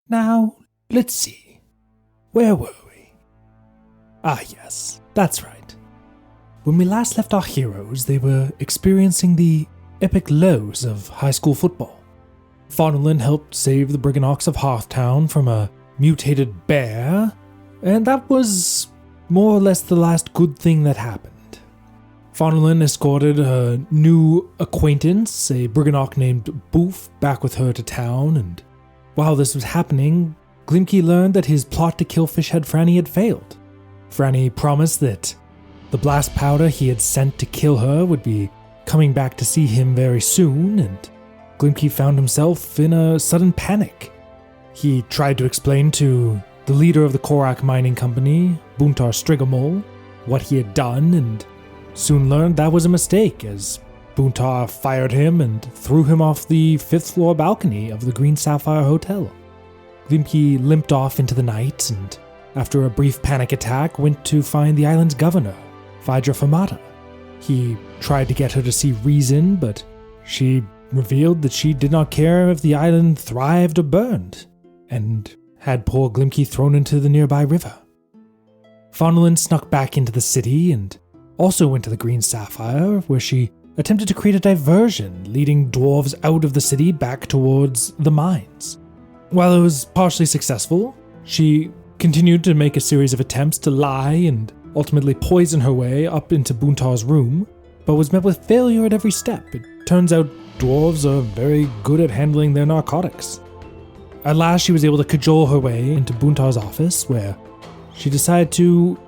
Now, let's see. Where were we? Ah yes, that's right. When we last left our heroes, they were experiencing the epic lows of high school football. Faunalyn helped save the Brigand Ox of Hearthtown from a mutated bear, and that was more or less the last good thing that happened. Faunalyn escorted her new acquaintance, a Brigand Ox named Boof, back with her to town, and while this was happening, Glimki learned that his plot to kill Fishhead Franny had failed. Franny promised that the blast powder he had sent to kill her would be coming back to see him very soon, and Glimki found himself in a sudden panic. He tried to explain to the leader of the Korak Mining Company, Buntar Strigamol, what he had done, and soon learned that was a mistake, as Buntar fired him and threw him off the 5th floor balcony of the Green Sapphire Hotel. Glimki limped off into the night, and after a brief panic attack, went to find the island's governor, Vydra Famata. He tried to get her to see reason, but she revealed that she did not care if the island thrived or burned, and had poor Glimki thrown into the nearby river. Faunalyn snuck back into the city and also went to the Green Sapphire, where she attempted to create a diversion, leading dwarves out of the city back towards the mines. While it was partially successful, she continued to make a series of attempts to lie and ultimately poison her way up into Buntar's room, but was met with failure at every step. It turns out dwarves are very good at handling their narcotics. At last, she was able to cajole her way into Buntar's office, where she decided to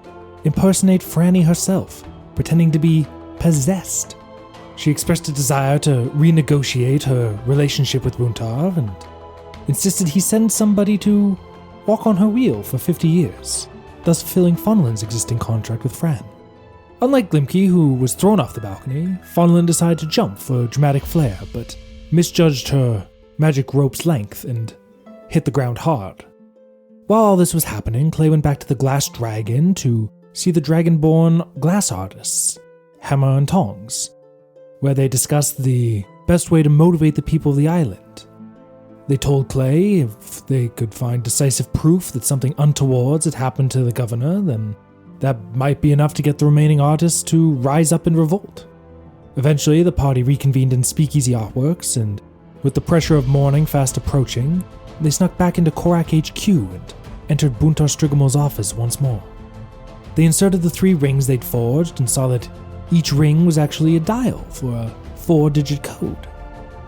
impersonate Franny herself, pretending to be possessed. She expressed a desire to renegotiate her relationship with Buntar and insisted he send somebody to walk on her wheel for 50 years, thus fulfilling Faunalyn's existing contract with Fran. Unlike Glimki, who was thrown off the balcony, Faunalyn decided to jump for dramatic flair, but misjudged her magic rope's length and hit the ground hard. While all this was happening, Clay went back to the Glass Dragon to see the Dragonborn glass artists, Hammer and Tongs, where they discussed the best way to motivate the people of the island. They told Clay if they could find decisive proof that something untoward had happened to the governor, then that might be enough to get the remaining artists to rise up in revolt. Eventually, the party reconvened in Speakeasy Artworks, and with the pressure of morning fast approaching, they snuck back into Korak HQ and entered Buntar Strigamol's office once more. They inserted the 3 rings they'd forged and saw that each ring was actually a dial for a 4-digit code.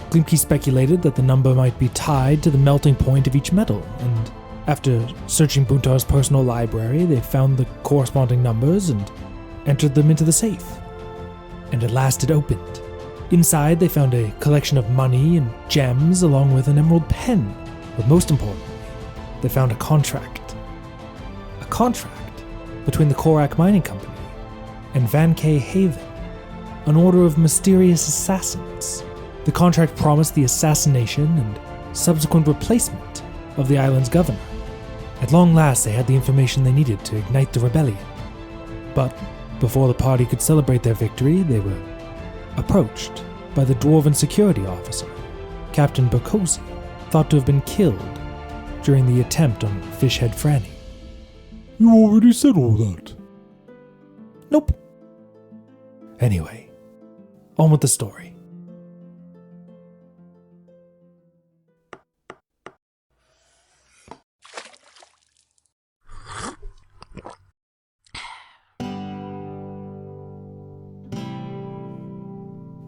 Glimki speculated that the number might be tied to the melting point of each metal, and after searching Buntar's personal library, they found the corresponding numbers and entered them into the safe. And at last it opened. Inside, they found a collection of money and gems along with an emerald pen, but most importantly, they found a contract. A contract between the Korak Mining Company and Van K. Haven, an order of mysterious assassins. The contract promised the assassination and subsequent replacement of the island's governor. At long last, they had the information they needed to ignite the rebellion. But before the party could celebrate their victory, they were approached by the dwarven security officer, Captain Berkozy, thought to have been killed during the attempt on Fishhead Franny. You already said all that. Nope. Anyway, on with the story.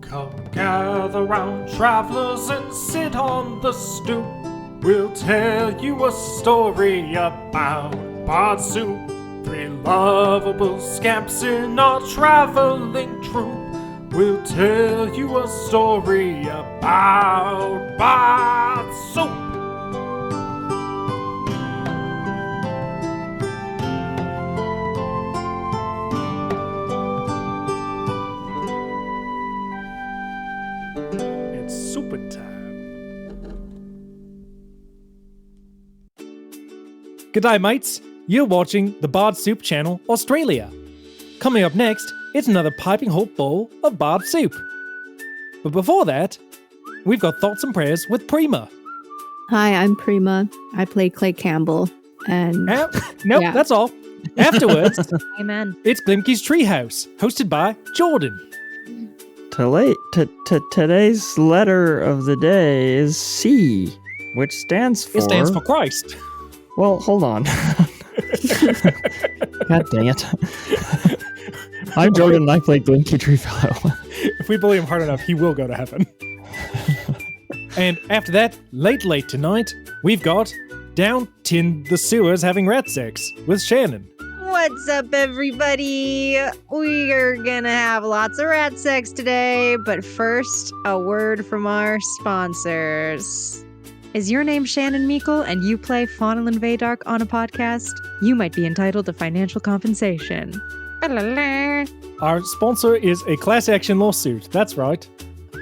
Come gather round, travelers, and sit on the stoop. We'll tell you a story about Bard Soup. 3 lovable scamps in our traveling troupe. We'll tell you a story about Bard Soup. Super time. G'day mates, you're watching the Bard Soup Channel Australia. Coming up next, it's another piping hot bowl of Bard Soup. But before that, we've got thoughts and prayers with Prima. Hi, I'm Prima. I play Clay Campbell. And Nope, that's all. Afterwards, Amen. it's Glimki's Treehouse, hosted by Jordan. Today's letter of the day is C, which stands for... It stands for Christ. Well, hold on. God dang it. I'm Jordan and I play Glimki Treefellow. If we bully him hard enough, he will go to heaven. And after that, late tonight, we've got Down in the Sewers Having Rat Sex with Shannon. What's up, everybody? We are gonna have lots of rat sex today, but first, a word from our sponsors. Is your name Shannon Meikle and you play Faunalyn Vaydark on a podcast? You might be entitled to financial compensation. Our sponsor is a class action lawsuit. That's right.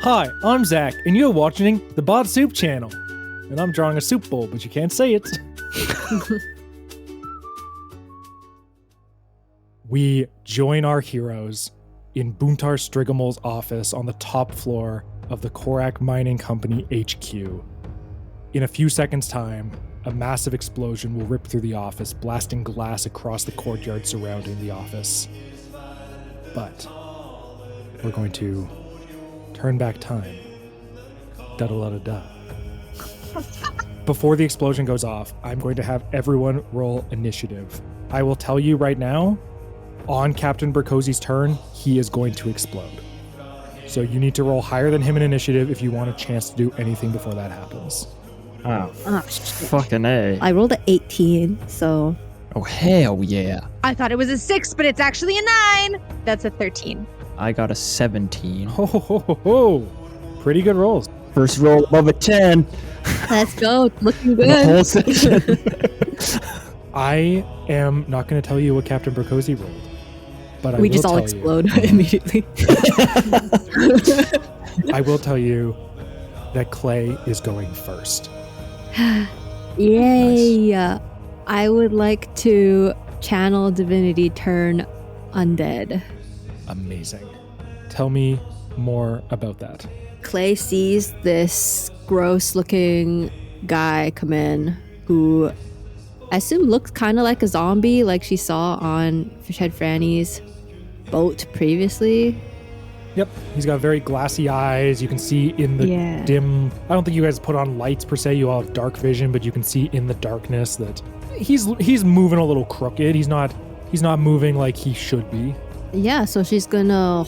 Hi, I'm Zach, and you're watching the Bod Soup channel. And I'm drawing a soup bowl, but you can't say it. We join our heroes in Buntar Strigamel's office on the top floor of the Korak Mining Company HQ. In a few seconds' time, a massive explosion will rip through the office, blasting glass across the courtyard surrounding the office. But we're going to turn back time. Da-da-da-da-da. Before the explosion goes off, I'm going to have everyone roll initiative. I will tell you right now, on Captain Berkozzi's turn, he is going to explode. So you need to roll higher than him in initiative if you want a chance to do anything before that happens. Oh, fucking A. I rolled an 18, so... Oh, hell yeah. I thought it was a 6, but it's actually a 9. That's a 13. I got a 17. Ho, ho, ho, ho, ho. Pretty good rolls. First roll above a 10. Let's go. Looking The good. whole section. I am not going to tell you what Captain Berkozzi rolled, but We will just all tell explode immediately. I will tell you that Clay is going first. Yay! I would like to channel divinity turn undead. Amazing. Tell me more about that. Clay sees this gross-looking guy come in who I assume looks kind of like a zombie, like she saw on Fishhead Franny's boat previously. Yep, he's got very glassy eyes. You can see in the dim... I don't think you guys put on lights per se. You all have dark vision, but you can see in the darkness that he's moving a little crooked. He's not moving like he should be. Yeah, so she's gonna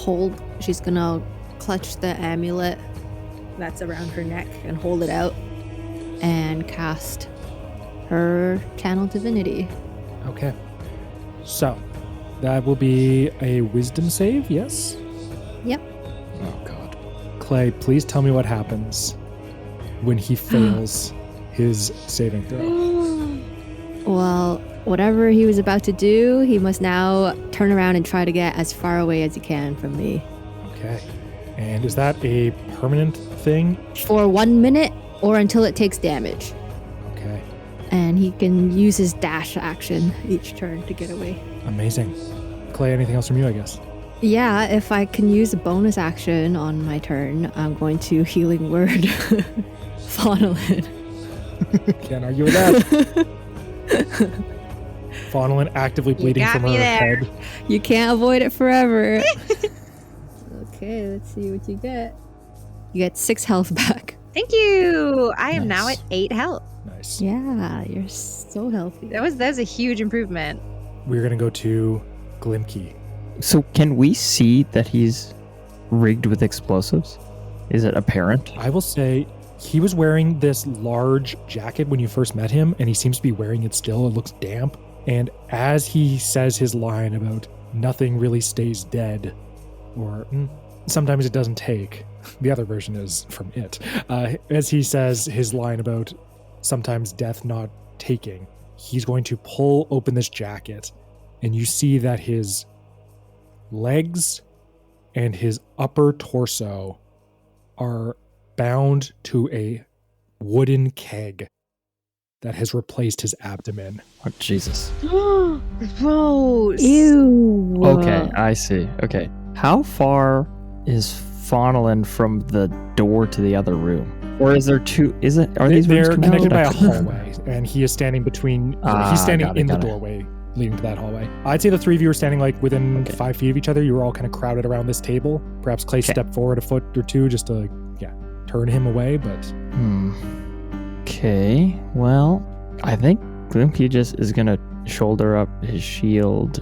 clutch the amulet that's around her neck and hold it out and cast her channel divinity. Okay. So, that will be a wisdom save, yes? Yep. Oh, God. Clay, please tell me what happens when he fails his saving throw. Well, whatever he was about to do, he must now turn around and try to get as far away as he can from me. Okay. And is that a permanent thing? For 1 minute or until it takes damage. Okay. And he can use his dash action each turn to get away. Amazing. Clay, anything else from you, I guess? Yeah, if I can use a bonus action on my turn, I'm going to Healing Word Faunalyn. Can't argue with that. Faunalyn actively bleeding from her head. You can't avoid it forever. Okay, let's see what you get. You get 6 health back. Thank you. I am now Nice. at 8 health. Nice. Yeah, you're so healthy. That was a huge improvement. We're going to go to Glimki. So can we see that he's rigged with explosives? Is it apparent? I will say he was wearing this large jacket when you first met him, and he seems to be wearing it still. It looks damp. And as he says his line about nothing really stays dead, or sometimes it doesn't take, the other version is from it. As he says his line about sometimes death not taking, he's going to pull open this jacket, and you see that his legs and his upper torso are bound to a wooden keg that has replaced his abdomen. Oh, Jesus. Gross. Ew. Okay, I see. Okay. How far is Faunalyn from the door to the other room? Or is there two? Is it? Are these They're rooms connected by a connected? hallway, and he is standing between. Ah, he's standing got it, in the got it. doorway leading to that hallway. I'd say the three of you are standing like within Okay. 5 feet of each other. You were all kind of crowded around this table. Perhaps Clay Okay. stepped forward a foot or two just to turn him away, but Okay. Well, I think Glimki just is gonna shoulder up his shield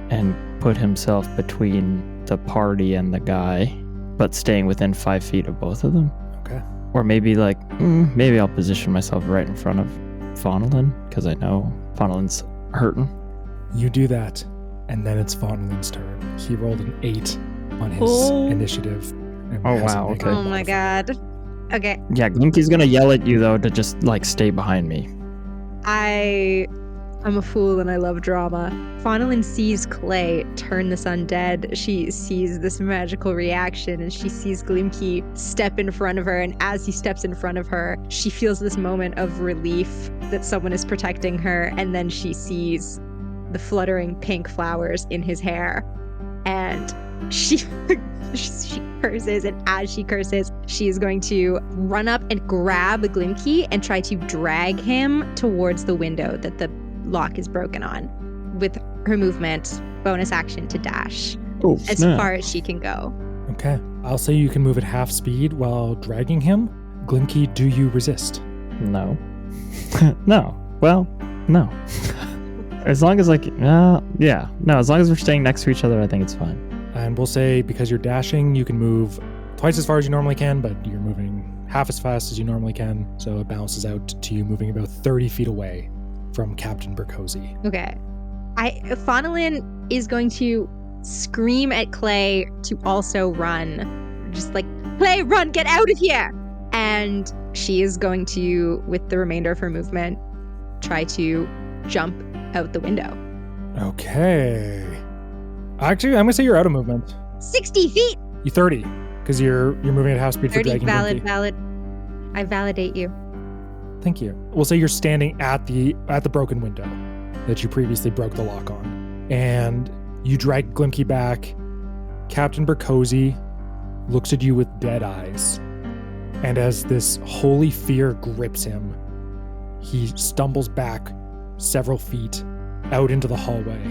and put himself between the party and the guy, but staying within 5 feet of both of them. okay. Or maybe maybe I'll position myself right in front of Faunalyn because I know Faunalyn's hurting. You do that, and then it's Faunalyn's turn. He rolled an 8 on his initiative. And Oh, has a wow, negative okay. Oh my modifier. god. Okay, Yeah, Glimki's gonna yell at you though to just stay behind me. I'm a fool and I love drama. Faunalyn sees Clay turn this undead. She sees this magical reaction and she sees Glimki step in front of her. And as he steps in front of her, she feels this moment of relief that someone is protecting her. And then she sees the fluttering pink flowers in his hair. And she curses, and as she curses, she is going to run up and grab Glimki and try to drag him towards the window that the lock is broken on with her movement bonus action to dash Oh, as snap. far as she can go. Okay. I'll say you can move at half speed while dragging him. Glimki, do you resist? No. No. Well, no. As long as no, as long as we're staying next to each other, I think it's fine. And we'll say because you're dashing, you can move twice as far as you normally can, but you're moving half as fast as you normally can. So it balances out to you moving about 30 feet away from Captain Berkozy. Okay. Faunalyn is going to scream at Clay to also run. Just like, Clay, run, get out of here! And she is going to, with the remainder of her movement, try to jump out the window. Okay. Actually, I'm gonna say you're out of movement. 60 feet! You 30, because you're moving at half speed for 30, dragging Glimki. valid. I validate you. Thank you. We'll say you're standing at the broken window that you previously broke the lock on, and you drag Glimki back. Captain Berkozy looks at you with dead eyes, and as this holy fear grips him, he stumbles back several feet out into the hallway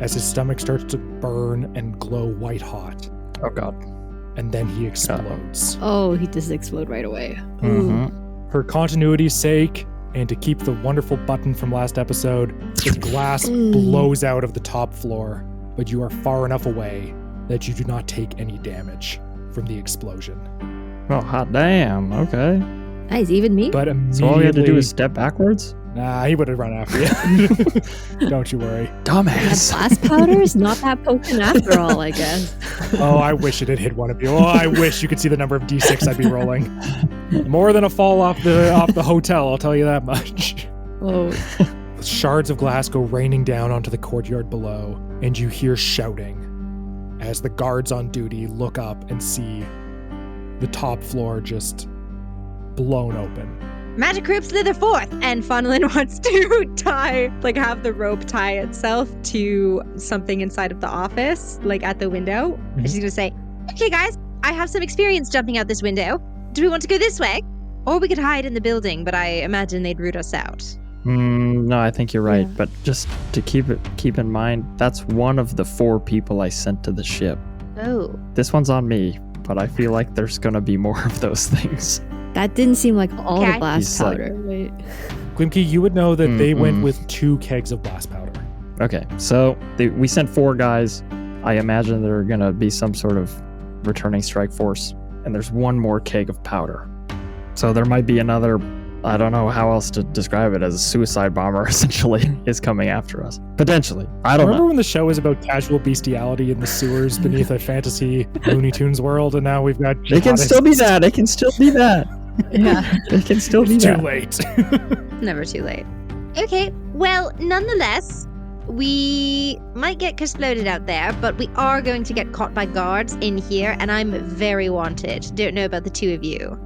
as his stomach starts to burn and glow white hot, Oh god. and then he explodes. Oh, he does explode right away. Mm-hmm. For continuity's sake, and to keep the wonderful button from last episode, the glass blows out of the top floor, but you are far enough away that you do not take any damage from the explosion. Oh, hot damn. Okay. Nice, even me? But immediately, So all we had to do is step backwards? nah, he would have run after you. Don't you worry. We have Dumbass. blast powders? Not that potent after all, I guess. Oh, I wish it had hit one of you. Oh, I wish you could see the number of D6 I'd be rolling. More than a fall off the hotel, I'll tell you that much. Oh, Shards of glass go raining down onto the courtyard below, and you hear shouting as the guards on duty look up and see the top floor just blown open. Magic group slither forth, and Faunalyn wants to have the rope tie itself to something inside of the office, like at the window. And she's gonna say, "Okay, guys, I have some experience jumping out this window. Do we want to go this way, or we could hide in the building? But I imagine they'd root us out." No, I think you're right. Yeah. But just to keep in mind, that's one of the 4 people I sent to the ship. Oh, This one's on me, but I feel like there's gonna be more of those things. that didn't seem like all Okay. the blast He's like- powder, right? Glimki, you would know that they went Mm-mm. with 2 kegs of blast powder. Okay, so we sent 4 guys. I imagine there are gonna be some sort of returning strike force, and there's 1 more keg of powder. So there might be another, I don't know how else to describe it, as a suicide bomber essentially is coming after us. Potentially. I don't Remember know. when the show was about casual bestiality in the sewers beneath a fantasy Looney Tunes world, and now we've got It can still be jihadists? that. It can still be that. Yeah. It can still be It's too that. late. never too late. Okay, well, nonetheless, we might get exploded out there, but we are going to get caught by guards in here, and I'm very wanted. Don't know about the 2 of you.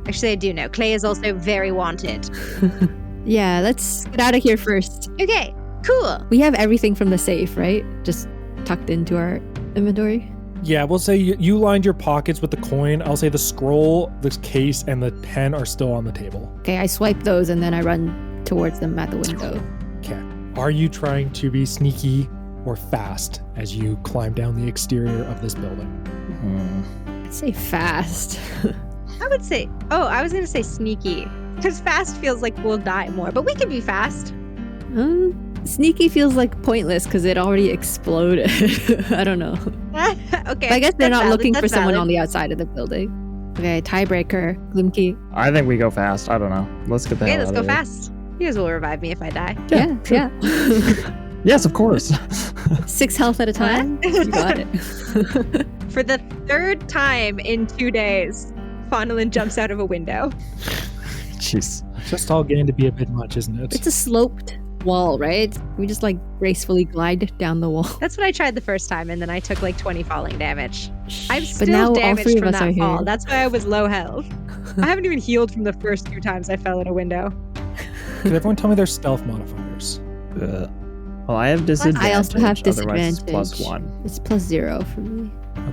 Actually, I do know. Clay is also very wanted. Yeah, let's get out of here first. Okay, cool. We have everything from the safe, right? Just tucked into our inventory. Yeah, we'll say you lined your pockets with the coin. I'll say the scroll, the case, and the pen are still on the table. Okay, I swipe those and then I run towards them at the window. Okay. Are you trying to be sneaky or fast as you climb down the exterior of this building? I'd say fast. I would say, I was going to say sneaky. Because fast feels like we'll die more, but we can be fast. Sneaky feels like pointless because it already exploded. I don't know. Okay. But I guess they're not looking for someone valid. on the outside of the building. Okay, tiebreaker, Glimki. I think we go fast. I don't know. Let's get the Okay, hell let's out go of here. fast. You guys will revive me if I die. Yeah. Yes, of course. 6 health at a time. You got it. For the 3rd time in 2 days, Faunalyn jumps out of a window. Jeez. It's just all getting to be a bit much, isn't it? It's a sloped wall, right? We just like gracefully glide down the wall. That's what I tried the first time, and then I took like 20 falling damage. I'm But still now all damaged three of from us are that fall. here. That's why I was low health. I haven't even healed from the first 2 times I fell in a window. Could everyone tell me their stealth modifiers? Well, I have disadvantage. I also have otherwise it's disadvantage. +1. It's +0 for me.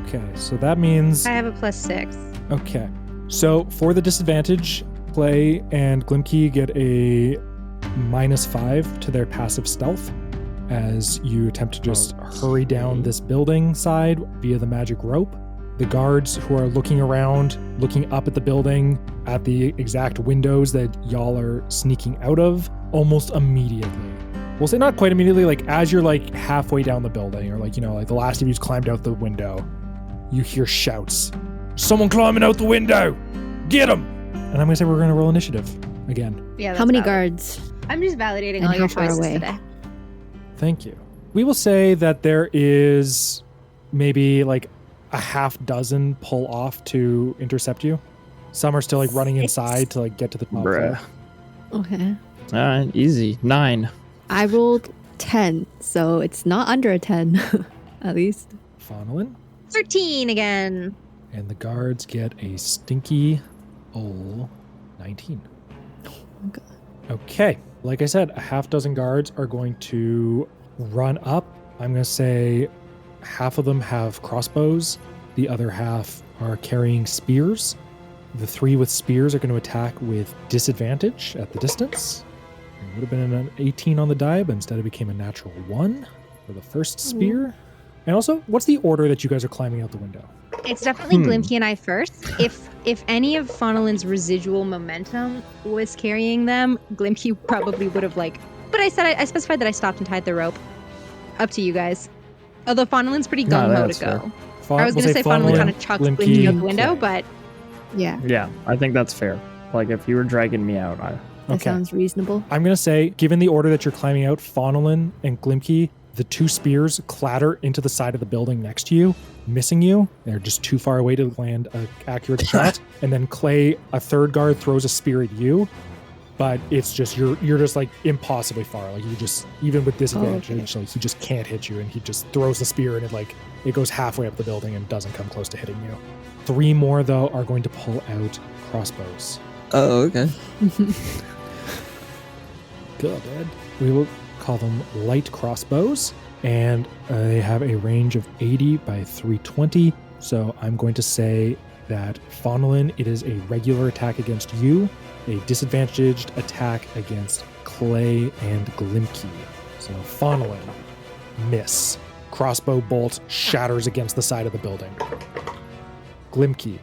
Okay, so that means... I have a +6. Okay. So for the disadvantage, Clay and Glimki get a -5 to their passive stealth as you attempt to just hurry down this building side via the magic rope. The guards who are looking around, looking up at the building, at the exact windows that y'all are sneaking out of, almost immediately. We'll say not quite immediately, like as you're like halfway down the building, or like, you know, like the last of you's climbed out the window, you hear shouts. Someone climbing out the window! Get him! And I'm gonna say we're gonna roll initiative again. Yeah. How many valid. guards? I'm just validating And all your how far choices away? today. Thank you. We will say that there is maybe like a half dozen pull off to intercept you. Some are still like running 6. inside to like get to the top Bruh. floor. Okay. All right, easy. 9. I rolled 10, so it's not under a 10, at least. Faunalyn. 13 again. And the guards get a stinky ol' 19. God. Okay. Like I said, a half dozen guards are going to run up. I'm going to say half of them have crossbows. The other half are carrying spears. The 3 with spears are going to attack with disadvantage at the distance. It would have been an 18 on the die, but instead it became a natural 1 for the first spear. And also, what's the order that you guys are climbing out the window? It's definitely Glimki and I first. If any of Faunalyn's residual momentum was carrying them, Glimki probably would have like. But I specified that I stopped and tied the rope. Up to you guys. Although Faunalyn's pretty gung ho that's to go. Faun- I was we'll gonna say Faunalyn kind of chucks Glimki out the window, Clay. but Yeah, Yeah, I think that's fair. Like, if you were dragging me out, that Okay. sounds reasonable. I'm going to say, given the order that you're climbing out, Faunalyn and Glimki, the 2 spears clatter into the side of the building next to you, missing you. They're just too far away to land an accurate shot. And then Clay, a 3rd guard, throws a spear at you. But it's just, you're just like impossibly far. Like you just, even with disadvantage, okay. like, he just can't hit you. And he just throws the spear and it goes halfway up the building and doesn't come close to hitting you. 3 more, though, are going to pull out crossbows. Oh, okay. Good. We will call them light crossbows, and they have a range of 80 by 320. So I'm going to say that Faunalyn, it is a regular attack against you, a disadvantaged attack against Clay and Glimki. So Faunalyn, miss. Crossbow bolt shatters against the side of the building. Glimki,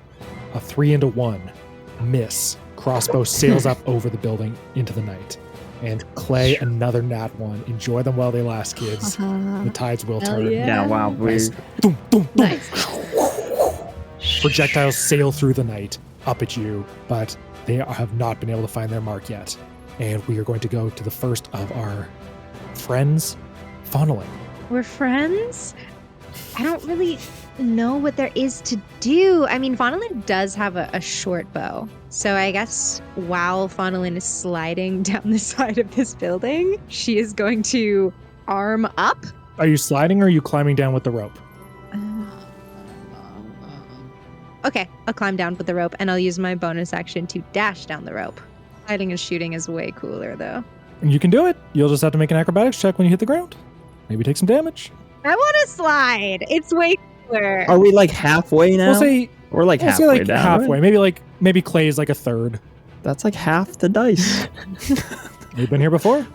a 3 and a 1, miss. Crossbow sails up over the building into the night. And Clay, another nat 1. Enjoy them while they last, kids. The tides will Hell turn. yeah. Yeah, wow. Nice. Boom, boom, boom. Nice. Projectiles sail through the night up at you, but they have not been able to find their mark yet. And we are going to go to the first of our friends, Faunalyn. we're friends. I don't really know what there is to do. I mean, Faunalyn does have a short bow. So I guess while Faunalyn is sliding down the side of this building, she is going to arm up. Are you sliding or are you climbing down with the rope? Okay, I'll climb down with the rope and I'll use my bonus action to dash down the rope. Sliding and shooting is way cooler though. And you can do it. You'll just have to make an acrobatics check when you hit the ground. Maybe take some damage. I want to slide. It's way Or Are we like halfway now? We're like we'll say halfway like down. halfway. right? Maybe Clay is like a third. That's like half the dice. You've been here before?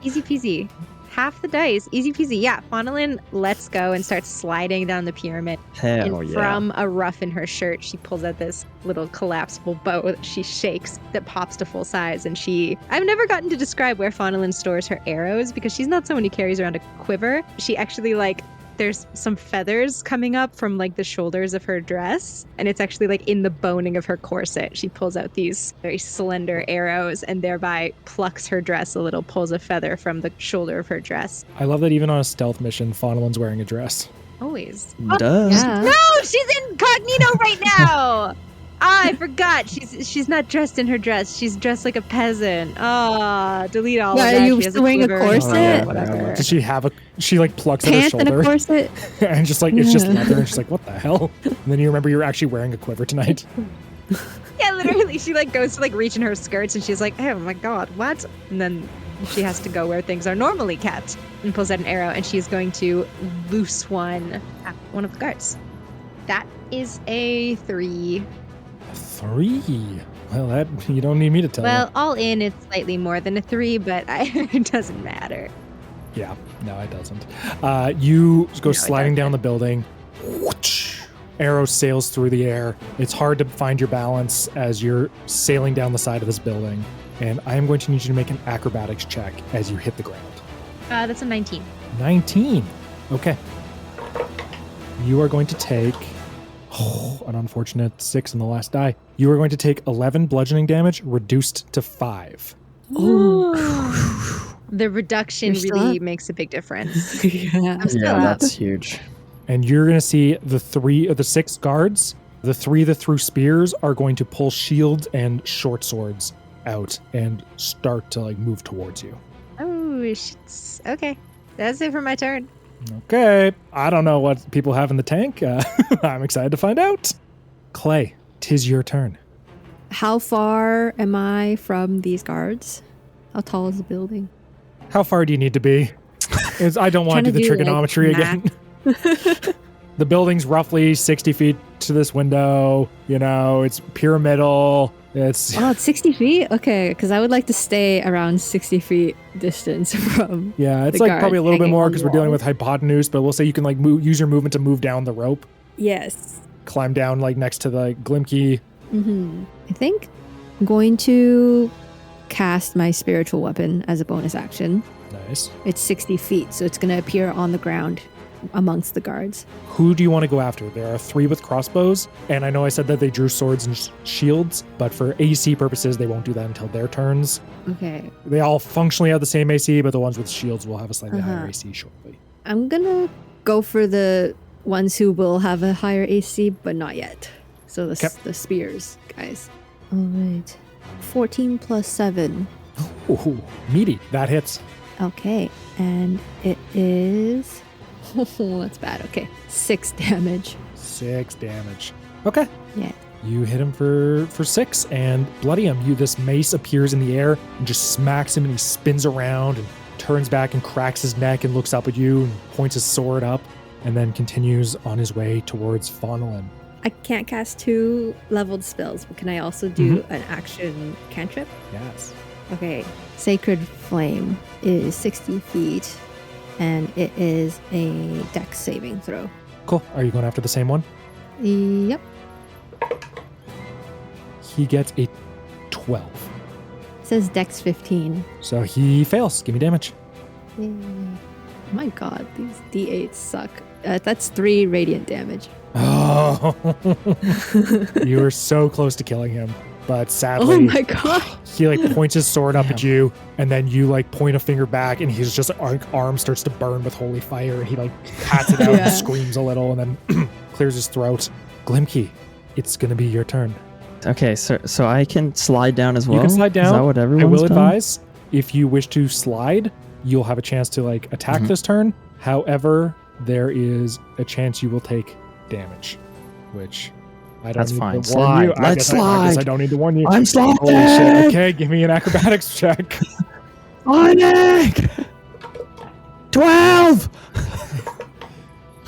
easy peasy. Half the dice. Easy peasy. Yeah, Faunalyn lets go and starts sliding down the pyramid. Hell And yeah. from a ruff in her shirt, she pulls out this little collapsible bow that she shakes that pops to full size. And I've never gotten to describe where Faunalyn stores her arrows because she's not someone who carries around a quiver. She actually there's some feathers coming up from like the shoulders of her dress. And it's actually like in the boning of her corset. She pulls out these very slender arrows and thereby plucks her dress a little, pulls a feather from the shoulder of her dress. I love that even on a stealth mission, Faunalyn's wearing a dress. Always. Duh. Yeah. No, she's incognito right now. I forgot. She's not dressed in her dress. She's dressed like a peasant. Delete all of that. Are you She has still wearing a quiver. corset? Oh, yeah, Whatever. Does she have she like plucks at her Pants and a shoulder corset? and just like it's just leather and she's like, what the hell? And then you remember you're actually wearing a quiver tonight. Yeah, literally. She like goes to like reach in her skirts and she's like, oh my god, what? And then she has to go where things are normally kept and pulls out an arrow and she's going to loose one at one of the guards. That is a 3. 3. Well, that you don't need me to tell Well, all in, it's slightly more than a 3, but it doesn't matter. you. Yeah, no, it doesn't. You go No, it sliding down doesn't. the building. Whoosh. Arrow sails through the air. It's hard to find your balance as you're sailing down the side of this building. And I am going to need you to make an acrobatics check as you hit the ground. That's a 19. 19. Okay. You are going to take an unfortunate 6 in the last die. You are going to take 11 bludgeoning damage, reduced to 5. The reduction You're still really up? makes a big difference. Yeah. I'm still Yeah, up. that's huge. And you're going to see the 3 of the 6 guards. The 3 that threw spears are going to pull shields and short swords out and start to like move towards you. Oh, shit. Okay. That's it for my turn. Okay. I don't know what people have in the tank. I'm excited to find out. Clay, 'tis your turn. How far am I from these guards? How tall is the building? How far do you need to be? I don't want to do the Trying to do, trigonometry like, again. The building's roughly 60 feet to this window. You know, it's pyramidal. It's Oh, it's 60 feet? Okay, because I would like to stay around 60 feet distance from. yeah, it's the like probably a guards little bit hanging more on because the we're dealing wall. with hypotenuse, but we'll say you can like use your movement to move down the rope, Yes. climb down like next to the Glimki. I think I'm going to cast my spiritual weapon as a bonus action. Nice. It's 60 feet, so it's going to appear on the ground amongst the guards. Who do you want to go after? There are 3 with crossbows, and I know I said that they drew swords and shields, but for AC purposes, they won't do that until their turns. Okay. They all functionally have the same AC, but the ones with shields will have a slightly higher Uh-huh. AC shortly. I'm going to go for the ones who will have a higher AC, but not yet. So the spears, guys. All right. 14 plus 7. Ooh, meaty. That hits. Okay. And it is... Oh, that's bad. Okay. 6 damage. 6 damage. Okay. Yeah. You hit him for 6 and bloody him. This mace appears in the air and just smacks him, and he spins around and turns back and cracks his neck and looks up at you and points his sword up and then continues on his way towards Faunalyn. I can't cast 2 leveled spells, but can I also do an action cantrip? Yes. Okay. Sacred Flame is 60 feet, and it is a dex saving throw. Cool. Are you going after the same one? Yep. He gets a 12. It says dex 15. So he fails. Give me damage. Yay. My god, these d8s suck. That's 3 radiant damage. Oh, you were so close to killing him, but sadly, Oh my god. he like points his sword up at you, and then you like point a finger back, and his just arm starts to burn with holy fire, and he like pats it out Yeah. and screams a little, and then clears his throat. Glimki, it's gonna be your turn. Okay, so I can slide down as well. You can slide down. Is that what everyone's I will done? advise, if you wish to slide, you'll have a chance to like attack this turn. However, there is a chance you will take damage, which I don't That's need fine. to warn you. Slide. I Let's guess I slide. don't need to warn you. I'm sliding. Holy shit. Okay, give me an acrobatics check. Sliding! 12!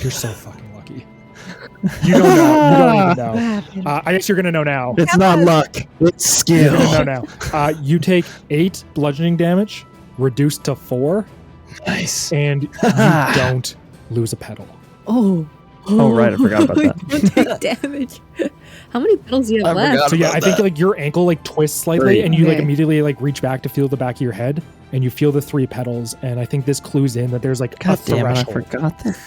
You're so fucking lucky. You don't know. You don't even know. I guess you're gonna know now. It's not luck. It's You're skill. gonna know now. You take 8 bludgeoning damage, reduced to 4, Nice. and you don't lose a petal. Oh. Oh, right, I forgot about that. Don't take damage. How many petals do you have I left? forgot. So yeah, I about think like your ankle like twists slightly, 3. and you like Okay. immediately like reach back to feel the back of your head, and you feel the 3 petals. And I think this clues in that there's like God a damn it, I threshold. forgot that.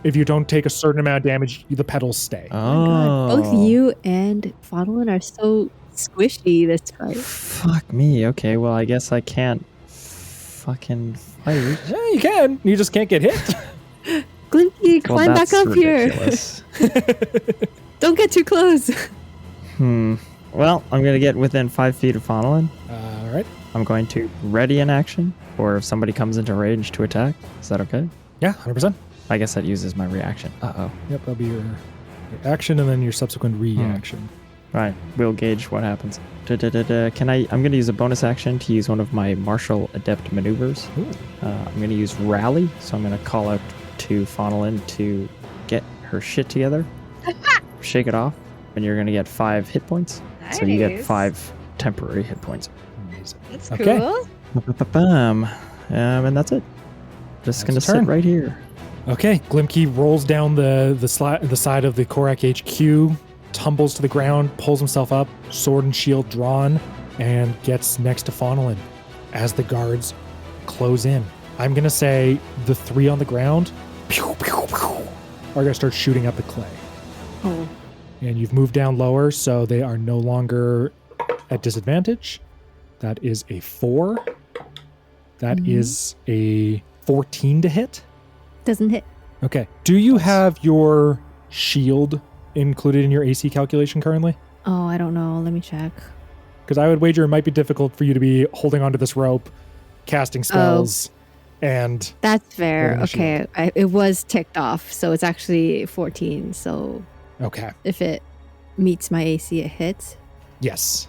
If you don't take a certain amount of damage, the petals stay. Oh. Oh my God. Both you and Faunalyn are so squishy this fight. Fuck me. Okay, well, I guess I can't fucking fight. Yeah, you can. You just can't get hit. Glimki, Well, climb back that's up ridiculous. here. Don't get too close. Well, I'm going to get within 5 feet of Faunalyn. All right. I'm going to ready an action, or if somebody comes into range to attack. Is that okay? Yeah, 100%. I guess that uses my reaction. Uh-oh. Yep, that'll be your action and then your subsequent reaction. Right, we'll gauge what happens. Can I'm going to use a bonus action to use one of my martial adept maneuvers. Ooh. I'm going to use rally, so I'm going to call out to Faunalyn to get her shit together, shake it off, and you're going to get 5 hit points. So you get Nice. 5 temporary hit points. Amazing. That's Okay. cool. Ba-ba-ba-bam. And that's it. Just That's going to a sit turn. right here. Okay, Glimki rolls down the side of the Korak HQ, tumbles to the ground, pulls himself up, sword and shield drawn, and gets next to Faunalyn as the guards close in. I'm going to say the 3 on the ground pew, pew, pew, are going to start shooting up the clay. Oh. And you've moved down lower, so they are no longer at disadvantage. That is a 4. That is a 14 to hit. Doesn't hit. Okay. Do you have your shield included in your AC calculation currently? Oh, I don't know. Let me check. Because I would wager it might be difficult for you to be holding onto this rope, casting spells, and That's fair. Holding a shield. Okay. It was ticked off, so it's actually 14. So okay. if it meets my AC, it hits. Yes.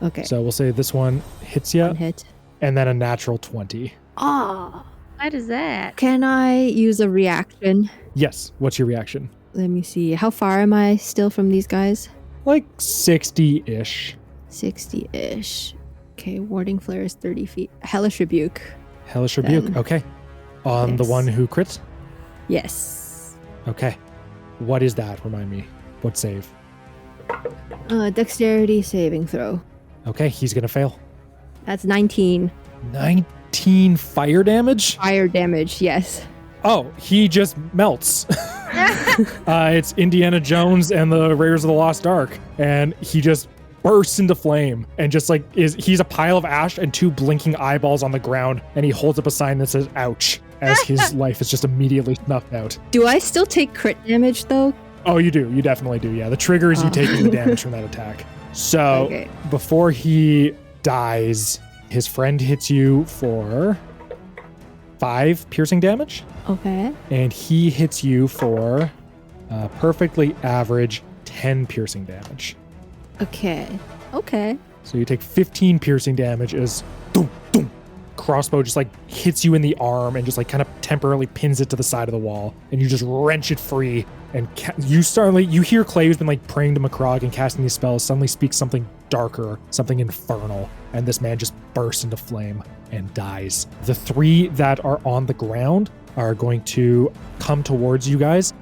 Okay. So we'll say this one hits you, One hit. and then a natural 20. Ah. What is that? Can I use a reaction? Yes. What's your reaction? Let me see. How far am I still from these guys? Like 60-ish. 60-ish. Okay, warding flare is 30 feet. Hellish rebuke. Hellish rebuke. Then- Okay. On the Yes. one who crits? Yes. Okay. What is that? Remind me. What save? Dexterity saving throw. Okay, he's going to fail. That's 19 19 fire damage? fire damage. Yes. Oh, he just melts. It's Indiana Jones and the Raiders of the Lost Ark, and he just bursts into flame and just like he's a pile of ash and 2 blinking eyeballs on the ground, and he holds up a sign that says "ouch" as his life is just immediately snuffed out. Do I still take crit damage though? Oh, you do. You definitely do. Yeah, the trigger is you Oh. taking the damage from that attack. So Okay. before he dies, his friend hits you for 5 piercing damage. Okay. And he hits you for perfectly average 10 piercing damage. Okay. Okay. So you take 15 piercing damage as doom, doom, crossbow just like hits you in the arm and just like kind of temporarily pins it to the side of the wall, and you just wrench it free. And you hear Clay, who's been like praying to Macrog and casting these spells, suddenly speaks something darker, something infernal, and this man just bursts into flame and dies. The 3 that are on the ground are going to come towards you guys.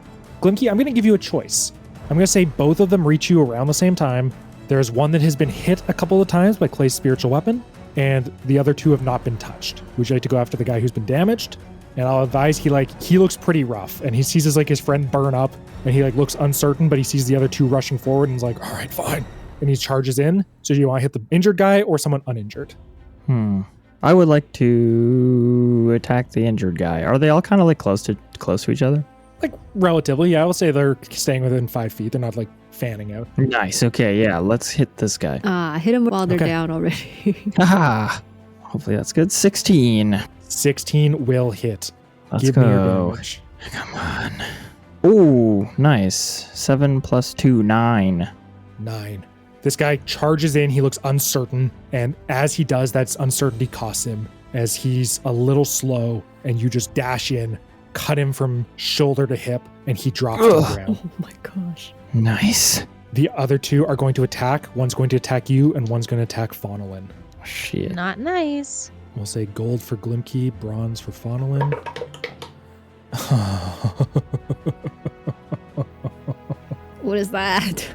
Glimki, I'm going to give you a choice. I'm going to say both of them reach you around the same time. There's one that has been hit a couple of times by Clay's spiritual weapon, and the other 2 have not been touched. Would you like to go after the guy who's been damaged? And I'll advise he looks pretty rough, and he sees his friend burn up, and he looks uncertain, but he sees the other 2 rushing forward and is like, all right, fine. And he charges in. So do you want to hit the injured guy or someone uninjured? I would like to attack the injured guy. Are they all kind of like close to each other? Like relatively, yeah. I will say they're staying within 5 feet. They're not like fanning out. Nice. Okay, yeah, let's hit this guy. Hit them while they're Okay. down already. Haha. Hopefully that's good. 16. 16 will hit. Let's Give me your go. damage. Come on. Ooh, nice. 7 + 2, 9. 9. This guy charges in. He looks uncertain, and as he does, that uncertainty costs him as he's a little slow, and you just dash in, cut him from shoulder to hip, and he drops to the ground. Oh my gosh. Nice. The other two are going to attack. One's going to attack you, and one's going to attack Faunalyn. Shit. Not nice. We'll say gold for Glimki, bronze for Faunalyn. What is that?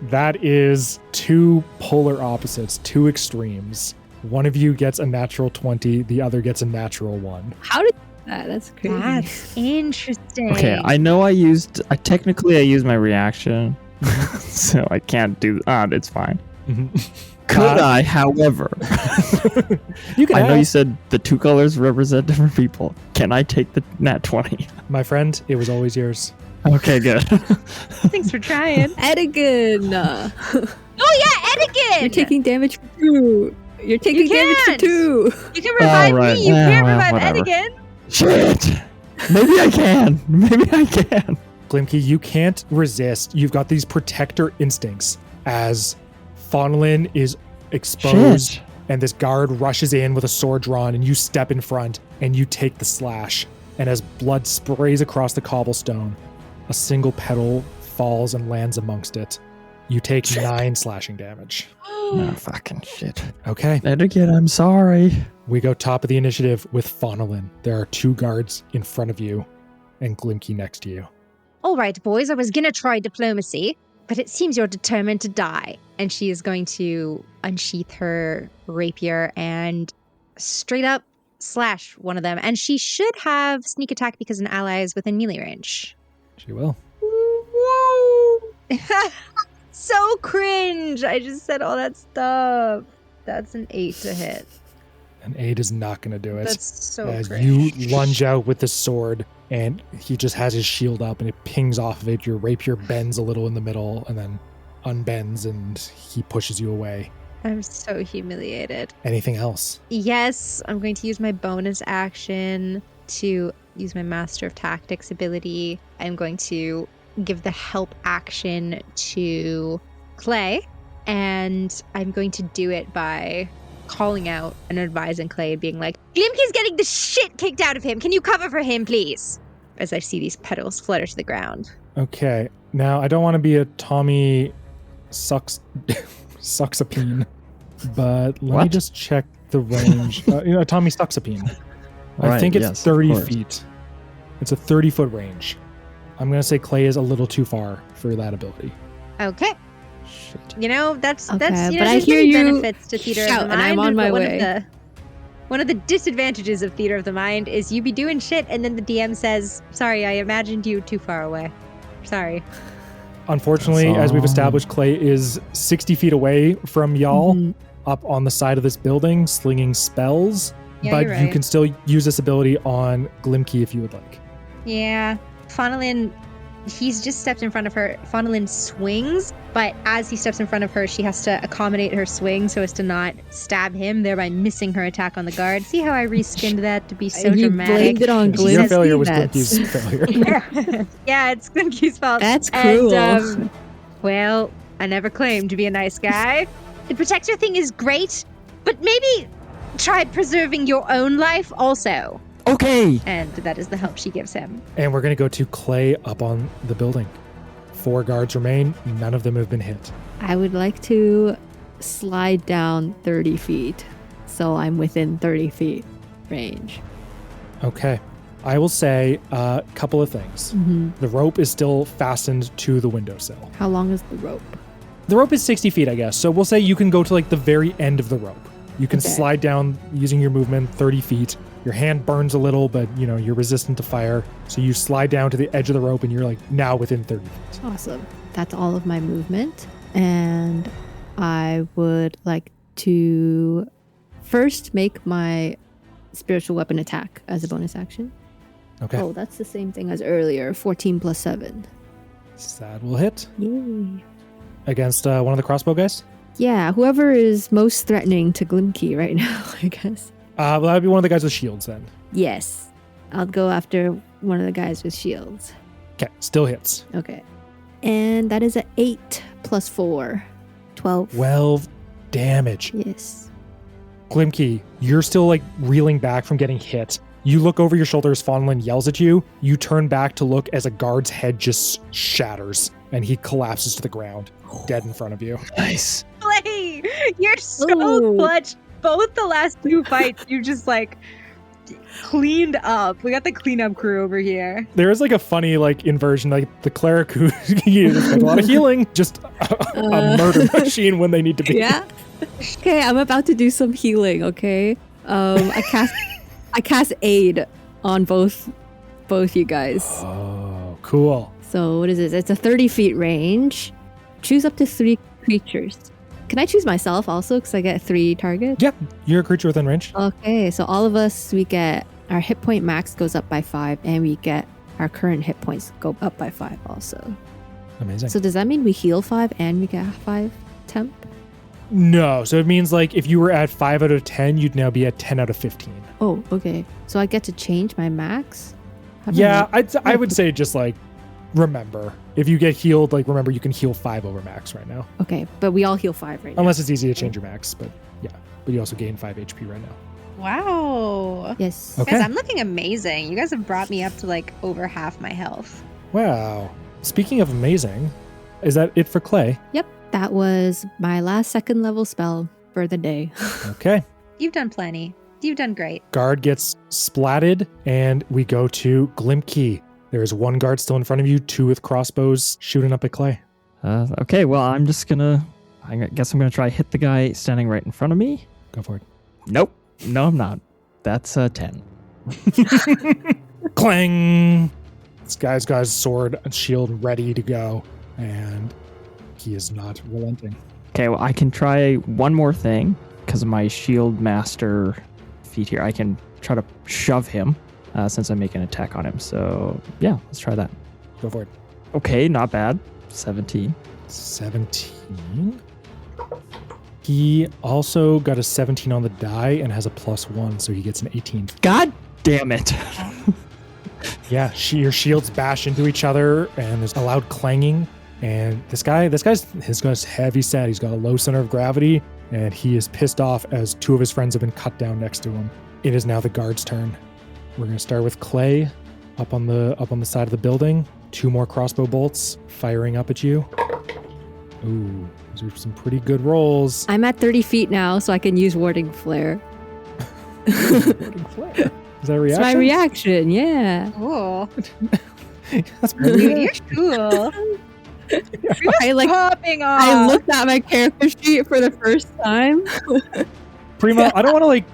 That is two polar opposites, two extremes. One of you gets a natural 20, the other gets a natural 1. How did that? That's crazy. That's interesting. Okay, I know I used my reaction, so I can't do. It's fine. Could I, however? You can I know you ask. said the two colors represent different people. Can I take the nat 20? My friend, it was always yours. Okay, good. Thanks for trying. Edigan! Oh yeah, Edigan! You're taking damage for 2. You're taking damage for can't. 2. You can revive right. me. You can't Well, revive whatever. Edigan. Shit! Maybe I can. Glimki, you can't resist. You've got these protector instincts as Faunalyn is exposed Shit. and this guard rushes in with a sword drawn and you step in front and you take the slash. And as blood sprays across the cobblestone, a single petal falls and lands amongst it. You take 9 slashing damage. Oh, fucking shit. Okay, And again, I'm sorry. we go top of the initiative with Faunalyn. There are 2 guards in front of you and Glimki next to you. All right, boys, I was gonna try diplomacy, but it seems you're determined to die. And she is going to unsheath her rapier and straight up slash one of them. And she should have sneak attack because an ally is within melee range. She will. Whoa! So cringe! I just said all that stuff. That's an 8 to hit. An 8 is not going to do it. That's so As cringe. you lunge out with the sword, and he just has his shield up, and it pings off of it. Your rapier bends a little in the middle, and then unbends, and he pushes you away. I'm so humiliated. Anything else? Yes, I'm going to use my bonus action to use my Master of Tactics ability. I'm going to give the help action to Clay, and I'm going to do it by calling out and advising Clay, being like, Glimki's getting the shit kicked out of him. Can you cover for him, please? As I see these petals flutter to the ground. Okay. Now, I don't want to be a Tommy Sucksapine, but let me What? just check the range. Tommy Sucksapine. I Right, think it's yes, of 30 course. feet. It's a 30-foot range. I'm going to say Clay is a little too far for that ability. Okay. Shit. You know, that's Okay, you know, but I there's hear many you benefits to Theater shout, of the and Mind. I'm on my but way. One of the disadvantages of Theater of the Mind is you be doing shit and then the DM says, sorry, I imagined you too far away. Sorry. Unfortunately, That's as we've all. established, Clay is 60 feet away from y'all, Mhm. up on the side of this building, slinging spells. Yeah, but you're you right. can still use this ability on Glimki if you would like. Yeah. Faunalyn, he's just stepped in front of her. Faunalyn swings, but as he steps in front of her, she has to accommodate her swing so as to not stab him, thereby missing her attack on the guard. See how I reskinned that to be so You dramatic? blamed it on Your Glimki. failure was That's- Glimki's failure. Yeah, it's Glimki's fault. That's cruel. And, well, I never claimed to be a nice guy. The protector thing is great, but maybe try preserving your own life also. Okay. And that is the help she gives him. And we're going to go to Clay up on the building. 4 guards remain. None of them have been hit. I would like to slide down 30 feet, so I'm within 30 feet range. Okay. I will say a couple of things. Mm-hmm. The rope is still fastened to the windowsill. How long is the rope? The rope is 60 feet, I guess. So we'll say you can go to like the very end of the rope. You can Okay. slide down using your movement 30 feet. Your hand burns a little, but you're resistant to fire. So you slide down to the edge of the rope and you're like now within 30 feet. Awesome. That's all of my movement. And I would like to first make my spiritual weapon attack as a bonus action. Okay. Oh, that's the same thing as earlier. 14 plus 7. That will hit Yay. against one of the crossbow guys. Yeah, whoever is most threatening to Glimki right now, I guess. Well, that would be one of the guys with shields then. Yes. I'll go after one of the guys with shields. Okay, still hits. Okay. And that is a 8 plus 4. 12. 12 damage. Yes. Glimki, you're still like reeling back from getting hit. You look over your shoulder as Faunalyn yells at you. You turn back to look as a guard's head just shatters and he collapses to the ground, dead in front of you. Nice. Play! You're so Ooh. clutch. Both the last 2 fights, you just like cleaned up. We got the cleanup crew over here. There is like a funny like inversion, like the cleric who uses a lot of healing, just a murder machine when they need to be. Yeah. Okay, I'm about to do some healing. Okay. I cast aid on both you guys. Oh, cool. So what is it? It's a 30 feet range. Choose up to 3 creatures. Can I choose myself also? Because I get 3 targets. Yep, you're a creature within range. Okay, so all of us, we get our hit point max goes up by 5, and we get our current hit points go up by 5 also. Amazing. So does that mean we heal 5 and we get 5 temp? No, so it means like if you were at 5 out of 10, you'd now be at 10 out of 15. Oh, okay. So I get to change my max? How do Yeah, I- I would say just like remember, if you get healed, like remember you can heal 5 over max right now. Okay, but we all heal 5 right now. Unless it's easy to change your max, but yeah. But you also gain 5 HP right now. Wow. Yes. Okay. Guys, I'm looking amazing. You guys have brought me up to like over half my health. Wow. Speaking of amazing, is that it for Clay? Yep, that was my last 2nd level spell for the day. Okay. You've done plenty. You've done great. Guard gets splatted, and we go to Glimki. There is 1 guard still in front of you, 2 with crossbows shooting up at Clay. Okay, well, I guess I'm gonna try hit the guy standing right in front of me. Go for it. Nope. No, I'm not. That's a 10. Clang! This guy's got his sword and shield ready to go, and he is not relenting. Okay, well, I can try one more thing because of my shield master feat here. I can try to shove him since I'm making an attack on him. So, yeah, let's try that. Go for it. Okay, not bad. 17. 17. He also got a 17 on the die and has a +1, so he gets an 18. God damn it. Yeah, your shields bash into each other, and there's a loud clanging. And this guy's heavy set. He's got a low center of gravity, and he is pissed off as 2 of his friends have been cut down next to him. It is now the guard's turn. We're gonna start with Clay up on the side of the building. 2 more crossbow bolts firing up at you. Ooh, those are some pretty good rolls. I'm at 30 feet now, so I can use Warding Flare. Warding flare. Is that a It's reaction? my reaction, yeah. Cool. That's pretty You're cool. I like Popping off. I looked at my character sheet for the first time. Prima, I don't want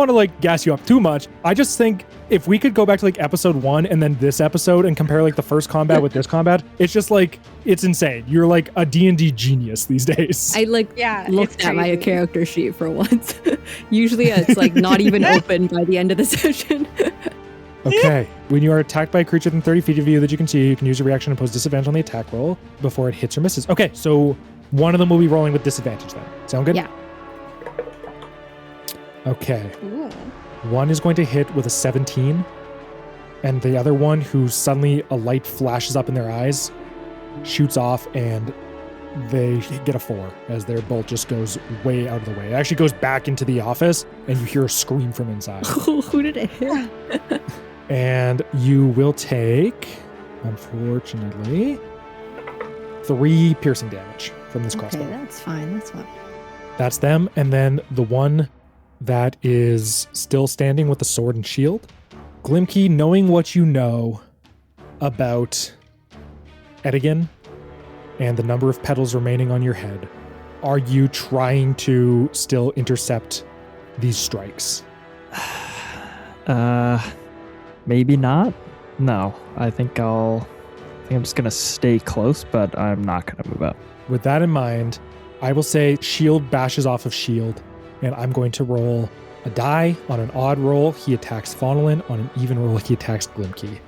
to gas you up too much. I just think if we could go back to like episode 1 and then this episode and compare like the first combat with this combat, it's just like, it's insane. You're like a D&D genius these days. I looked at my character sheet for once. Usually it's like not even open by the end of the session. Okay. When you are attacked by a creature within 30 feet of you that you can see, you can use your reaction to impose disadvantage on the attack roll before it hits or misses. Okay, so one of them will be rolling with disadvantage then. Sound good? Yeah. Okay. Ooh. One is going to hit with a 17, and the other one, who suddenly a light flashes up in their eyes, shoots off, and they get a 4 as their bolt just goes way out of the way. It actually goes back into the office, and you hear a scream from inside. Who did it hit? And you will take, unfortunately, 3 piercing damage from this crossbow. Okay, that's fine. That's them. And then the one that is still standing with the sword and shield. Glimki, knowing what you know about Edigan and the number of petals remaining on your head, are you trying to still intercept these strikes? Maybe not. No, I think I'm just gonna stay close, but I'm not gonna move up. With that in mind, I will say shield bashes off of shield, and I'm going to roll a die. On an odd roll, he attacks Faunalyn. On an even roll, he attacks Glimki.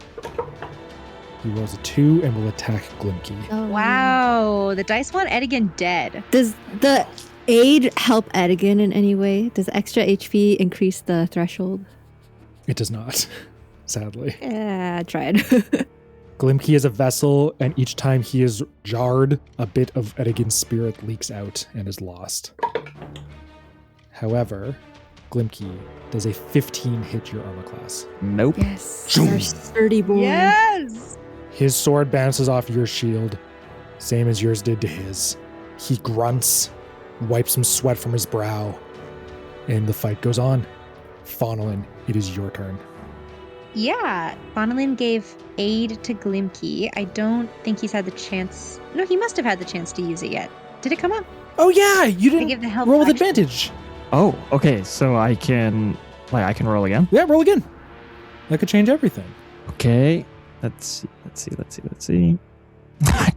He rolls a 2 and will attack Glimki. Oh, Wow. The dice want Edigan dead. Does the aid help Edigan in any way? Does extra HP increase the threshold? It does not, sadly. Yeah, I tried. Glimki is a vessel, and each time he is jarred, a bit of Edigan's spirit leaks out and is lost. However, Glimki, does a 15 hit your armor class? Nope. Yes. Our sturdy boy. Yes. His sword bounces off your shield, same as yours did to his. He grunts, wipes some sweat from his brow, and the fight goes on. Faunalyn, it is your turn. Yeah, Faunalyn gave aid to Glimki. I don't think he's had the chance. No, he must have had the chance to use it yet. Did it come up? Oh yeah, you I didn't give the help roll with action. advantage. Oh, okay. So I can roll again. Yeah, roll again. That could change everything. Okay. Let's see.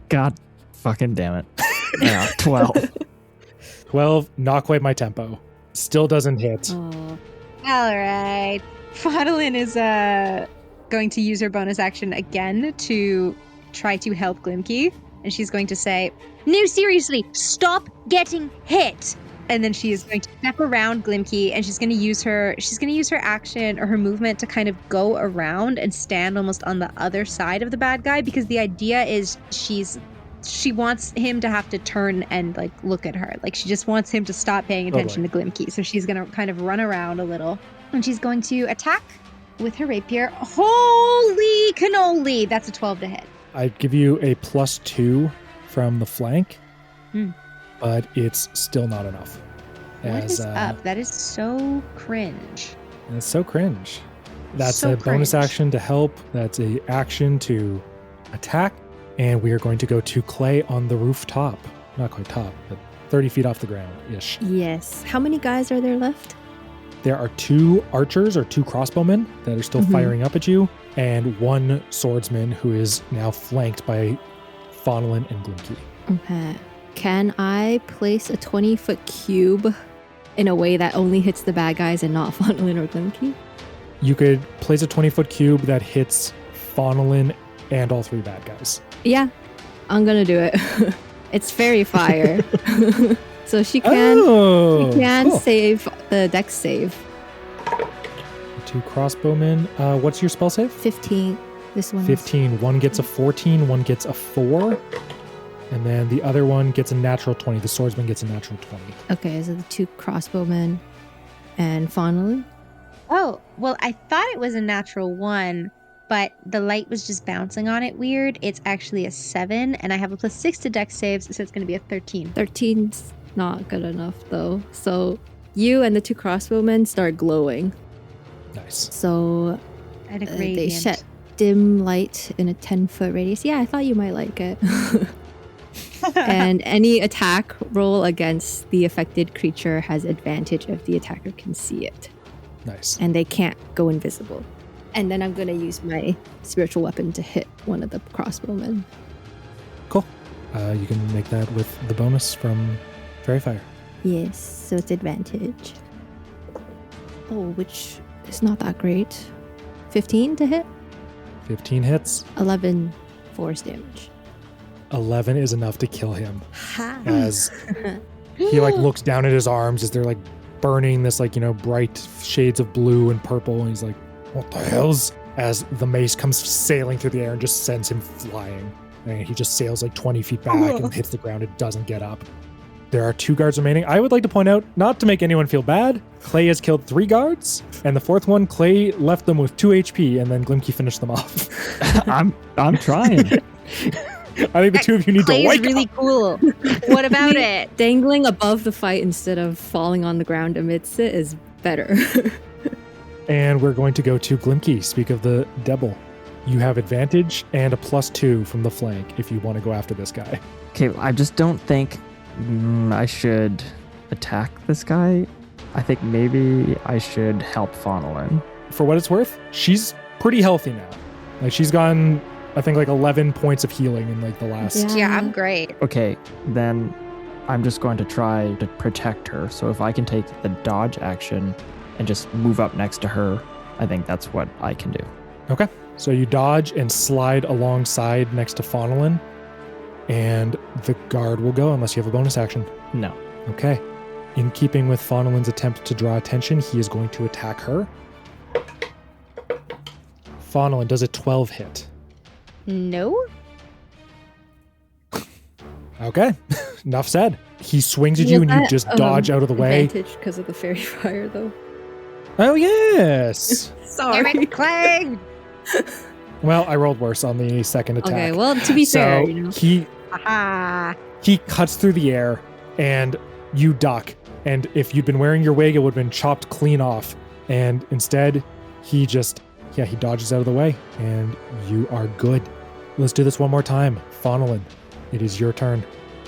God fucking damn it. Yeah, 12. 12, not quite my tempo. Still doesn't hit. Oh, All right. Faunalyn is going to use her bonus action again to try to help Glimki. And she's going to say, "No, seriously, stop getting hit." And then she is going to step around Glimki, and she's going to use her action or her movement to kind of go around and stand almost on the other side of the bad guy, because the idea is she wants him to have to turn and like look at her. Like she just wants him to stop paying attention to Glimki. So she's going to kind of run around a little, and she's going to attack with her rapier. Holy cannoli! That's a 12 to hit. I give you a +2 from the flank, Hmm. but it's still not enough. What is up? That is so cringe. It's so cringe. That's So a bonus cringe. action to help. That's a action to attack. And we are going to go to Clay on the rooftop. Not quite top, but 30 feet off the ground-ish. yes. How many guys are there left? There are 2 archers or 2 crossbowmen that are still Mhm. firing up at you, and 1 swordsman who is now flanked by Faunalyn and Glimki. Okay. Can I place a 20-foot cube in a way that only hits the bad guys and not Faunalyn or Glimki? You could place a 20-foot cube that hits Faunalyn and all 3 bad guys. Yeah, I'm gonna do it. It's fairy fire. So she can cool. save the dex save. 2 crossbowmen. What's your spell save? 15. This one. 15. One gets a 14, one gets a 4. And then the other one gets a natural 20. The swordsman gets a natural 20. Okay, so the 2 crossbowmen and Faunalyn. Oh, well, I thought it was a natural 1, but the light was just bouncing on it weird. It's actually a 7, and I have a +6 to dex saves, so it's going to be a 13. 13's not good enough though. So you and the 2 crossbowmen start glowing. Nice. So At a they gradient. shed dim light in a 10-foot radius. Yeah, I thought you might like it. And any attack roll against the affected creature has advantage if the attacker can see it. Nice. And they can't go invisible. And then I'm going to use my spiritual weapon to hit one of the crossbowmen. Cool. You can make that with the bonus from Fairy Fire. Yes, so it's advantage. Oh, which is not that great. 15 to hit? 15 hits. 11 force damage. 11 is enough to kill him Ha! as he like looks down at his arms as they're like burning this like, bright shades of blue and purple. And he's like, what the hell's? As the mace comes sailing through the air and just sends him flying. And he just sails like 20 feet back and hits the ground. It doesn't get up. There are 2 guards remaining. I would like to point out, not to make anyone feel bad, Clay has killed 3 guards, and the 4th one, Clay left them with 2 HP, and then Glimki finished them off. I'm trying. I think the 2 of you need Clay to is wake really up. cool. What about it? Dangling above the fight instead of falling on the ground amidst it is better. And we're going to go to Glimki, speak of the devil. You have advantage and a +2 from the flank if you want to go after this guy. Okay, I just don't think I should attack this guy. I think maybe I should help Faunalyn. For what it's worth, she's pretty healthy now. Like she's gotten, I think, like 11 points of healing in like the last. Yeah, I'm great. Okay, then I'm just going to try to protect her. So if I can take the dodge action and just move up next to her, I think that's what I can do. Okay. So you dodge and slide alongside next to Faunalyn, and the guard will go unless you have a bonus action. No. Okay. In keeping with Faunalyn's attempt to draw attention, he is going to attack her. Faunalyn, does a 12 hit? No? Okay. Enough said. He swings at you and you just dodge out of the way. Advantage because of the fairy fire, though. Oh, yes. Sorry. Clay. Well, I rolled worse on the second attack. Okay, well, to be So fair, you know. he cuts through the air, and you duck. And if you'd been wearing your wig, it would have been chopped clean off. And instead, he dodges out of the way, and you are good. Let's do this one more time. Faunalyn, it is your turn.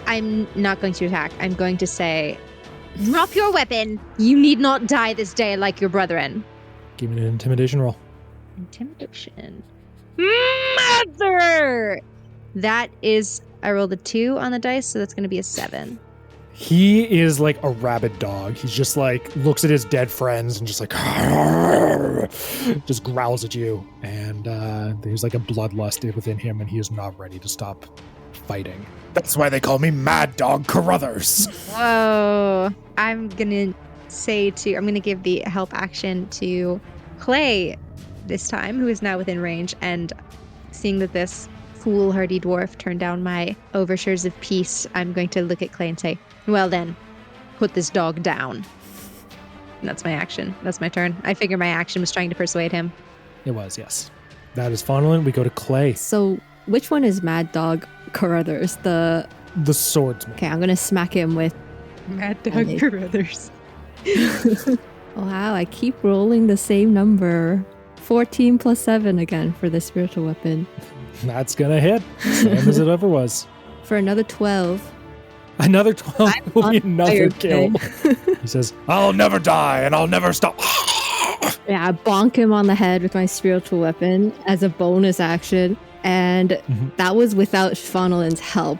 I'm not going to attack. I'm going to say, drop your weapon. You need not die this day like your brethren. Give me an intimidation roll. Intimidation. Mother! That is, I rolled a 2 on the dice, so that's going to be a 7. He is like a rabid dog. He's just like, looks at his dead friends and just like, just growls at you. And there's like a bloodlust within him, and he is not ready to stop fighting. That's why they call me Mad Dog Carruthers. Whoa. I'm going to give the help action to Clay this time, who is now within range. And seeing that this foolhardy dwarf turned down my overtures of peace, I'm going to look at Clay and say, well then, put this dog down. And that's my action. That's my turn. I figure my action was trying to persuade him. It was, yes. That is Faunalyn. We go to Clay, So, which one is Mad Dog Carruthers? the swordsman. Okay, I'm gonna smack him with. Mad Dog Carruthers. Wow, I keep rolling the same number. 14 plus 7 again for the spiritual weapon. That's gonna hit, same as it ever was. For another 12. Another 12 will be on another fire kill. He says, I'll never die and I'll never stop. Yeah, I bonk him on the head with my spiritual weapon as a bonus action. And that was without Faunalyn's help.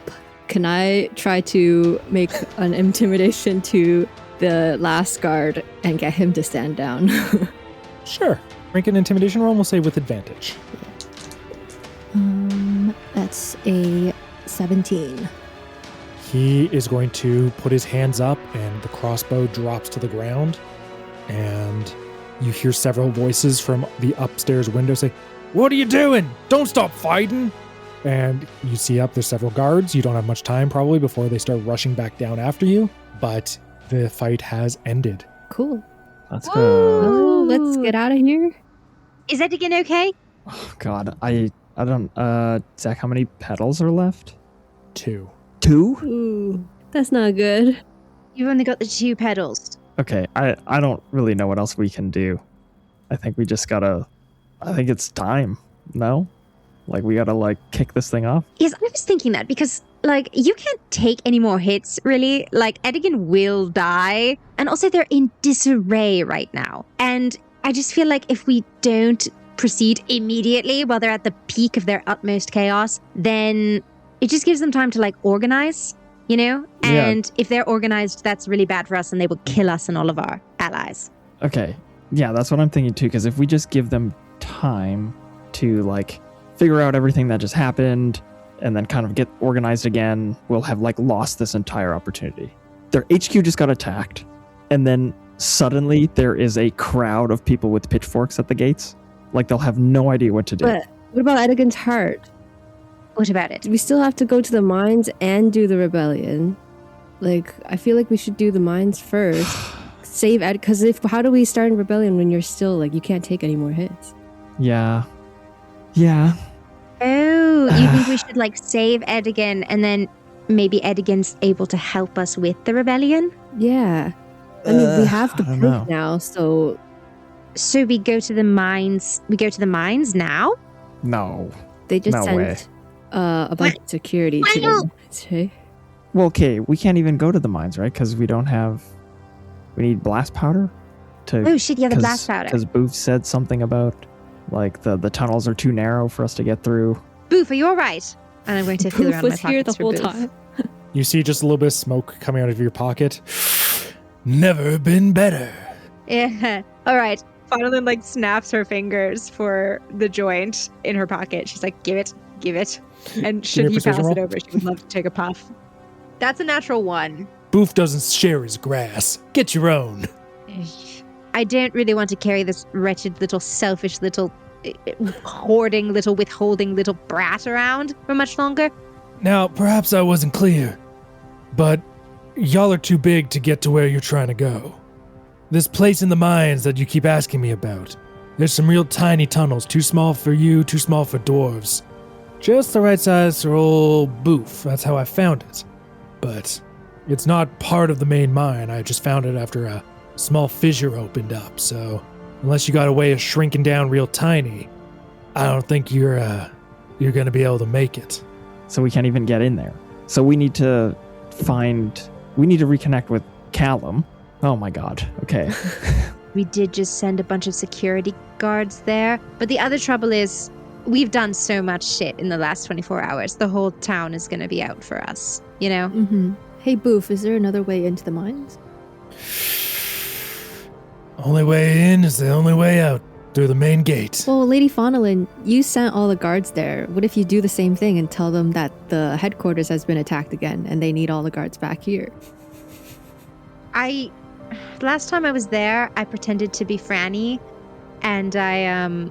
Can I try to make an intimidation to the last guard and get him to stand down? Sure. Make an intimidation roll and we'll say with advantage. That's a 17. He is going to put his hands up and the crossbow drops to the ground. And you hear several voices from the upstairs window say, what are you doing? Don't stop fighting. And you see up, there's several guards. You don't have much time probably before they start rushing back down after you. But the fight has ended. Cool. Let's Oh, go. let's get out of here. Is that again okay? Oh, God, I don't. Zach, how many petals are left? 2. 2? Ooh, that's not good. You've only got the 2 pedals. Okay, I don't really know what else we can do. I think we just gotta. I think it's time. No, like we gotta like kick this thing off. Yes, I was thinking that because, like, you can't take any more hits, really. Like, Edigan will die. And also, they're in disarray right now. And I just feel like if we don't proceed immediately while they're at the peak of their utmost chaos, then it just gives them time to, like, organize, you know? And if they're organized, that's really bad for us and they will kill us and all of our allies. Okay, yeah, that's what I'm thinking too. Because if we just give them time to like figure out everything that just happened and then kind of get organized again, we'll have like lost this entire opportunity. Their HQ just got attacked, and then suddenly there is a crowd of people with pitchforks at the gates. Like they'll have no idea what to do. But what about Edigan's heart? What about it? We still have to go to the mines and do the rebellion. Like, I feel like we should do the mines first. Save Ed, because how do we start a rebellion when you're still, like, you can't take any more hits? Yeah. Oh, you think we should, like, save Edigan and then maybe Edigan's able to help us with the rebellion? Yeah. I mean, we have the I don't proof know. now, so... So we go to the mines. We go to the mines now? No. They just No way. sent a bunch of security to them. Okay. Well, okay, we can't even go to the mines, right? Because we don't have. We need blast powder. Oh shit! Yeah, the blast powder. Because Booth said something about like the tunnels are too narrow for us to get through. Boof, are you all right? And I'm going to feel Proof around my was here the pockets for whole Boof. time. You see just a little bit of smoke coming out of your pocket. Never been better. Yeah. All right. Faunalyn like snaps her fingers for the joint in her pocket. She's like, give it. And should me a he pass persuasion it roll. over, she would love to take a puff. That's a natural 1. Boof doesn't share his grass. Get your own. I don't really want to carry this wretched little selfish little hoarding little withholding little brat around for much longer. Now, perhaps I wasn't clear, but y'all are too big to get to where you're trying to go. this place in the mines that you keep asking me about. There's some real tiny tunnels, too small for you, too small for dwarves. Just the right size for old Boof. That's how I found it. But it's not part of the main mine. I just found it after a small fissure opened up. So unless you got a way of shrinking down real tiny, I don't think you're going to be able to make it. So we can't even get in there. So we need to reconnect with Callum. Oh my god. Okay. We did just send a bunch of security guards there. But the other trouble is, we've done so much shit in the last 24 hours. The whole town is going to be out for us, you know? Mm-hmm. Hey, Boof, is there another way into the mines? Only way in is the only way out, through the main gate. Well, Lady Faunalyn, you sent all the guards there. What if you do the same thing and tell them that the headquarters has been attacked again and they need all the guards back here? Last time I was there, I pretended to be Franny, and I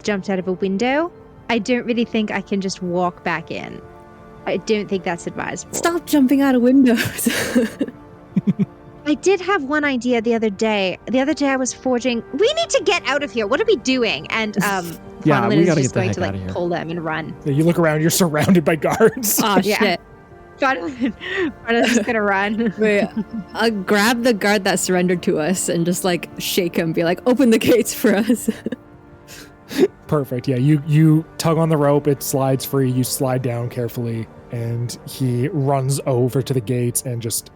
jumped out of a window. I don't really think I can just walk back in. I don't think that's advisable. Stop jumping out of windows. I did have one idea the other day. The other day I was forging. We need to get out of here. What are we doing? And Yeah, we Faunalyn is gotta just get the going heck to out of here. pull them and run. You look around, you're surrounded by guards. Oh, Yeah. shit. Faunalyn's just gonna run. Wait, I'll grab the guard that surrendered to us and just like shake him, be like, open the gates for us. Perfect. Yeah, you tug on the rope, it slides free, you slide down carefully, and he runs over to the gates and just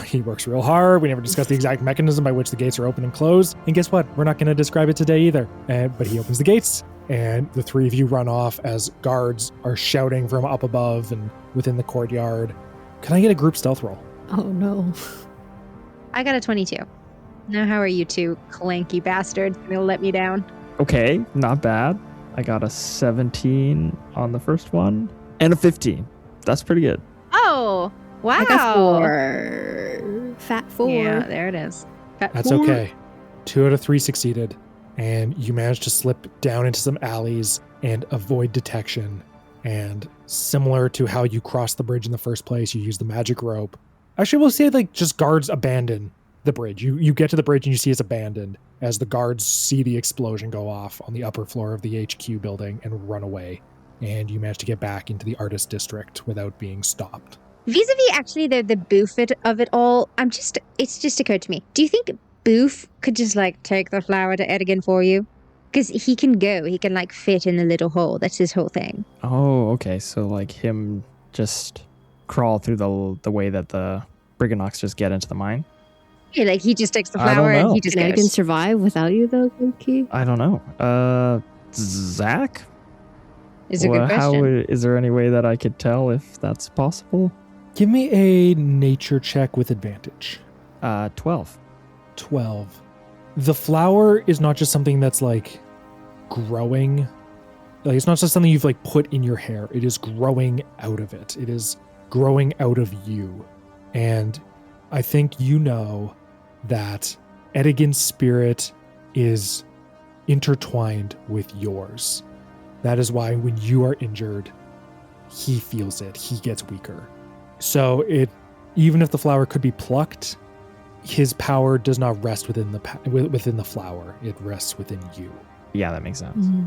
he works real hard. We never discussed the exact mechanism by which the gates are open and closed. And guess what? We're not going to describe it today either. But he opens the gates, and the three of you run off as guards are shouting from up above and within the courtyard. Can I get a group stealth roll? Oh no. I got a 22. Now how are you two clanky bastards gonna let me down? Okay, not bad. I got a 17 on the first one and a 15. That's pretty good. Oh, wow. I got 4. Fat 4. Yeah, there it is. That's okay. 2 out of 3 succeeded, and you managed to slip down into some alleys and avoid detection. And similar to how you crossed the bridge in the first place, you use the magic rope. Actually, we'll say like just guards abandon the bridge. You get to the bridge and you see it's abandoned as the guards see the explosion go off on the upper floor of the HQ building and run away. And you manage to get back into the artist district without being stopped. Vis-a-vis actually the Boof of it all, it's just occurred to me. Do you think Boof could just like take the flower to Edigan for you? Because he can like fit in the little hole. That's his whole thing. Oh, okay. So like him just crawl through the way that the Brigandocs just get into the mine? Yeah, like he just takes the I don't flower and know. he just Can Edigan goes. survive without you though, Glimki? I don't know. Zach? Is a good question. Is there any way that I could tell if that's possible? Give me a nature check with advantage. 12. 12. The flower is not just something that's like growing. Like it's not just something you've like put in your hair. It is growing out of it. It is growing out of you. And I think you know that Edigan's spirit is intertwined with yours. That is why when you are injured, he feels it. He gets weaker. So even if the flower could be plucked, his power does not rest within the flower. It rests within you. Yeah, that makes sense. Mm-hmm.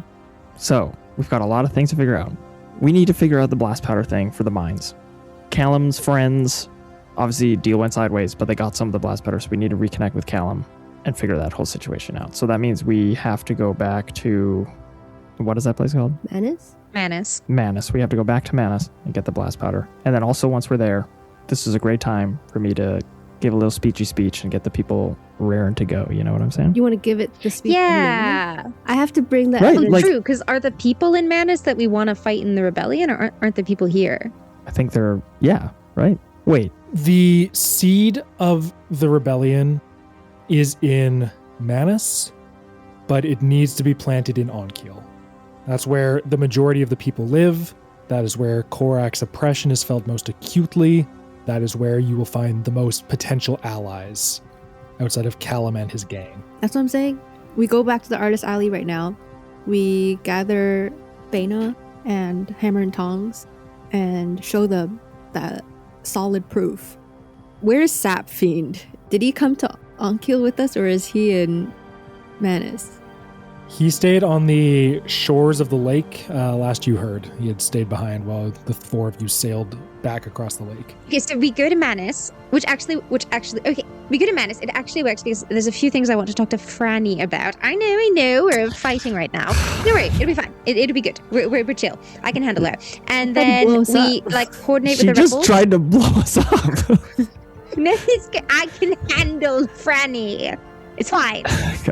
So, we've got a lot of things to figure out. We need to figure out the blast powder thing for the mines. Callum's friends, obviously deal went sideways, but they got some of the blast powder, so we need to reconnect with Callum and figure that whole situation out. So that means we have to go back to... What is that place called? Manus? Manus. We have to go back to Manus and get the blast powder. And then also once we're there, this is a great time for me to give a little speechy speech and get the people raring to go. You know what I'm saying? You want to give it the speech? Yeah. I have to bring that. Right, Oh, like- true, because are the people in Manus that we want to fight in the rebellion, or aren't the people here? I think they're... Yeah, right? Wait. The seed of the rebellion is in Manus, but it needs to be planted in Onkiel. That's where the majority of the people live. That is where Korak's oppression is felt most acutely. That is where you will find the most potential allies outside of Callum and his gang. That's what I'm saying. We go back to the artist alley right now. We gather Bana and Hammer and Tongs and show them that solid proof. Where's Sap Fiend? Did he come to Onkil with us, or is he in Manus? He stayed on the shores of the lake. Last you heard, he had stayed behind while the four of you sailed back across the lake. Okay, so we go to Manus, which actually, okay, we go to Manus. It actually works because there's a few things I want to talk to Franny about. I know, we're fighting right now. No worry, it'll be fine. It'll be good. We're chill. I can handle her. And then we coordinate with the rebels. She just tried to blow us up. No, I can handle Franny. It's fine.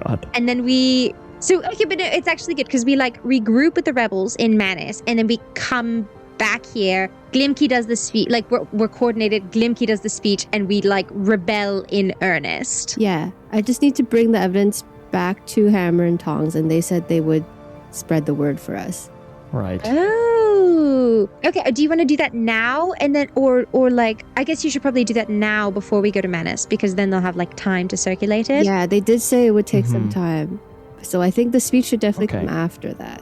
God. And then but no, it's actually good because we regroup with the rebels in Manus, and then we come back here. Glimki does the speech, we're coordinated. Glimki does the speech, and we rebel in earnest. Yeah, I just need to bring the evidence back to Hammer and Tongs, and they said they would spread the word for us. Right. Oh, okay. Do you want to do that now, and then, or I guess you should probably do that now before we go to Manus, because then they'll have time to circulate it. Yeah, they did say it would take some time, so I think the speech should definitely come after that.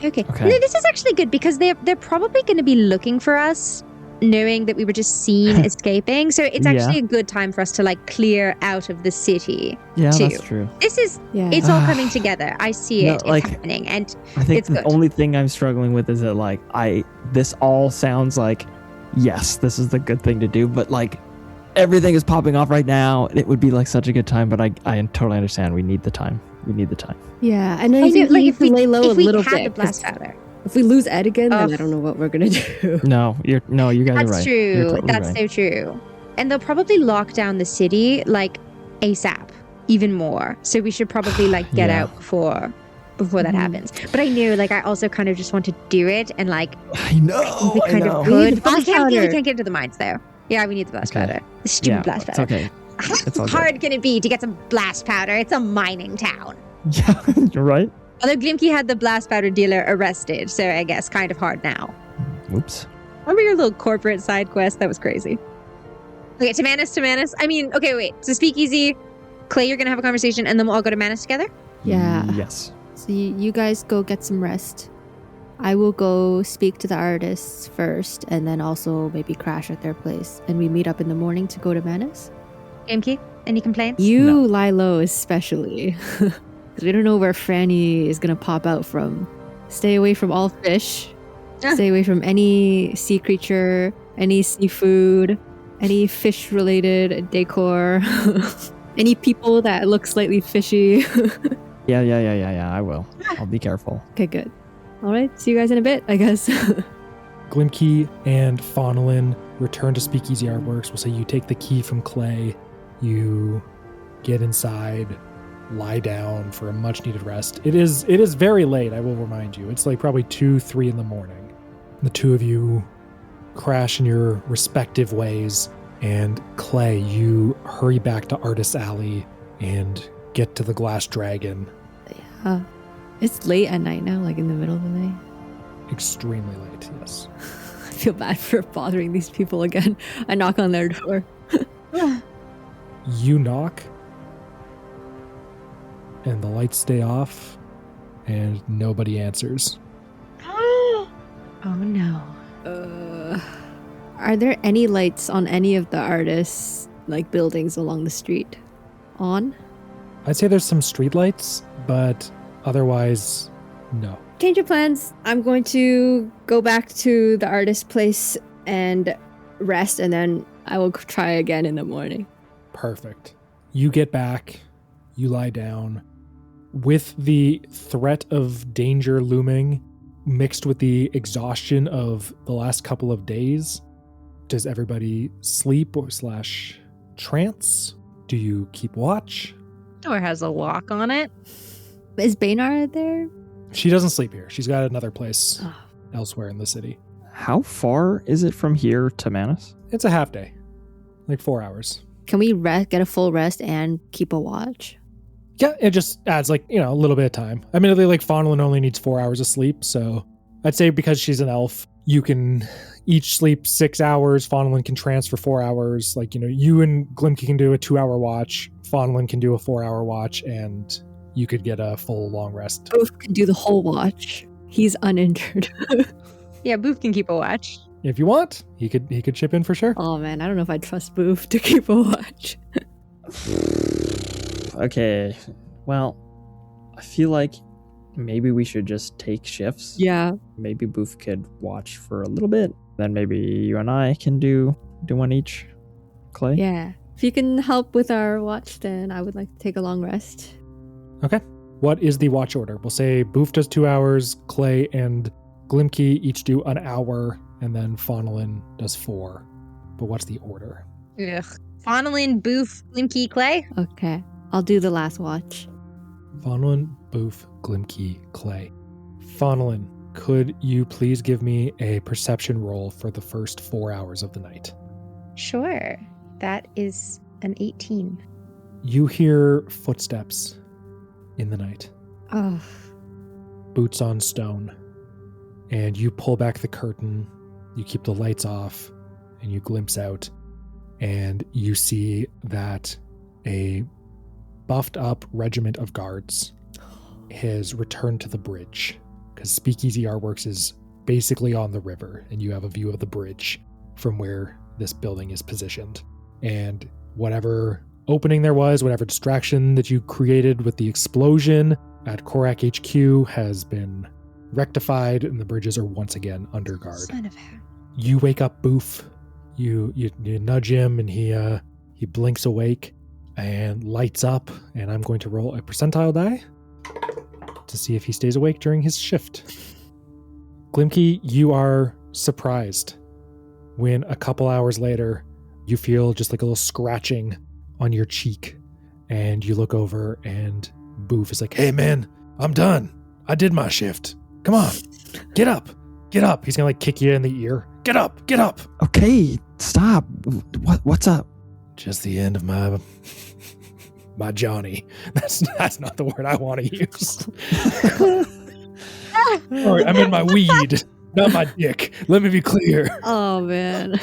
Okay. No, this is actually good because they're probably going to be looking for us, knowing that we were just seen escaping. So it's actually a good time for us to clear out of the city. Yeah, too. That's true. This is it's all coming together. I see it. It's happening, and I think it's the good. only thing I'm struggling with is that this all sounds like yes, this is the good thing to do, but everything is popping off right now. It would be such a good time, but I totally understand. We need the time. Yeah, I know. If we lay low a little bit. The blast powder. If we lose Ed again, then I don't know what we're gonna do. No, you guys are right. That's true. Totally That's right. so true. And they'll probably lock down the city ASAP, even more. So we should probably get out before that happens. But I knew I also kind of just want to do it and I know. we kind of We need could. the But we blast powder. can't get into the mines though. Yeah, we need the blast powder. The stupid blast powder. It's okay. It's How all hard can it be to get some blast powder? It's a mining town. Yeah, you're right. Although Glimki had the blast powder dealer arrested, so I guess kind of hard now. Oops. Remember your little corporate side quest? That was crazy. Okay, to Manus. I mean, okay, wait. So Speakeasy, Clay, you're going to have a conversation, and then we'll all go to Manus together? Yeah. Yes. So you guys go get some rest. I will go speak to the artists first, and then also maybe crash at their place. And we meet up in the morning to go to Manus. Gamekey, any complaints? You lie low, especially. Because we don't know where Franny is going to pop out from. Stay away from all fish. Stay away from any sea creature, any seafood, any fish-related decor, any people that look slightly fishy. Yeah, I will. I'll be careful. Okay, good. All right, see you guys in a bit, I guess. Glimki and Faunalyn return to Speakeasy Artworks. We'll say you take the key from Clay, you get inside, lie down for a much needed rest. It is very late, I will remind you. It's probably 2-3 in the morning. The two of you crash in your respective ways, and Clay, you hurry back to Artist Alley and get to the Glass Dragon. Yeah. It's late at night now, in the middle of the night. Extremely late, yes. I feel bad for bothering these people again. I knock on their door. You knock, and the lights stay off, and nobody answers. Oh no. Are there any lights on any of the artists' buildings along the street? On? I'd say there's some streetlights, but otherwise, no. Change of plans. I'm going to go back to the artist's place and rest, and then I will try again in the morning. Perfect. You get back, you lie down. With the threat of danger looming, mixed with the exhaustion of the last couple of days, does everybody sleep or / trance? Do you keep watch? Door has a lock on it. Is Baynard there? She doesn't sleep here. She's got another place elsewhere in the city. How far is it from here to Manus? It's a half day, 4 hours. Can we get a full rest and keep a watch? Yeah, it just adds a little bit of time. Admittedly, Faunalyn only needs 4 hours of sleep, so I'd say because she's an elf, you can each sleep 6 hours. Faunalyn can transfer 4 hours. You and Glimki can do a 2-hour watch. Faunalyn can do a 4-hour watch, and you could get a full long rest. Both can do the whole watch. He's uninjured. Yeah, Booth can keep a watch. If you want, he could chip in for sure. Oh man, I don't know if I'd trust Booth to keep a watch. Okay, well, I feel like maybe we should just take shifts. Yeah. Maybe Boof could watch for a little bit. Then maybe you and I can do one each. Clay? Yeah. If you can help with our watch, then I would like to take a long rest. Okay. What is the watch order? We'll say Boof does 2 hours, Clay and Glimki each do an hour, and then Faunalyn does 4. But what's the order? Ugh. Faunalyn, Boof, Glimki, Clay. Okay. I'll do the last watch. Faunalyn, Boof, Glimki, Clay. Faunalyn, could you please give me a perception roll for the first 4 hours of the night? Sure. That is an 18. You hear footsteps in the night. Oh. Boots on stone. And you pull back the curtain, you keep the lights off, and you glimpse out, and you see that a buffed up regiment of guards has returned to the bridge, because Speakeasy Artworks is basically on the river, and you have a view of the bridge from where this building is positioned. And whatever opening there was, whatever distraction that you created with the explosion at Korak HQ has been rectified, and the bridges are once again under guard. Son of a... You wake up Boof. You nudge him, and he blinks awake and lights up, and I'm going to roll a percentile die to see if he stays awake during his shift. Glimki, you are surprised when a couple hours later you feel just like a little scratching on your cheek, and you look over and Boof is like, "Hey man, I'm done. I did my shift. Come on, get up. He's gonna like kick you in the ear. Get up. Okay, stop. What's up? Just the end of my Johnny. That's not the word I want to use. Sorry, I meant my weed, not my dick. Let me be clear. Oh, man.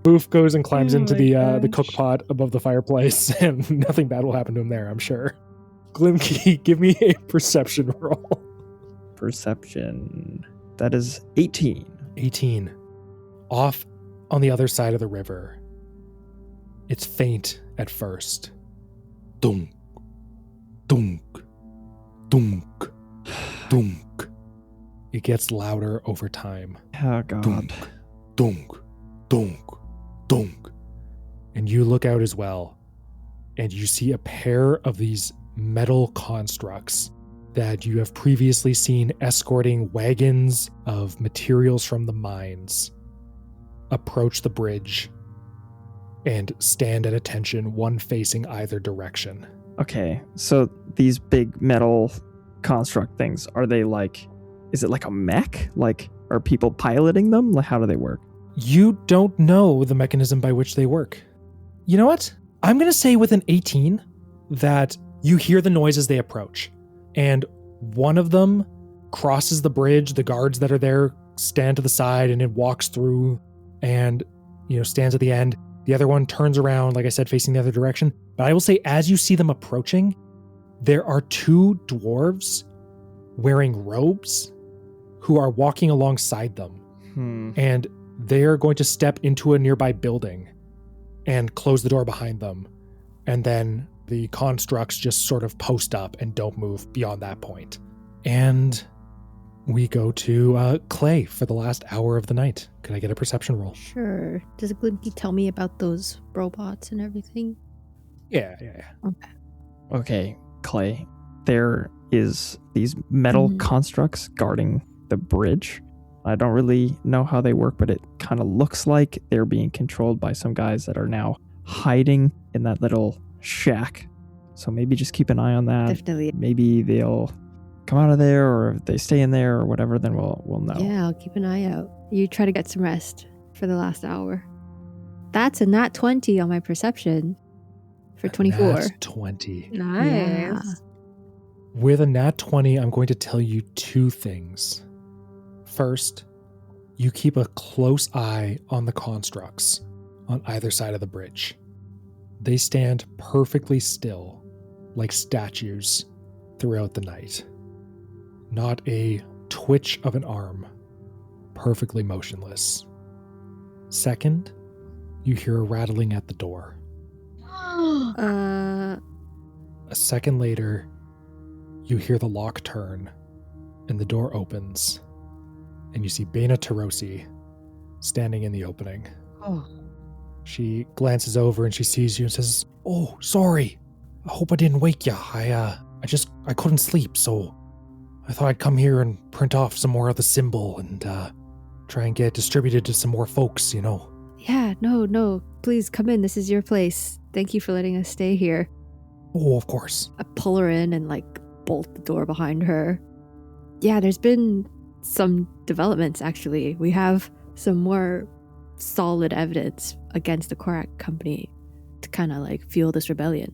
Boof goes and climbs Oh into my the gosh. cook pot above the fireplace, and nothing bad will happen to him there, I'm sure. Glimki, give me a perception roll. Perception. That is 18. 18. Off on the other side of the river. It's faint at first. Dunk, dunk, dunk, dunk. It gets louder over time. Oh, God. Dunk, dunk, dunk, dunk. And you look out as well, and you see a pair of these metal constructs that you have previously seen escorting wagons of materials from the mines approach the bridge and stand at attention, one facing either direction. Okay, so these big metal construct things, are they like, is it like a mech? Like, are people piloting them? Like, how do they work? You don't know the mechanism by which they work. You know what? I'm going to say with an 18 that you hear the noise as they approach. And one of them crosses the bridge. The guards that are there stand to the side, and it walks through and, stands at the end. The other one turns around, like I said, facing the other direction. But I will say, as you see them approaching, there are 2 dwarves wearing robes who are walking alongside them. And they're going to step into a nearby building and close the door behind them. And then the constructs just sort of post up and don't move beyond that point. And we go to Clay for the last hour of the night. Could I get a perception roll? Sure. Does Glimki tell me about those robots and everything? Yeah. Okay. Okay, Clay. There is these metal constructs guarding the bridge. I don't really know how they work, but it kind of looks like they're being controlled by some guys that are now hiding in that little shack. So maybe just keep an eye on that. Definitely. Maybe they'll come out of there, or if they stay in there or whatever, then we'll know. Yeah, I'll keep an eye out. You try to get some rest for the last hour. That's a nat 20 on my perception for 24. Nat 20. Nice. Yeah. With a nat 20, I'm going to tell you 2 things. First, you keep a close eye on the constructs on either side of the bridge. They stand perfectly still, like statues, throughout the night. Not a twitch of an arm, perfectly motionless. Second, you hear a rattling at the door. A second later, you hear the lock turn, and the door opens, and you see Baina Tarosi standing in the opening. Oh. She glances over and she sees you and says, "Oh, sorry. I hope I didn't wake ya. I couldn't sleep, so I thought I'd come here and print off some more of the symbol and try and get it distributed to some more folks, you know." Yeah, no. Please come in. This is your place. Thank you for letting us stay here. Oh, of course. I pull her in and bolt the door behind her. Yeah, there's been some developments actually. We have some more solid evidence against the Korak company to kind of fuel this rebellion.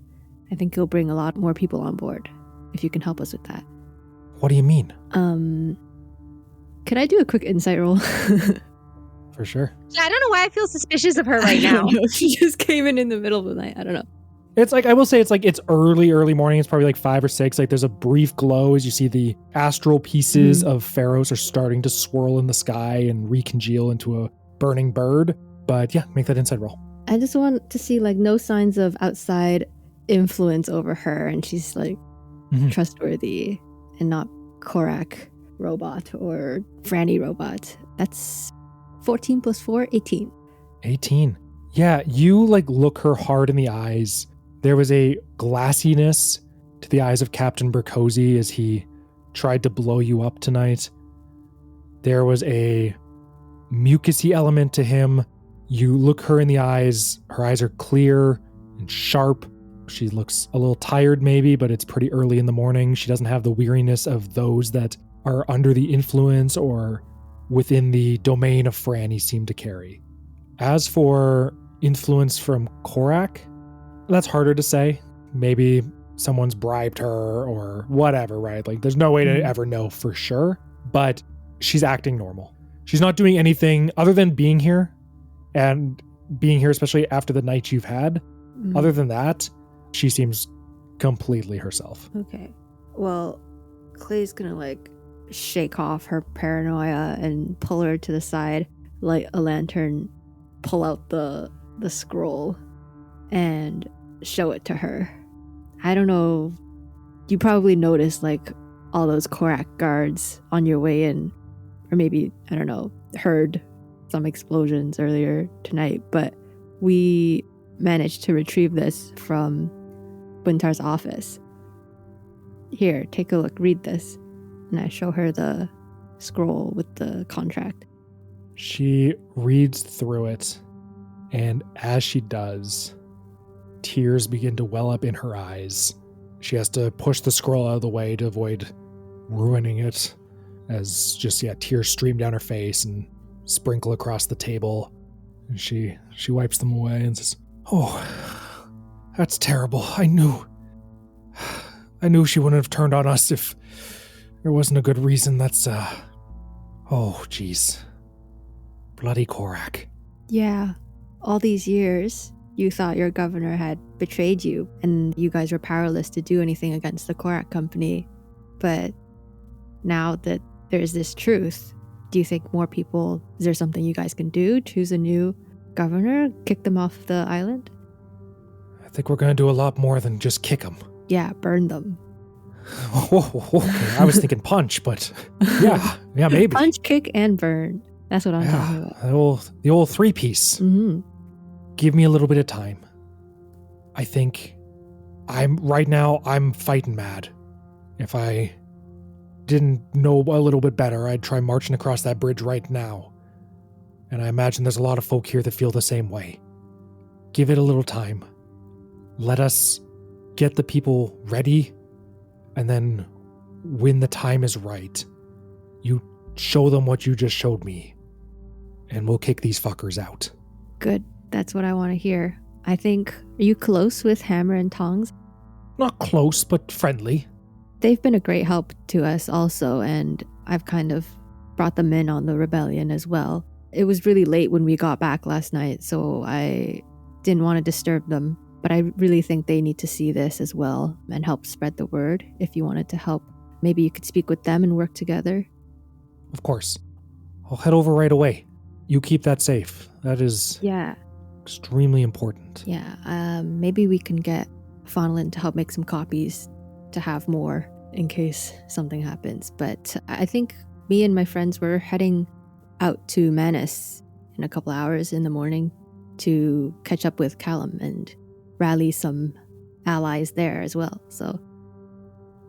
I think it'll bring a lot more people on board if you can help us with that. What do you mean? Can I do a quick insight roll? For sure. Yeah, I don't know why I feel suspicious of her right now. She just came in the middle of the night. I don't know. It's I will say it's early morning. It's probably 5 or 6. There's a brief glow as you see the astral pieces of Pharaohs are starting to swirl in the sky and recongeal into a burning bird. But yeah, make that insight roll. I just want to see no signs of outside influence over her, and she's trustworthy and not Korak robot or Franny robot. That's 14 plus 4, 18. 18. Yeah, you look her hard in the eyes. There was a glassiness to the eyes of Captain Berkozy as he tried to blow you up tonight. There was a mucusy element to him. You look her in the eyes. Her eyes are clear and sharp. She looks a little tired maybe, but it's pretty early in the morning. She doesn't have the weariness of those that are under the influence or within the domain of Franny seem to carry. As for influence from Korak, that's harder to say. Maybe someone's bribed her or whatever, right? There's no way to ever know for sure, but she's acting normal. She's not doing anything other than being here, and being here, especially after the night you've had. Other than that, she seems completely herself. Okay. Well, Clay's gonna shake off her paranoia and pull her to the side, light a lantern, pull out the scroll, and show it to her. I don't know. You probably noticed all those Korak guards on your way in, or maybe, I don't know, heard some explosions earlier tonight, but we managed to retrieve this from Buntar's office. Here, take a look, read this. And I show her the scroll with the contract. She reads through it, and as she does, tears begin to well up in her eyes. She has to push the scroll out of the way to avoid ruining it, as tears stream down her face and sprinkle across the table. And she wipes them away and says, "Oh, that's terrible. I knew she wouldn't have turned on us if there wasn't a good reason. That's, oh, jeez. Bloody Korak." Yeah. All these years, you thought your governor had betrayed you, and you guys were powerless to do anything against the Korak company. But now that there's this truth, do you think more people, is there something you guys can do? Choose a new governor? Kick them off the island? I think we're going to do a lot more than just kick them. Yeah, burn them. Oh, okay. I was thinking punch, but yeah, maybe. Punch, kick, and burn. That's what I'm talking about. The old 3-piece. Mm-hmm. Give me a little bit of time. I think I'm fighting mad. If I didn't know a little bit better, I'd try marching across that bridge right now. And I imagine there's a lot of folk here that feel the same way. Give it a little time. Let us get the people ready, and then when the time is right, you show them what you just showed me, and we'll kick these fuckers out. Good. That's what I want to hear. I think, are you close with Hammer and Tongs? Not close, but friendly. They've been a great help to us also, and I've kind of brought them in on the rebellion as well. It was really late when we got back last night, so I didn't want to disturb them, but I really think they need to see this as well and help spread the word. If you wanted to help, maybe you could speak with them and work together. Of course. I'll head over right away. You keep that safe. That is... Yeah. extremely important. Yeah, maybe we can get Faunalyn to help make some copies to have more in case something happens. But I think me and my friends were heading out to Manus in a couple hours in the morning to catch up with Callum and rally some allies there as well. So,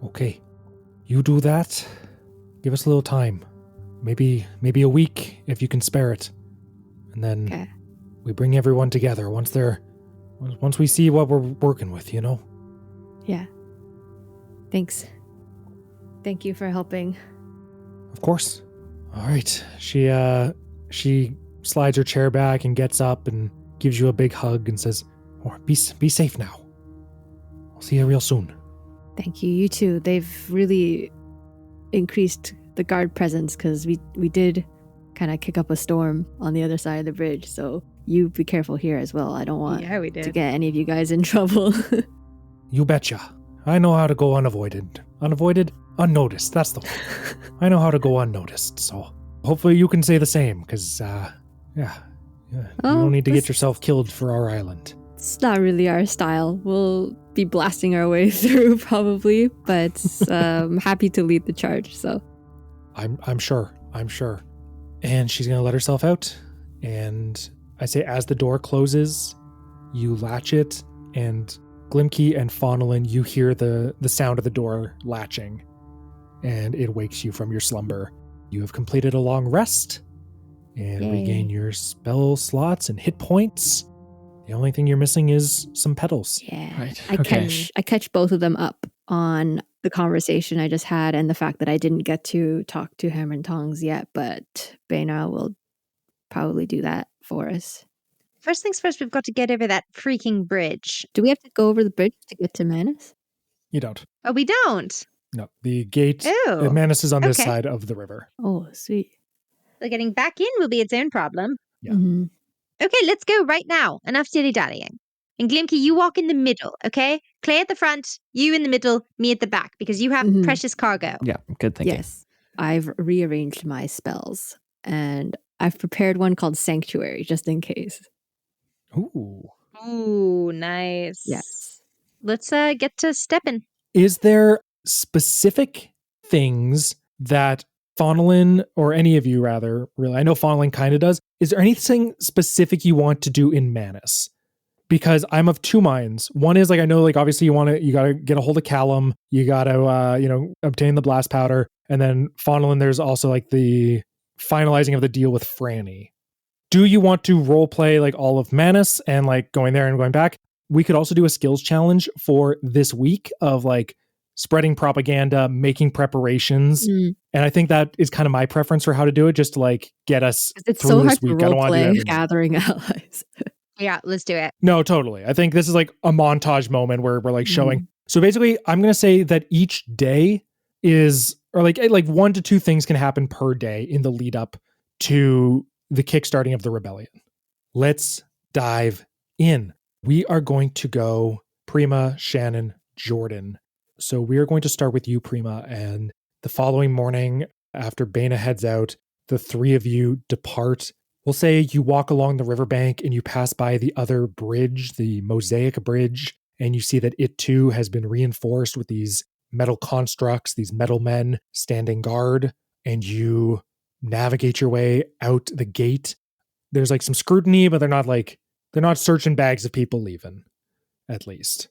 Okay, you do that. Give us a little time. Maybe a week if you can spare it. And then okay. we bring everyone together once we see what we're working with, you know? Yeah. Thanks. Thank you for helping. Of course. All right. She slides her chair back and gets up and gives you a big hug and says, "Oh, be safe now. I'll see you real soon." Thank you. You too. They've really increased the guard presence because we did kind of kick up a storm on the other side of the bridge. So you be careful here as well. I don't want Yeah, we did. to get any of you guys in trouble. You betcha. I know how to go unavoided. Unnoticed. That's the one. I know how to go unnoticed. So hopefully you can say the same because, you don't need to get yourself killed for our island. It's not really our style. We'll be blasting our way through probably, but happy to lead the charge. So I'm sure. And she's going to let herself out. And I say as the door closes, you latch it, and Glimki and Faunalyn, you hear the sound of the door latching, and it wakes you from your slumber. You have completed a long rest and Yay. regain your spell slots and hit points. The only thing you're missing is some petals. yeah, Right, I okay. catch both of them up on the conversation I just had and the fact that I didn't get to talk to Hammer and Tongs yet, but Baina will probably do that for us. First things first, we've got to get over that freaking bridge. Do we have to go over the bridge to get to Manus? You don't. Oh, we don't. No, the gate. Oh. Manus is on this Okay. side of the river. Oh, sweet. So getting back in will be its own problem. Yeah. Mhm. Okay, let's go right now. Enough dilly-dallying. And Glimki, you walk in the middle, okay? Clay at the front, you in the middle, me at the back, because you have Mhm. precious cargo. Yeah, good thinking. Yes. I've rearranged my spells and I've prepared one called Sanctuary just in case. Ooh. Ooh, nice. Yes. Let's get to stepping. Is there specific things that Faunalyn, or any of you rather, really, I know Faunalyn kind of does, is there anything specific you want to do in Manus? Because I'm of two minds. One is like, I know like obviously you gotta get a hold of Callum, you gotta obtain the blast powder, and then Faunalyn, there's also like the finalizing of the deal with Franny. Do you want to role play like all of Manus and like going there and going back? We could also do a skills challenge for this week of like spreading propaganda, making preparations. Mm. And I think that is kind of my preference for how to do it, just to like get us It's through so this hard to week. I don't want to do roleplay everything. gathering allies. Yeah, let's do it. No, totally. I think this is like a montage moment where we're like showing. Mhm. So basically, I'm going to say that each day is, or like 1 to 2 things can happen per day in the lead up to the kickstarting of the rebellion. Let's dive in. We are going to go Prima, Shannon, Jordan. So we are going to start with you, Prima, and the following morning after Baina heads out, the three of you depart. We'll say you walk along the riverbank and you pass by the other bridge, the Mosaic Bridge, and you see that it too has been reinforced with these metal constructs, these metal men standing guard, and you navigate your way out the gate. There's like some scrutiny, but they're not searching bags of people leaving, at least.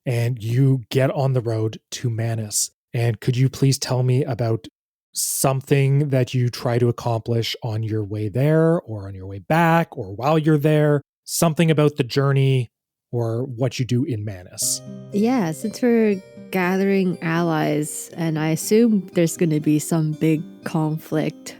And you get on the road to Manus. And could you please tell me about something that you try to accomplish on your way there or on your way back or while you're there? Something about the journey or what you do in Manus. Yeah, since we're gathering allies, and I assume there's going to be some big conflict,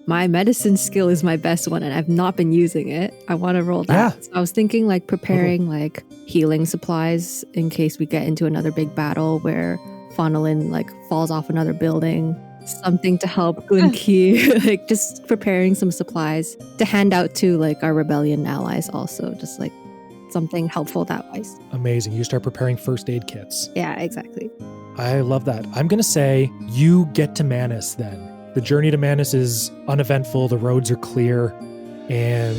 my medicine skill is my best one, and I've not been using it. I want to roll that. Yeah. So I was thinking like preparing like healing supplies in case we get into another big battle where Faunalyn like falls off another building. Something to help Glimki, like just preparing some supplies to hand out to like our rebellion allies also, just like something helpful that way. Amazing. You start preparing first aid kits. Yeah, exactly. I love that. I'm going to say you get to Manus then. The journey to Manus is uneventful. The roads are clear. And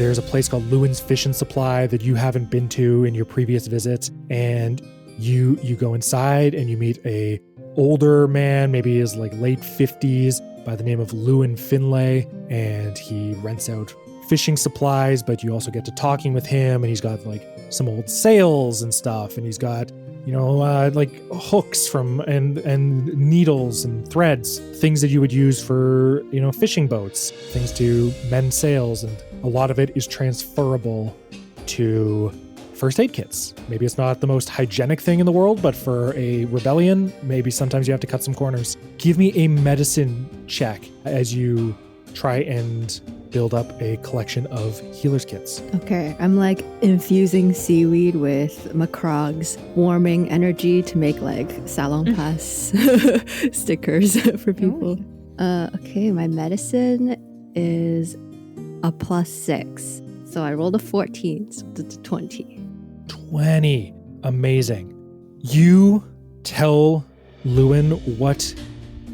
there's a place called Lewin's Fish and Supply that you haven't been to in your previous visits, and you go inside and you meet a older man, maybe his like late 50s, by the name of Lewin Finlay, and he rents out fishing supplies, but you also get to talking with him, and he's got like some old sails and stuff, and he's got like hooks from and needles and threads, things that you would use for fishing boats, things to mend sails, and a lot of it is transferable to first aid kits. Maybe it's not the most hygienic thing in the world, but for a rebellion, maybe sometimes you have to cut some corners. Give me a medicine check as you try and build up a collection of healer's kits. Okay, I'm like infusing seaweed with Macrog's warming energy to make like salon pass stickers for people. Okay, my medicine is a +6. So I rolled a 14, so it's a 20. 20. Amazing. You tell Lewin what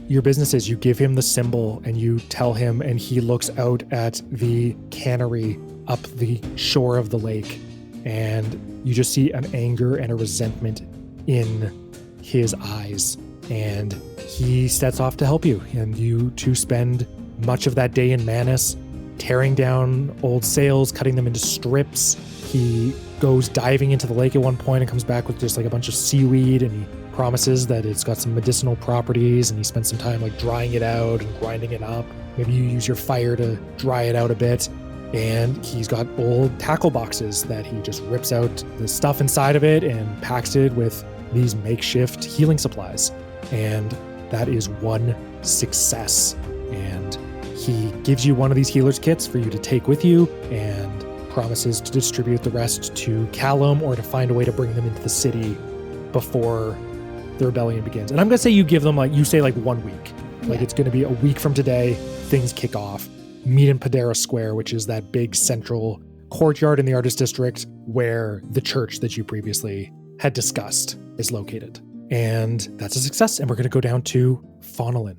your business is. You give him the symbol and you tell him, and he looks out at the cannery up the shore of the lake, and you just see an anger and a resentment in his eyes, and he sets off to help you, and you two spend much of that day in Manus tearing down old sails, cutting them into strips. He goes diving into the lake at one point and comes back with just like a bunch of seaweed, and he promises that it's got some medicinal properties, and he spends some time like drying it out and grinding it up. Maybe you use your fire to dry it out a bit. And he's got old tackle boxes that he just rips out the stuff inside of it and packs it with these makeshift healing supplies. And that is one success. And he gives you one of these healer's kits for you to take with you, and promises to distribute the rest to Callum, or to find a way to bring them into the city before the rebellion begins. And I'm going to say you give them like 1 week. Like it's going to be a week from today, things kick off. Meet in Padera Square, which is that big central courtyard in the Artist District where the church that you previously had discussed is located. And that's a success. And we're going to go down to Faunalyn.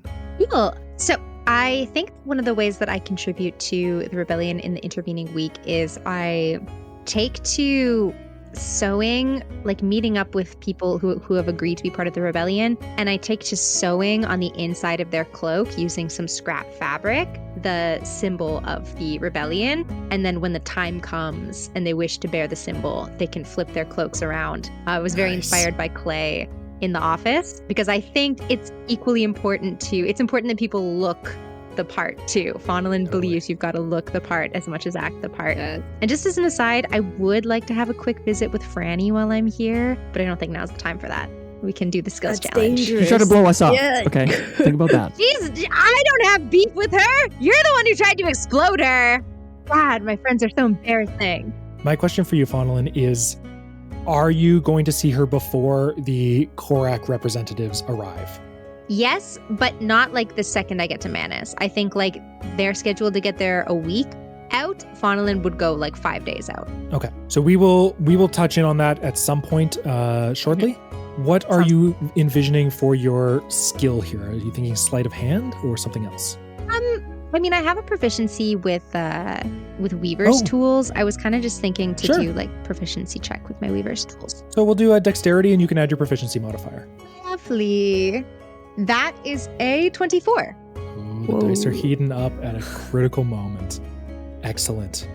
Cool. So I think one of the ways that I contribute to the rebellion in the intervening week is I take to sewing, like meeting up with people who have agreed to be part of the rebellion, and I take to sewing on the inside of their cloak using some scrap fabric, the symbol of the rebellion. And then when the time comes and they wish to bear the symbol, they can flip their cloaks around. I was very inspired by Clay in The Office, because I think it's equally important that people look the part too. Faunalyn believes you've got to look the part as much as act the part. And just as an aside, I would like to have a quick visit with Franny while I'm here, but I don't think now's the time for that. We can do the skills challenge. You try to blow us up. Yeah. Okay, think about that. Jeez, I don't have beef with her. You're the one who tried to explode her. God, my friends are so embarrassing. My question for you, Faunalyn, is are you going to see her before the Korak representatives arrive? Yes, but not like the second I get to Manus. I think like they're scheduled to get there a week out. Faunalyn would go like 5 days out. Okay. So we will touch in on that at some point shortly. What are you envisioning for your skill here? Are you thinking sleight of hand or something else? I mean, I have a proficiency with Weaver's tools. I was kind of just thinking to do like proficiency check with my Weaver's tools. So we'll do a dexterity, and you can add your proficiency modifier. Lovely. That is a 24. Ooh, the dice are heating up at a critical moment. Excellent.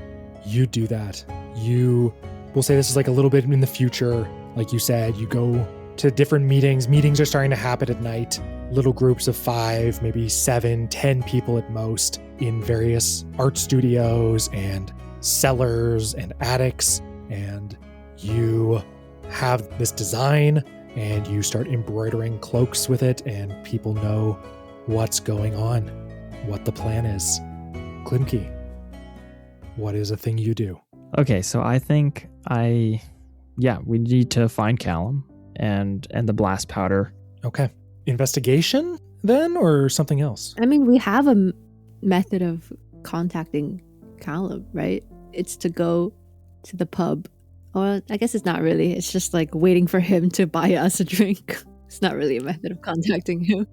You do that. We'll say this is like a little bit in the future. Like you said, you go to different meetings. Meetings are starting to happen at night. Little groups of 5, maybe 7, 10 people at most in various art studios and cellars and attics. And you have this design, and you start embroidering cloaks with it, and people know what's going on, what the plan is. Glimki, what is a thing you do? Okay, so I think we need to find Callum and the blast powder. Okay. Investigation then, or something else? I mean, we have a method of contacting Callum, right? It's to go to the pub. Or I guess it's not really. It's just like waiting for him to buy us a drink. It's not really a method of contacting him.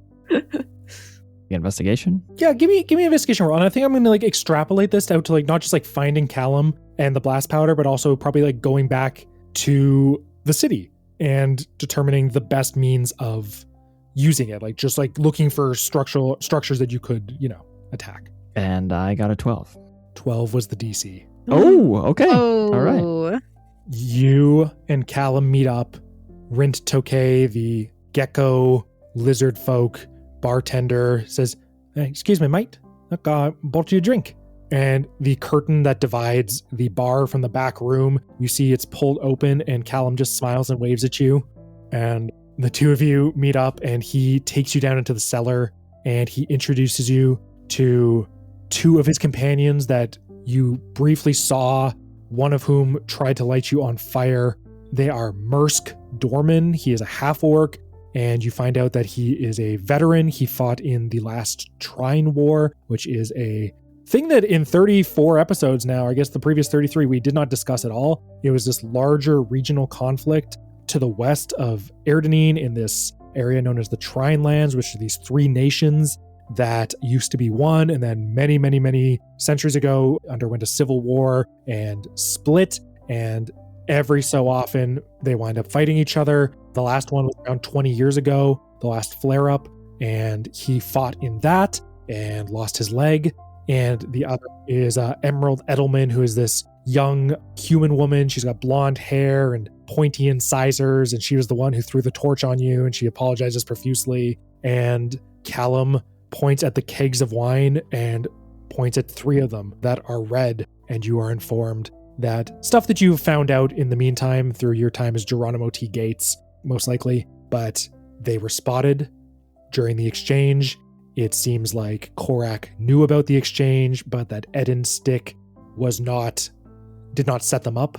Investigation? Yeah, give me an investigation roll. And I think I'm going to like extrapolate this out to like not just like finding Callum and the blast powder, but also probably like going back to the city and determining the best means of using it. Like just like looking for structures that you could, attack. And I got a 12. 12 was the DC. Oh, okay. Oh. All right. You and Callum meet up. Rint Tokay, the gecko lizard folk bartender, says, "Hey, excuse me, mate. Look, I bought you a drink." And the curtain that divides the bar from the back room, you see it's pulled open and Callum just smiles and waves at you. And the two of you meet up and he takes you down into the cellar and he introduces you to two of his companions that you briefly saw, one of whom tried to light you on fire. They are Mersk Dorman. He is a half-orc, and you find out that he is a veteran. He fought in the last Trine War, which is a thing that in 34 episodes now, I guess the previous 33, we did not discuss at all. It was this larger regional conflict to the west of Erdenine in this area known as the Trine Lands, which are these three nations that used to be one, and then many, many, many centuries ago underwent a civil war and split, and every so often they wind up fighting each other. The last one was around 20 years ago, the last flare-up, and he fought in that and lost his leg. And the other is Emerald Edelman, who is this young human woman. She's got blonde hair and pointy incisors, and she was the one who threw the torch on you, and she apologizes profusely. And Callum points at the kegs of wine and points at three of them that are red, and you are informed that stuff that you've found out in the meantime through your time as Geronimo T. Gates, most likely, but they were spotted during the exchange. It seems like Korak knew about the exchange, but that Eden's stick did not set them up,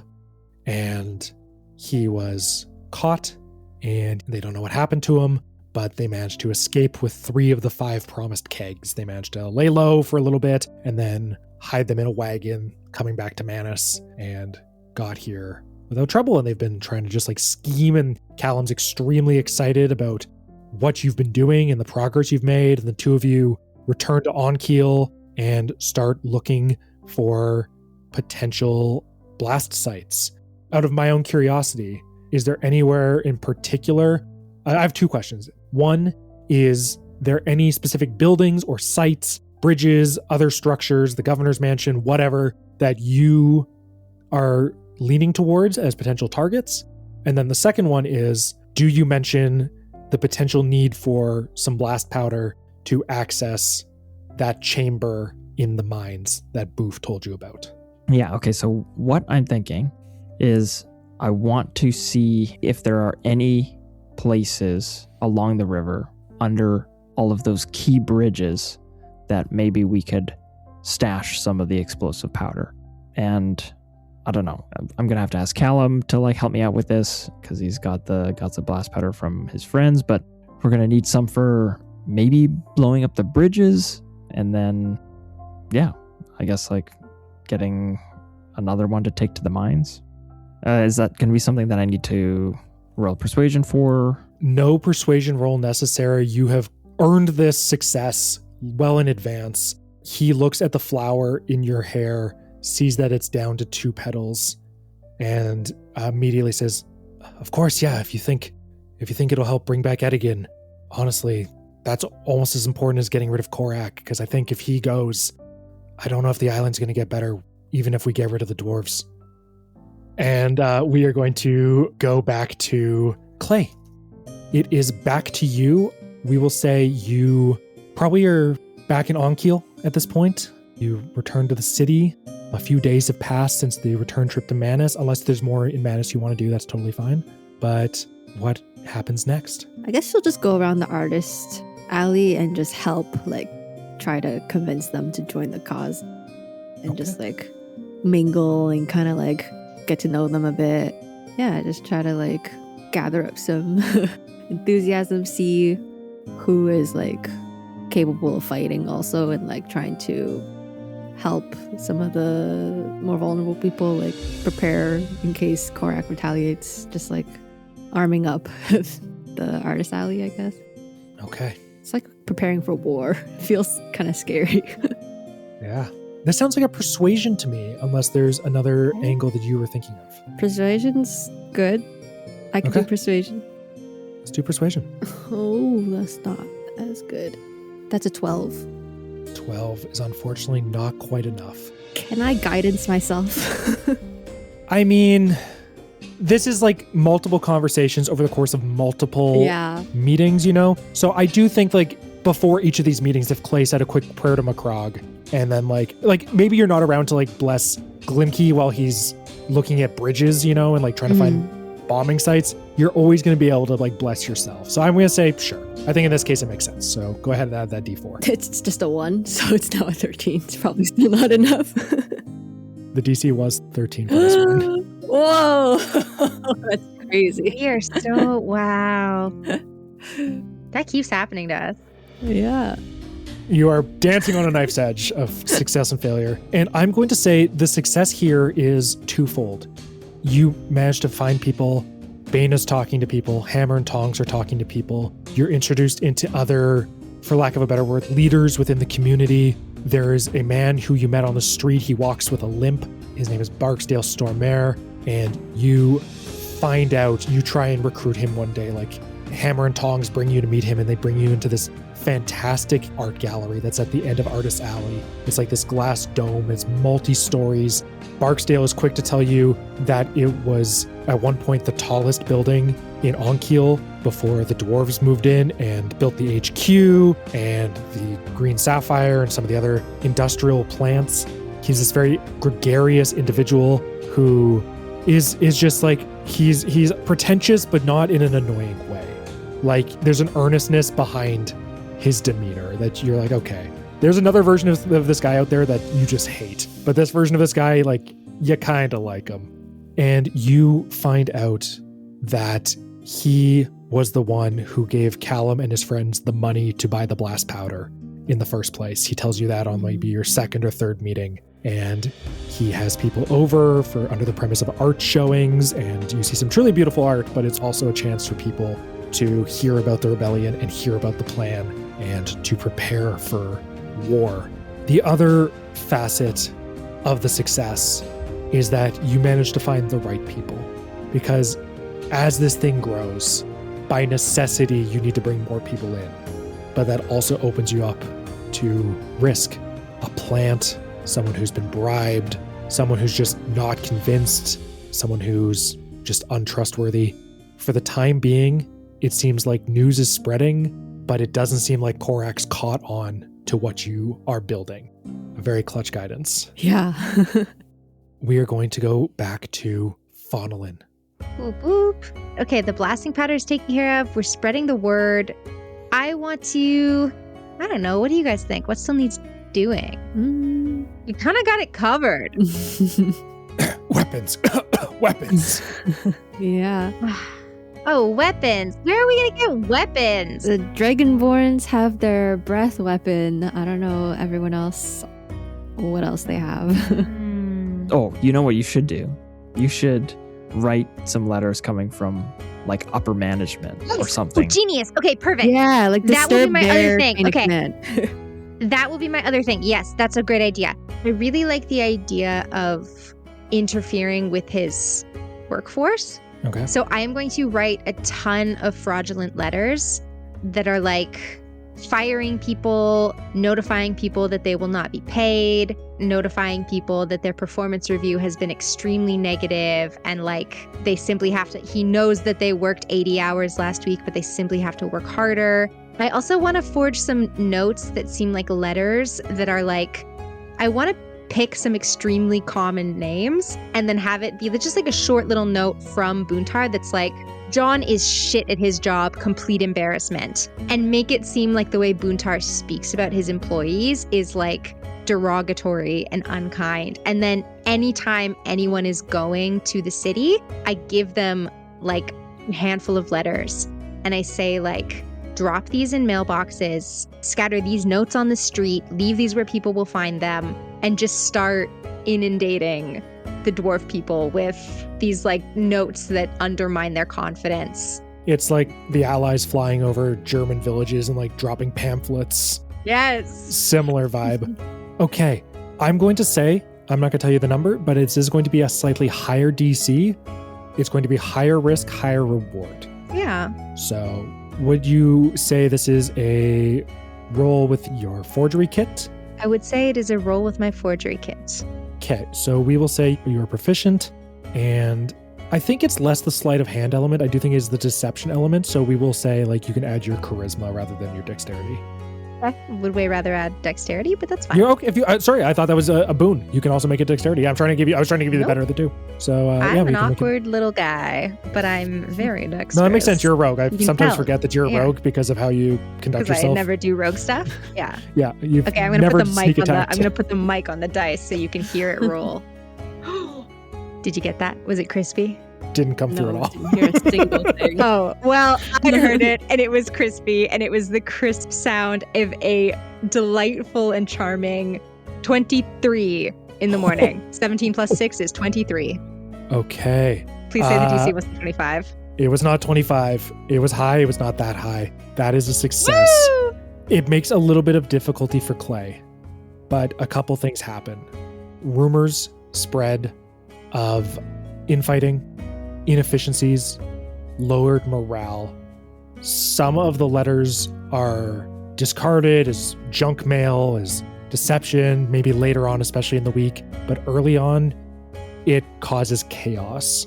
and he was caught, and they don't know what happened to him, but they managed to escape with 3 of the 5 promised kegs. They managed to lay low for a little bit and then hide them in a wagon coming back to Manus, and got here without trouble. And they've been trying to just like scheme, and Callum's extremely excited about what you've been doing and the progress you've made. And the two of you return to Onkeel and start looking for potential blast sites. Out of my own curiosity, is there anywhere in particular? I have 2 questions. One, is there any specific buildings or sites, bridges, other structures, the governor's mansion, whatever, that you are leaning towards as potential targets? And then the second one is, do you mention the potential need for some blast powder to access that chamber in the mines that Boof told you about? Yeah, okay, so what I'm thinking is I want to see if there are any places along the river under all of those key bridges that maybe we could stash some of the explosive powder. And I don't know, I'm gonna have to ask Callum to like help me out with this because he's got the blast powder from his friends, but we're gonna need some for maybe blowing up the bridges, and then yeah, I guess like getting another one to take to the mines. Is that gonna be something that I need to roll persuasion for? No persuasion roll necessary. You have earned this success well in advance. He looks at the flower in your hair, sees that it's down to 2 petals, and immediately says, "Of course, yeah. If you think it'll help bring back Edigan, honestly, that's almost as important as getting rid of Korak. Because I think if he goes, I don't know if the island's going to get better, even if we get rid of the dwarves." And we are going to go back to Clay. It is back to you. We will say you probably are back in Onkeel at this point. You return to the city. A few days have passed since the return trip to Manus. Unless there's more in Manus you want to do, that's totally fine. But what happens next? I guess she'll just go around the artist alley and just help, like, try to convince them to join the cause. And just, like, mingle and kind of, like, get to know them a bit. Yeah, just try to, like, gather up some enthusiasm, see who is, like, capable of fighting also, and, like, trying to help some of the more vulnerable people, like, prepare in case Korak retaliates, just, like, arming up the artist alley, I guess. Okay. It's like preparing for war. Feels kind of scary. Yeah. This sounds like a persuasion to me, unless there's another angle that you were thinking of. Persuasion's good. I can do Okay. persuasion. Let's do persuasion. Oh, that's not as good. That's a 12. 12 is unfortunately not quite enough. Can I guidance myself? I mean, this is like multiple conversations over the course of multiple Yeah. meetings, you know? So I do think like before each of these meetings, if Clay said a quick prayer to Macrog, and then like maybe you're not around to like bless Glimki while he's looking at bridges, you know, and like trying to find bombing sites, you're always going to be able to like bless yourself. So I'm going to say, sure. I think in this case it makes sense. So go ahead and add that D4. It's just a 1, so it's now a 13. It's probably still not enough. The DC was 13 for this one. Whoa! That's crazy. We are so wow. That keeps happening to us. Yeah. You are dancing on a knife's edge of success and failure. And I'm going to say the success here is twofold. You managed to find people. Bane is talking to people. Hammer and Tongs are talking to people. You're introduced into other, for lack of a better word, leaders within the community. There is a man who you met on the street. He walks with a limp. His name is Barksdale Stormare. And you find out, you try and recruit him one day. Like Hammer and Tongs bring you to meet him, and they bring you into this fantastic art gallery that's at the end of Artist Alley. It's like this glass dome. It's multi-stories. Barksdale is quick to tell you that it was at one point the tallest building in Onkiel before the dwarves moved in and built the HQ and the Green Sapphire and some of the other industrial plants. He's this very gregarious individual who is just like, he's pretentious, but not in an annoying way. Like there's an earnestness behind his demeanor that you're like, okay, there's another version of this guy out there that you just hate. But this version of this guy, like, you kind of like him. And you find out that he was the one who gave Callum and his friends the money to buy the blast powder in the first place. He tells you that on maybe your second or third meeting. And he has people over for under the premise of art showings, and you see some truly beautiful art, but it's also a chance for people to hear about the rebellion and hear about the plan and to prepare for war. The other facet of the success is that you manage to find the right people, because as this thing grows, by necessity, you need to bring more people in. But that also opens you up to risk. A plant, someone who's been bribed, someone who's just not convinced, someone who's just untrustworthy. For the time being, it seems like news is spreading, but it doesn't seem like Korak's caught on to what you are building. A very clutch guidance. Yeah. We are going to go back to Faunalyn. Whoop whoop. Okay, the blasting powder is taken care of. We're spreading the word. I want to, I don't know, what do you guys think? What still needs doing? You kind of got it covered. Weapons. Weapons. Yeah. Oh, weapons. Where are we going to get weapons? The Dragonborns have their breath weapon. I don't know everyone else, what else they have. Oh, you know what you should do? You should write some letters coming from like upper management or something. Oh, genius. Okay, perfect. Yeah, like That would be my other thing. kind of Okay. command. That will be my other thing. Yes, that's a great idea. I really like the idea of interfering with his workforce. Okay. So I am going to write a ton of fraudulent letters that are like firing people, notifying people that they will not be paid, notifying people that their performance review has been extremely negative, and like they simply have to, he knows that they worked 80 hours last week, but they simply have to work harder. I also want to forge some notes that seem like letters that are like, I want to pick some extremely common names and then have it be just like a short little note from Buntar that's like, John is shit at his job, complete embarrassment. And make it seem like the way Buntar speaks about his employees is like derogatory and unkind. And then anytime anyone is going to the city, I give them like a handful of letters. And I say like, drop these in mailboxes, scatter these notes on the street, leave these where people will find them, and just start inundating the dwarf people with these like notes that undermine their confidence It's like the Allies flying over German villages and like dropping pamphlets. Yes. Similar vibe. Okay, I'm going to say, I'm not going to tell you the number, but it is going to be a slightly higher DC. It's going to be higher risk, higher reward. Yeah. So would you say this is a roll with your forgery kit? I would say it is a roll with my forgery kit. Okay, so we will say you're proficient, and I think it's less the sleight of hand element. I do think it's the deception element, so we will say like you can add your charisma rather than your dexterity. I would way rather add dexterity, but that's fine. You're okay if you. Sorry, I thought that was a boon. You can also make it dexterity. I was trying to give you the Nope. better of the two. So I'm we an can make it. awkward little guy, but I'm very dexterous. No, that makes sense. You're a rogue. I You can sometimes tell. forget that you're a Yeah. rogue because of how you conduct because I yourself. never do rogue stuff. Yeah. Yeah, you've Okay, I'm gonna never put the mic sneak on the. attacked. I'm gonna put the mic on the dice so you can hear it roll. Did you get that? Was it crispy? Didn't come through at all. didn't hear a single thing. Oh, well, I heard it and it was crispy and it was the crisp sound of a delightful and charming 23 in the morning. 17 plus 6 is 23. Okay. Please say the DC wasn't 25. It was not 25. It was high. It was not that high. That is a success. Woo! It makes a little bit of difficulty for Clay, but a couple things happen. Rumors spread of infighting, inefficiencies, lowered morale. Some of the letters are discarded as junk mail, as deception, maybe later on, especially in the week. But early on, it causes chaos.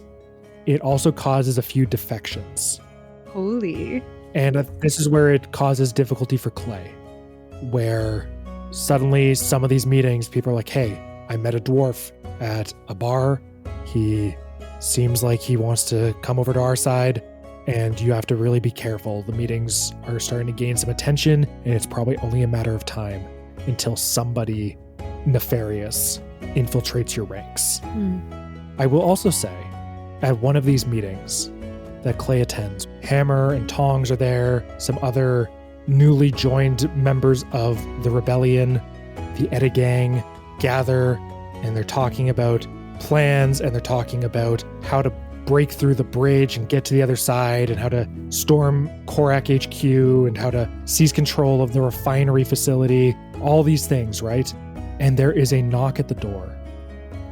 It also causes a few defections. Holy. And this is where it causes difficulty for Clay, where suddenly some of these meetings, people are like, hey, I met a dwarf at a bar. He seems like he wants to come over to our side, and you have to really be careful. The meetings are starting to gain some attention, and it's probably only a matter of time until somebody nefarious infiltrates your ranks. I will also say, at one of these meetings that Clay attends, Hammer and Tongs are there, some other newly joined members of the rebellion, the Edda gang, gather, and they're talking about plans, and they're talking about how to break through the bridge and get to the other side, and how to storm Korak HQ, and how to seize control of the refinery facility, all these things, right? And there is a knock at the door,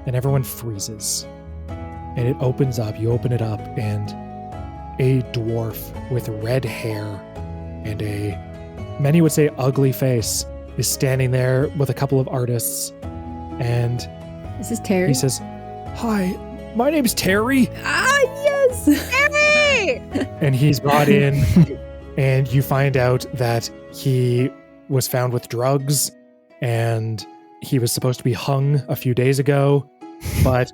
and everyone freezes. And it opens up, you open it up, and a dwarf with red hair and a, many would say, ugly face is standing there with a couple of artists. And This is Terry. he says, "Hi, my name's Terry." Ah, yes! Hey! And he's brought in, and you find out that he was found with drugs, and he was supposed to be hung a few days ago. But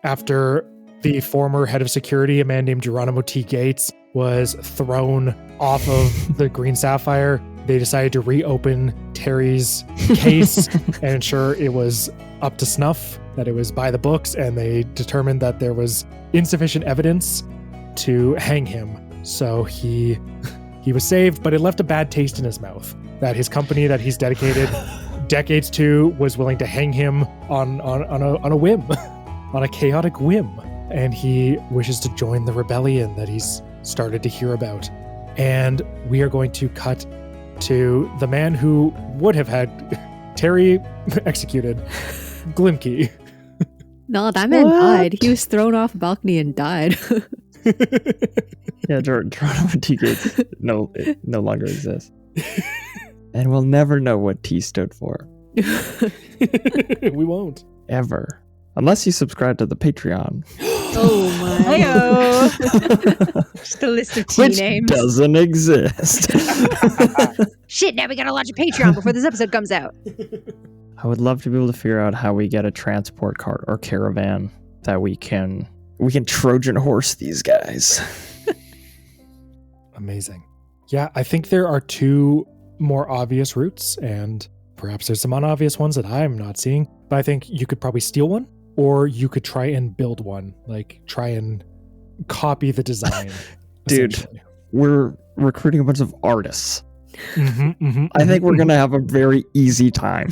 after the former head of security, a man named Geronimo T. Gates, was thrown off of the Green Sapphire, they decided to reopen Terry's case and ensure it was up to snuff, that it was by the books, and they determined that there was insufficient evidence to hang him. So he was saved, but it left a bad taste in his mouth that his company that he's dedicated decades to was willing to hang him on a whim, on a chaotic whim. And he wishes to join the rebellion that he's started to hear about. And we are going to cut to the man who would have had Terry executed, Glimki. No, that man died. He was thrown off a balcony and died. Yeah, Geronimo T. Gates no longer exists. And we'll never know what T stood for. We won't. Ever. Unless you subscribe to the Patreon. Oh my. Heyo. Just a list of T Which names. doesn't exist. Shit, now we gotta launch a Patreon before this episode comes out. I would love to be able to figure out how we get a transport cart or caravan that we can Trojan horse these guys. Amazing. Yeah, I think there are two more obvious routes, and perhaps there's some unobvious ones that I'm not seeing. But I think you could probably steal one, or you could try and build one. Like, try and copy the design. Dude. essentially. We're recruiting a bunch of artists. I think we're mhm. going to have a very easy time.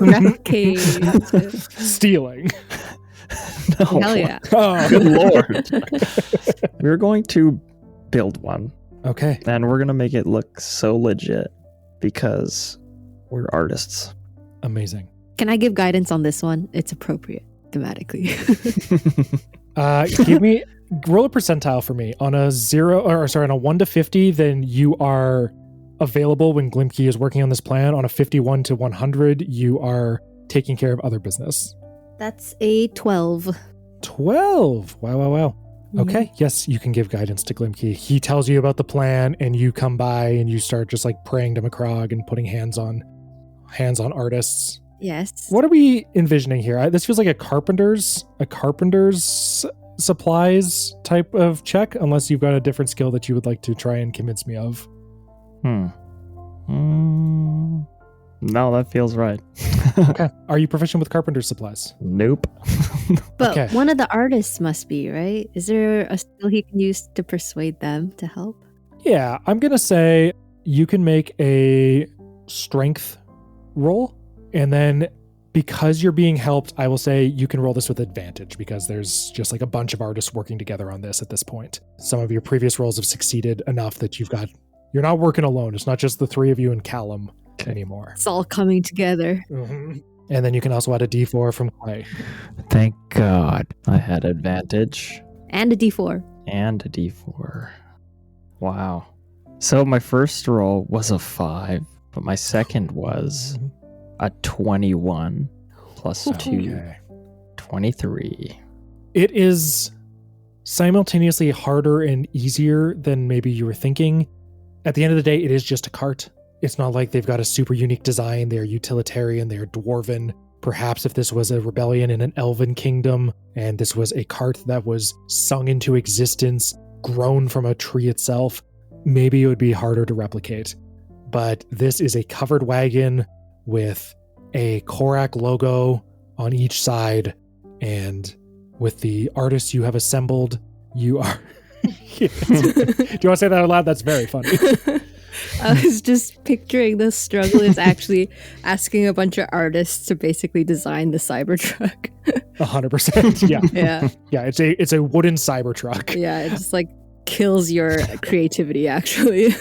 Okay. Stealing. No. Hell yeah. Oh. Good lord. We're going to build one. Okay. And we're going to make it look so legit because we're artists. Amazing. Can I give guidance on this one? It's appropriate thematically. Give me roll a percentile for me on on a 1 to 50. Then you are available when Glimki is working on this plan. On a 51 to 100, you are taking care of other business. That's a 12. 12. Wow. Okay. Yes, you can give guidance to Glimki. He tells you about the plan, and you come by and you start just like praying to Macrog and putting hands on artists. Yes. What are we envisioning here? This feels like a carpenter's supplies type of check, unless you've got a different skill that you would like to try and convince me of. No, that feels right. Okay. Are you proficient with carpenter's supplies? Nope. But Okay. one of the artists must be, right? Is there a skill he can use to persuade them to help? Yeah, I'm going to say you can make a strength roll, and then because you're being helped, I will say you can roll this with advantage because there's just like a bunch of artists working together on this at this point. Some of your previous rolls have succeeded enough that you're not working alone. It's not just the three of you and Callum anymore. It's all coming together. Mm-hmm. And then you can also add a D4 from Clay. Thank God I had advantage. And a D4. And a D4. Wow. So my first roll was a 5, but my second was a 21 plus 2, Okay. 23. It is simultaneously harder and easier than maybe you were thinking. At the end of the day, it is just a cart. It's not like they've got a super unique design. They're utilitarian. They're dwarven. Perhaps if this was a rebellion in an elven kingdom and this was a cart that was sung into existence, grown from a tree itself, maybe it would be harder to replicate. But this is a covered wagon with a Korak logo on each side, and with the artists you have assembled, you are... Do you want to say that out loud? That's very funny. I was just picturing the struggle is actually asking a bunch of artists to basically design the Cybertruck. 100%. Yeah. Yeah. Yeah, it's a wooden Cybertruck. Yeah, it just like kills your creativity actually.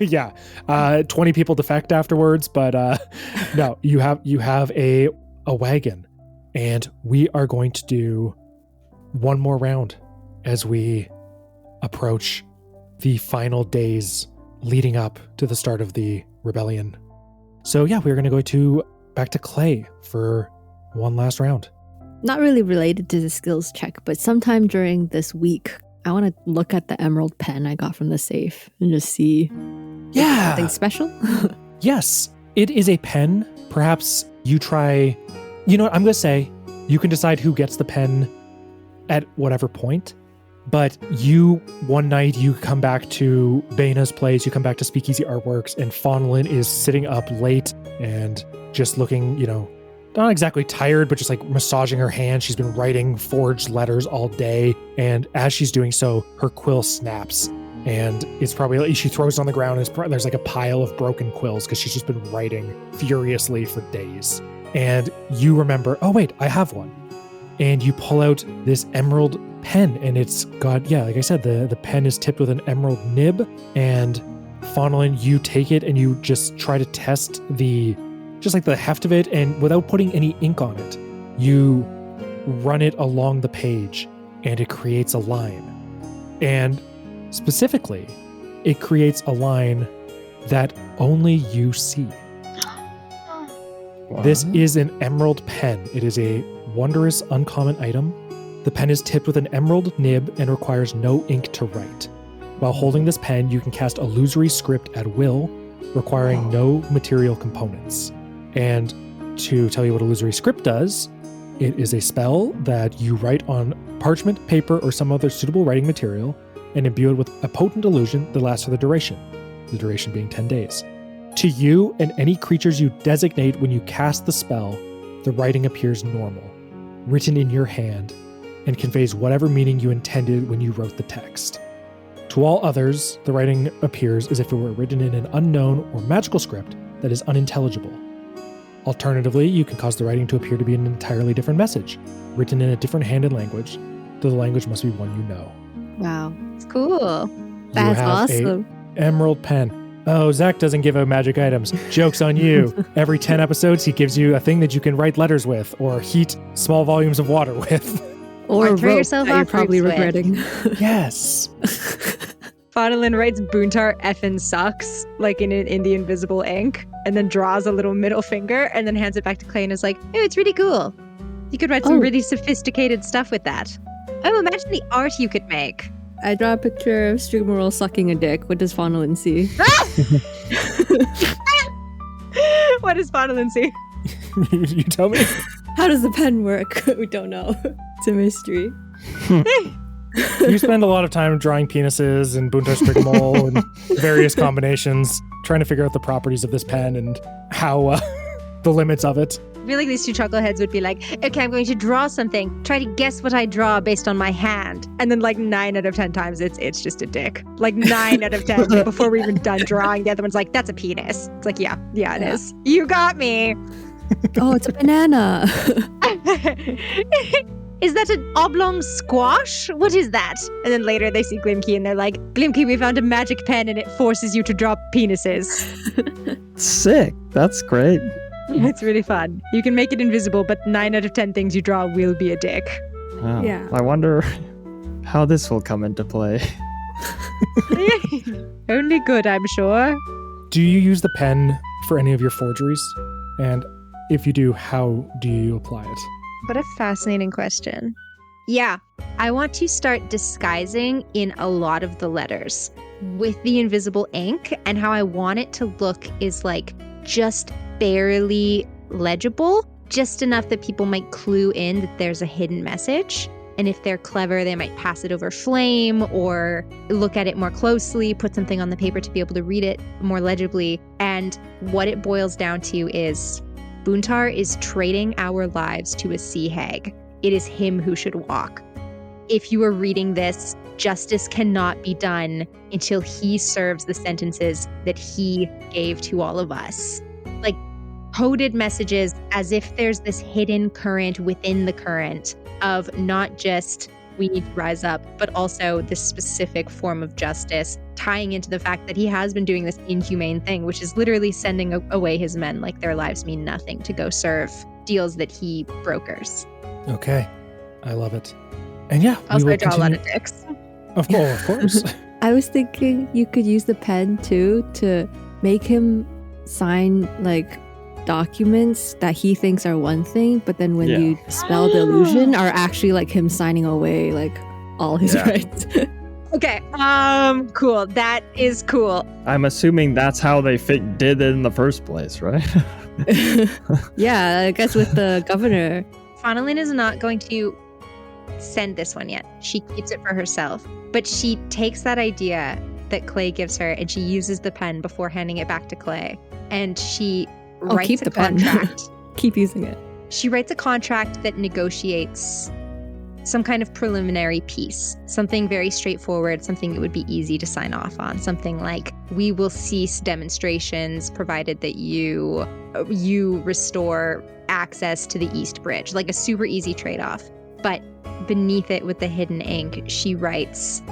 Yeah. 20 people defect afterwards, but no, you have a wagon, and we are going to do one more round as we approach the final days leading up to the start of the rebellion. So yeah, we're going to go back to Clay for one last round. Not really related to the skills check, but sometime during this week, I want to look at the emerald pen I got from the safe and just see something special. Yes, it is a pen. Perhaps you try, you know what, I'm going to say you can decide who gets the pen at whatever point. But one night you come back to Baina's place, you come back to Speakeasy Artworks, and Faunalyn is sitting up late and just looking, not exactly tired, but just like massaging her hand. She's been writing forged letters all day. And as she's doing so, her quill snaps. And it's probably, she throws it on the ground, and there's like a pile of broken quills because she's just been writing furiously for days. And you remember, oh wait, I have one. And you pull out this emerald pen, and it's got, like I said, the pen is tipped with an emerald nib. And Faunalyn, you take it and you just try to test the heft of it, and without putting any ink on it, you run it along the page, and it creates a line. And specifically, it creates a line that only you see. What? This is an emerald pen. It is a wondrous, uncommon item. The pen is tipped with an emerald nib and requires no ink to write. While holding this pen, you can cast illusory script at will, requiring no material components. And to tell you what illusory script does, it is a spell that you write on parchment, paper, or some other suitable writing material and imbue it with a potent illusion that lasts for the duration being 10 days. To you and any creatures you designate when you cast the spell, the writing appears normal, written in your hand, and conveys whatever meaning you intended when you wrote the text. To all others, the writing appears as if it were written in an unknown or magical script that is unintelligible. Alternatively, you can cause the writing to appear to be an entirely different message, written in a different hand and language, though the language must be one you know. Wow. It's cool. That's have awesome. a emerald pen. Oh, Zach doesn't give out magic items. Joke's on you. Every 10 episodes, he gives you a thing that you can write letters with or heat small volumes of water with. Or throw rope yourself that you're off probably roots with. regretting. Yes. Faunalyn writes Boontar effing sucks, like in the invisible ink, and then draws a little middle finger and then hands it back to Clay and is like, oh, it's really cool. You could write some really sophisticated stuff with that. Oh, imagine the art you could make. I draw a picture of Strigmerl sucking a dick. What does Faunalyn see? What does Faunalyn see? You tell me. How does the pen work? We don't know. It's a mystery. You spend a lot of time drawing penises and Boontar Strigmerl and various combinations, trying to figure out the properties of this pen and how the limits of it. I feel like these two chuckleheads would be like, okay, I'm going to draw something. Try to guess what I draw based on my hand. And then like 9 out of 10 times, it's just a dick. Like 9 out of 10 before we're even done drawing. The other one's like, that's a penis. It's like, yeah, it is. You got me. Oh, it's a banana. Is that an oblong squash? What is that? And then later they see Glimki and they're like, Glimki, we found a magic pen and it forces you to draw penises. Sick. That's great. It's really fun. You can make it invisible, but 9 out of 10 things you draw will be a dick. Wow. Yeah. I wonder how this will come into play. Only good, I'm sure. Do you use the pen for any of your forgeries? And if you do, how do you apply it? What a fascinating question. Yeah, I want to start disguising in a lot of the letters with the invisible ink, and how I want it to look is like just barely legible, just enough that people might clue in that there's a hidden message. And if they're clever, they might pass it over flame or look at it more closely, put something on the paper to be able to read it more legibly. And what it boils down to is Boontar is trading our lives to a sea hag. It is him who should walk. If you are reading this, justice cannot be done until he serves the sentences that he gave to all of us. Like coded messages, as if there's this hidden current within the current of not just we need to rise up, but also this specific form of justice, tying into the fact that he has been doing this inhumane thing, which is literally sending away his men like their lives mean nothing to go serve deals that he brokers. Okay. I love it. And yeah, Also, we I will draw a lot continue. of dicks. Of course. I was thinking you could use the pen too to make him sign like documents that he thinks are one thing, but then when you dispel the illusion are actually like him signing away like all his rights. Okay, cool. That is cool. I'm assuming that's how they did it in the first place, right? Yeah, I guess with the governor. Faunalyn is not going to send this one yet. She keeps it for herself. But she takes that idea that Clay gives her and she uses the pen before handing it back to Clay. And she writes keep a the pen. contract. Keep using it. She writes a contract that negotiates some kind of preliminary piece, something very straightforward, something that would be easy to sign off on, something like, we will cease demonstrations provided that you restore access to the East Bridge, like a super easy trade-off. But beneath it with the hidden ink, she writes,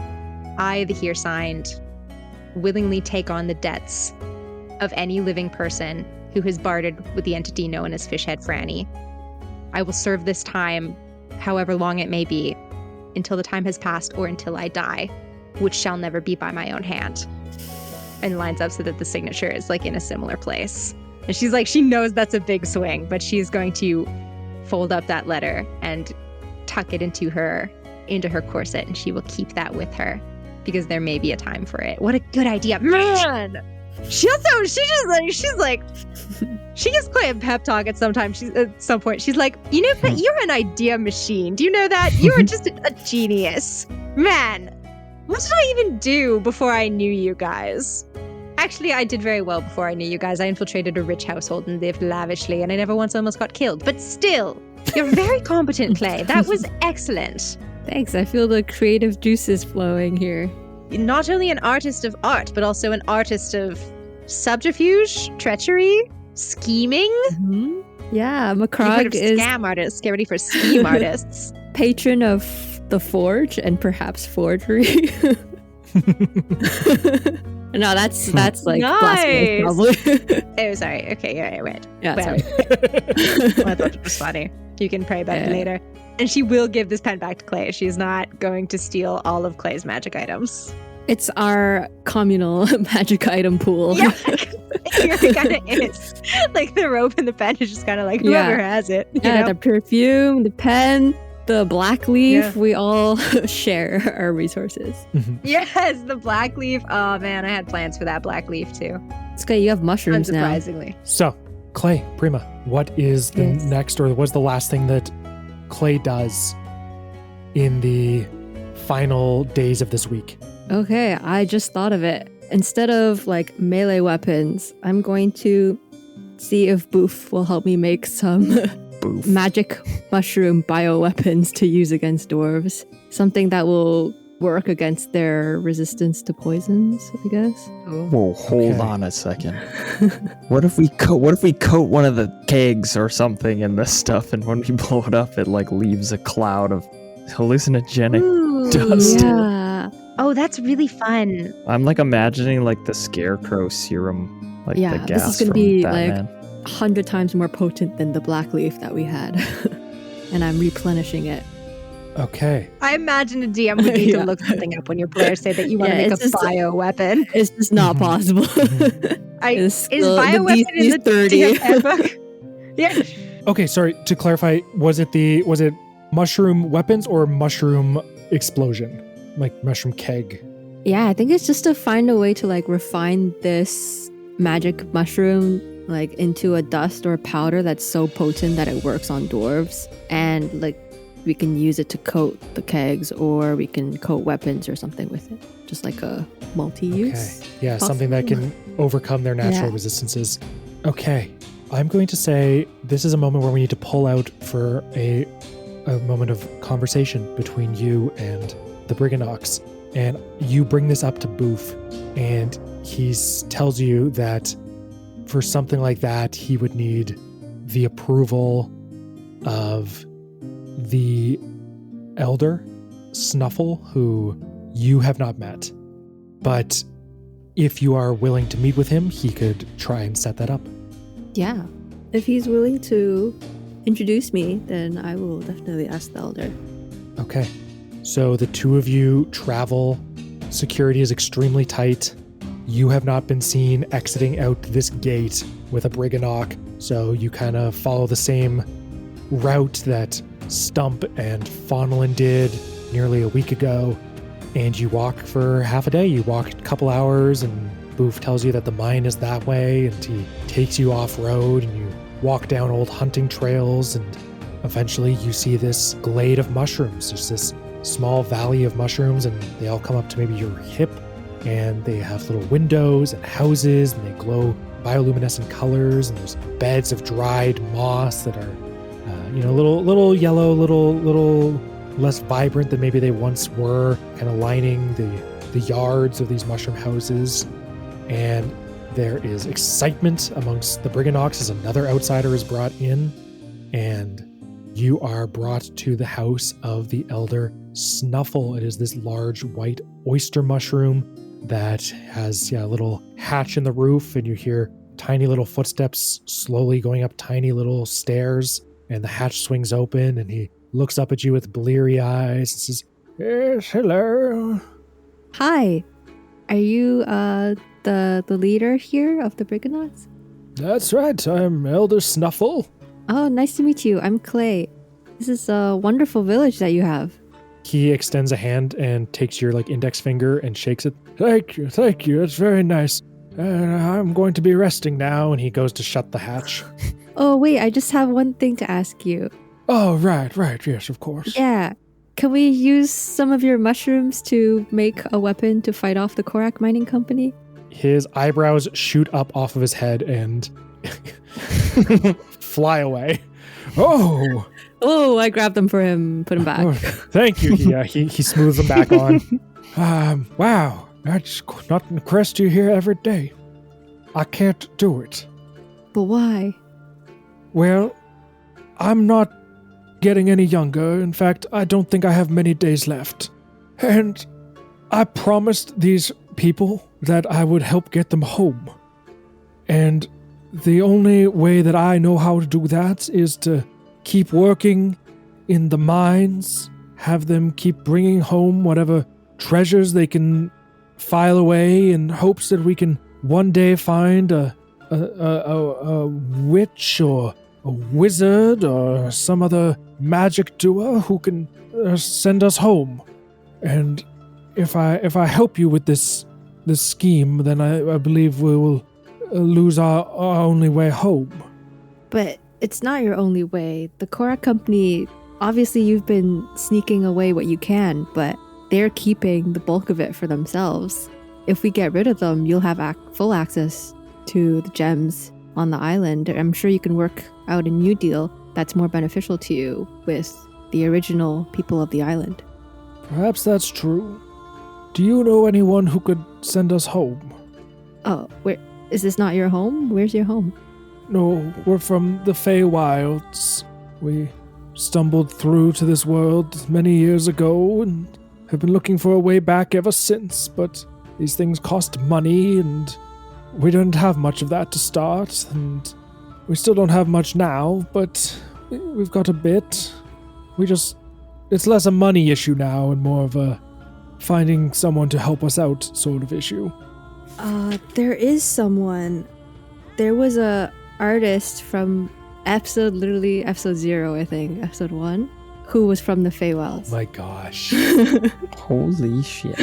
I, the here signed, willingly take on the debts of any living person who has bartered with the entity known as Fishhead Franny. I will serve this time, however long it may be, until the time has passed or until I die, which shall never be by my own hand. And lines up so that the signature is like in a similar place. And she's like, she knows that's a big swing, but she's going to fold up that letter and tuck it into her corset, and she will keep that with her because there may be a time for it. What a good idea, man! She gives Clay a pep talk at some point. She's like, you know, you're an idea machine. Do you know that? You are just a genius. Man, what did I even do before I knew you guys? Actually, I did very well before I knew you guys. I infiltrated a rich household and lived lavishly, and I never once almost got killed. But still, you're very competent, Clay. That was excellent. Thanks, I feel the creative juices flowing here. Not only an artist of art, but also an artist of subterfuge, treachery, scheming. Mm-hmm. Yeah, You've heard Macrog of is scam artists. Get ready for scheme artists. patron of the forge and perhaps forgery. No, that's like Nice. blasphemous, probably. Oh, sorry. Okay, yeah, wait. Yeah, Well, sorry. I thought it was funny. You can pray about it later. And she will give this pen back to Clay. She's not going to steal all of Clay's magic items. It's our communal magic item pool. Yeah, it kind of is. Like the rope and the pen is just kind of like whoever has it. You know? The perfume, the pen, the black leaf, we all share our resources. Yes, the black leaf. Oh man, I had plans for that black leaf too. It's okay, you have mushrooms now. Unsurprisingly. So, Clay, Prima, what is the next, or what's the last thing that Clay does in the final days of this week? Okay, I just thought of it. Instead of like melee weapons, I'm going to see if Boof will help me make some magic mushroom bioweapons to use against dwarves. Something that will work against their resistance to poisons, I guess. Whoa, hold on a second. What if we coat one of the kegs or something in this stuff, and when we blow it up, it like leaves a cloud of hallucinogenic dust. Yeah. Oh, that's really fun. I'm like imagining like the scarecrow serum, like the gas this is gonna from be Batman. like 100 times more potent than the black leaf that we had. And I'm replenishing it. Okay. I imagine a DM would need to look something up when your players say that you want to make a bio weapon. It's just not possible. Is bio weapon in the DM handbook? Yeah. Okay, sorry, to clarify, was it mushroom weapons or mushroom explosion? Like mushroom keg? Yeah, I think it's just to find a way to like refine this magic mushroom like into a dust or a powder that's so potent that it works on dwarves, and like we can use it to coat the kegs, or we can coat weapons or something with it, just like a multi-use. Okay. Yeah, something that can overcome their natural resistances. Okay, I'm going to say this is a moment where we need to pull out for a moment of conversation between you and the Briganox, and you bring this up to Boof, and he tells you that for something like that, he would need the approval of the elder, Snuffle, who you have not met. But if you are willing to meet with him, he could try and set that up. Yeah. If he's willing to introduce me, then I will definitely ask the elder. Okay. So the two of you travel. Security is extremely tight. You have not been seen exiting out this gate with a Briganock, so you kind of follow the same route that Stump and Faunalyn did nearly a week ago, and you walk for half a day. You walk a couple hours, and Boof tells you that the mine is that way, and he takes you off-road, and you walk down old hunting trails, and eventually you see this glade of mushrooms. There's this small valley of mushrooms, and they all come up to maybe your hip, and they have little windows and houses, and they glow bioluminescent colors, and there's beds of dried moss that are little yellow, little less vibrant than maybe they once were, kind of lining the yards of these mushroom houses. And there is excitement amongst the Briganox as another outsider is brought in, and you are brought to the house of the elder Snuffle. It is this large white oyster mushroom that has a little hatch in the roof, and you hear tiny little footsteps slowly going up tiny little stairs, and the hatch swings open, and he looks up at you with bleary eyes and says, "Yes, hello." Hi. Are you the leader here of the Briganox? That's right, I'm Elder Snuffle. Oh, nice to meet you. I'm Clay. This is a wonderful village that you have. He extends a hand and takes your index finger and shakes it. Thank you, it's very nice. I'm going to be resting now, and he goes to shut the hatch. Oh, wait, I just have one thing to ask you. Oh, right, yes, of course. Yeah. Can we use some of your mushrooms to make a weapon to fight off the Korak Mining Company? His eyebrows shoot up off of his head and fly away. Oh, I grabbed them for him, put him back. Oh, thank you. He smooths them back on. Wow, that's not impressed you here every day. I can't do it. But why? Well, I'm not getting any younger. In fact, I don't think I have many days left. And I promised these people that I would help get them home. And the only way that I know how to do that is to keep working in the mines, have them keep bringing home whatever treasures they can file away in hopes that we can one day find a witch or a wizard or some other magic doer who can send us home. And if I help you with this scheme, then I believe we will lose our only way home. But it's not your only way. The Korak Company, obviously you've been sneaking away what you can, but they're keeping the bulk of it for themselves. If we get rid of them, you'll have full access to the gems on the island. I'm sure you can work out a new deal that's more beneficial to you with the original people of the island. Perhaps that's true. Do you know anyone who could send us home? Oh, is this not your home? Where's your home? No, we're from the Feywilds. We stumbled through to this world many years ago and have been looking for a way back ever since, but these things cost money and we didn't have much of that to start, and we still don't have much now, but we've got a bit. It's less a money issue now and more of a finding someone to help us out sort of issue. There is someone. There was a artist from episode 0, I think, episode 1, who was from the Feywilds. My gosh. Holy shit.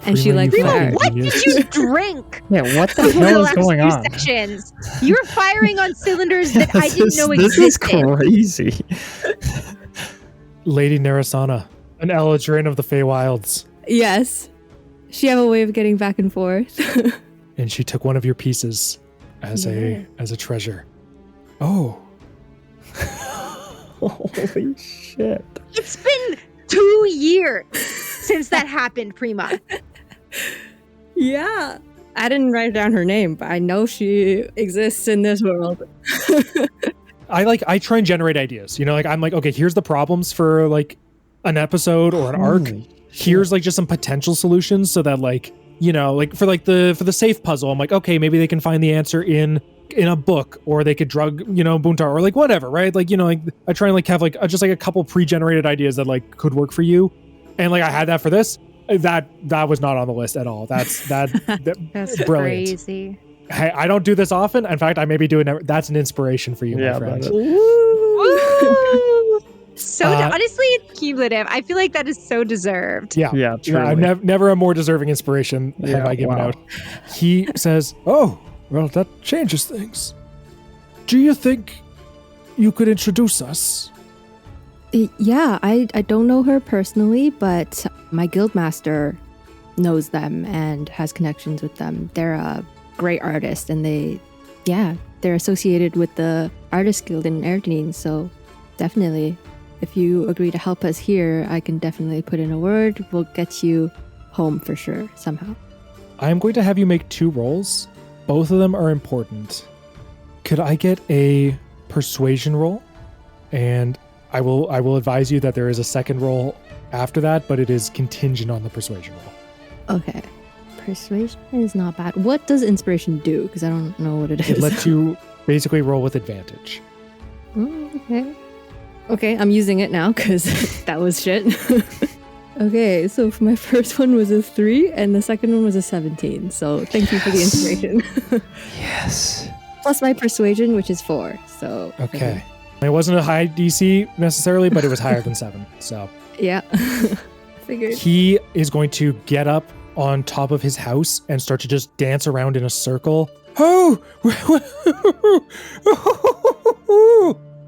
And she like Prima, fired. what did you drink? Yeah, what the over the hell is last going few on? Sessions? You're firing on cylinders that I didn't know This is existed. crazy. Lady Narasana, an Eladrin of the Feywilds. Yes. She have a way of getting back and forth. And she took one of your pieces as a treasure. Oh. Holy shit. It's been 2 years since that happened, Prima. Yeah. I didn't write down her name, but I know she exists in this world. I try and generate ideas. You know, like I'm like, okay, here's the problems for like an episode or an arc. Here's like just some potential solutions so that like, you know, like for the safe puzzle, I'm like, okay, maybe they can find the answer in a book, or they could drug, you know, Buntar, or like whatever, right? Like, you know, like I try and like have like just like a couple pre-generated ideas that like could work for you. And like I had that for this. That was not on the list at all. That's That's brilliant. crazy. Hey, I don't do this often. In fact, I maybe do it. That's an inspiration for you, my friend. Woo! So Uh, honestly, it's cumulative. I feel like that is so deserved. Yeah, Yeah, truly. I've never a more deserving inspiration have I given out. He says, Oh, well, that changes things. Do you think you could introduce us? Yeah, I don't know her personally, but my guildmaster knows them and has connections with them. They're a great artist, and they're associated with the Artist Guild in Erdenine, so definitely. If you agree to help us here, I can definitely put in a word. We'll get you home for sure, somehow. I am going to have you make 2 rolls. Both of them are important. Could I get a persuasion roll? And I will advise you that there is a second roll after that, but it is contingent on the persuasion roll. Okay. Persuasion is not bad. What does inspiration do? Because I don't know what it is. It lets you basically roll with advantage. Oh, okay. Okay, I'm using it now because that was shit. Okay, so for my first one was a 3 and the second one was a 17. So thank you for the inspiration. Yes. Plus my persuasion, which is 4. So Okay. It wasn't a high DC necessarily, but it was higher than 7. So Yeah. Figured. he is going to get up on top of his house and start to just dance around in a circle. Oh!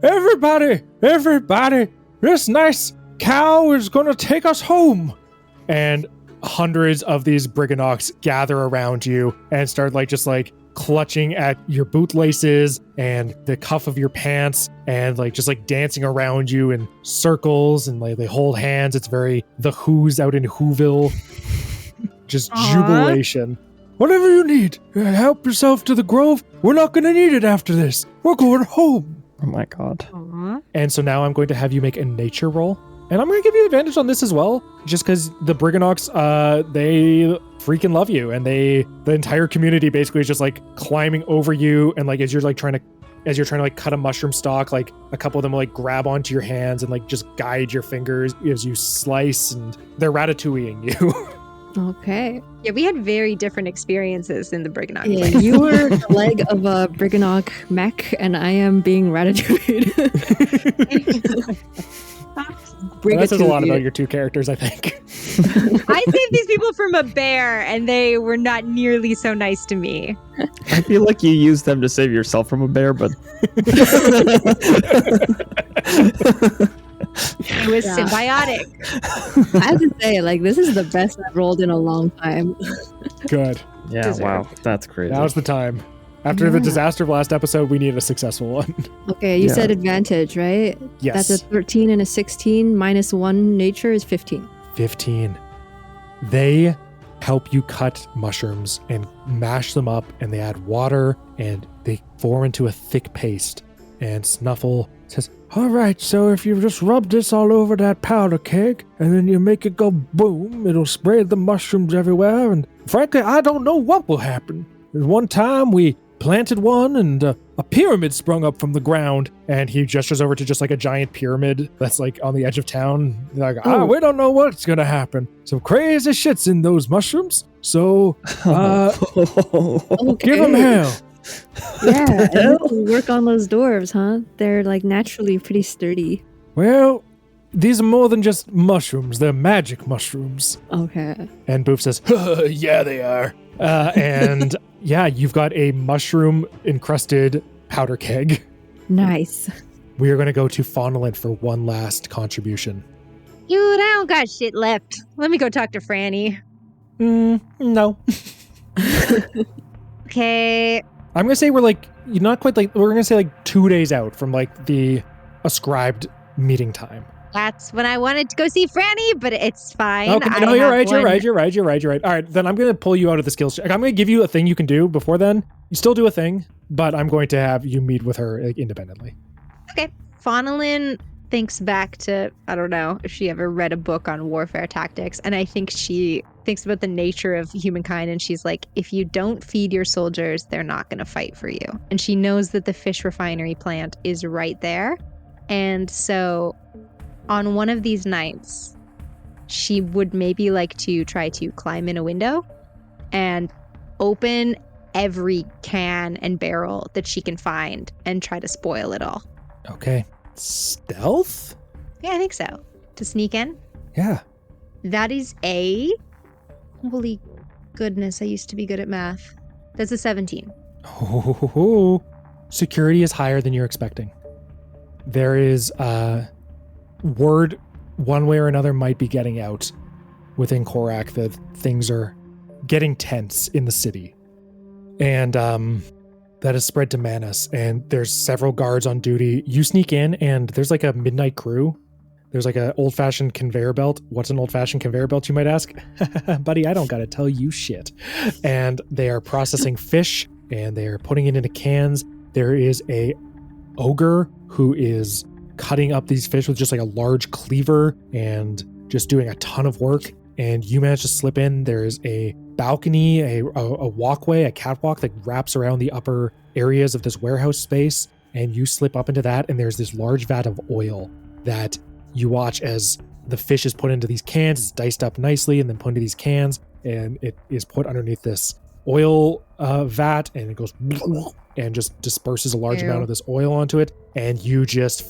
Everybody! This nice cow is gonna take us home! And hundreds of these Briganoks gather around you and start just clutching at your bootlaces and the cuff of your pants and just dancing around you in circles, and they hold hands. It's very The Who's out in Whoville. Just jubilation. Whatever you need, help yourself to the grove. We're not gonna need it after this. We're going home. Oh my god. Aw. And so now I'm going to have you make a nature roll. And I'm going to give you advantage on this as well, just because the Briganox, they freaking love you. And the entire community basically is just like climbing over you. And like, as you're trying to like cut a mushroom stalk, like a couple of them will like grab onto your hands and like just guide your fingers as you slice, and they're ratatouilleing you. Okay. Yeah, we had very different experiences in the Briganock. Yeah, you were the leg of a Briganock mech, and I am being ratatouilleed. That says a lot about your two characters, I think. I saved these people from a bear, and they were not nearly so nice to me. I feel like you used them to save yourself from a bear, but It was symbiotic. I have to say, like, this is the best I've rolled in a long time. Good. yeah, Deserved. wow, that's crazy. Now's the time. After the disaster of last episode, we need a successful one. Okay, you Yeah. said advantage, right? Yes. That's a 13 and a 16. Minus 1 nature is 15. 15. They help you cut mushrooms and mash them up, and they add water, and they form into a thick paste. And Snuffle says, all right, so if you just rub this all over that powder keg, and then you make it go boom, it'll spread the mushrooms everywhere, and frankly, I don't know what will happen. One time we planted one, and a pyramid sprung up from the ground, and he gestures over to just like a giant pyramid that's like on the edge of town. Like, we don't know what's gonna happen. Some crazy shit's in those mushrooms, so give them hell. Yeah, and you can work on those dwarves, huh? They're like naturally pretty sturdy. Well, these are more than just mushrooms. They're magic mushrooms. Okay. And Boof says, yeah, they are. And yeah, you've got a mushroom-encrusted powder keg. Nice. We are going to go to Faunalyn for one last contribution. Dude, I don't got shit left. Let me go talk to Franny. No. Okay. I'm going to say we're like, not quite like, we're going to say like 2 days out from like the ascribed meeting time. That's when I wanted to go see Franny, but it's fine. Okay, no, you're right. You're right. All right, then I'm going to pull you out of the skills check. I'm going to give you a thing you can do before then. You still do a thing, but I'm going to have you meet with her like, independently. Okay. Faunalyn thinks back to, I don't know if she ever read a book on warfare tactics, and I think she thinks about the nature of humankind, and she's like, if you don't feed your soldiers, they're not going to fight for you. And she knows that the fish refinery plant is right there. And so on one of these nights, she would maybe like to try to climb in a window and open every can and barrel that she can find and try to spoil it all. Okay. Stealth? Yeah, I think so. To sneak in. Yeah. That is a... Holy goodness, I used to be good at math. That's a 17. Oh, security is higher than you're expecting. There is word one way or another might be getting out within Korak that things are getting tense in the city. And that has spread to Manus, and there's several guards on duty. You sneak in, and there's like a midnight crew. There's like an old-fashioned conveyor belt. What's an old-fashioned conveyor belt, you might ask? Buddy, I don't gotta tell you shit. And they are processing fish, and they're putting it into cans. There is a ogre who is cutting up these fish with just like a large cleaver and just doing a ton of work. And you manage to slip in. There's a balcony, a walkway, a catwalk that wraps around the upper areas of this warehouse space. And you slip up into that, and there's this large vat of oil that you watch as the fish is put into these cans. It's diced up nicely and then put into these cans, and it is put underneath this oil vat, and it goes and just disperses a large amount of this oil onto it, and you just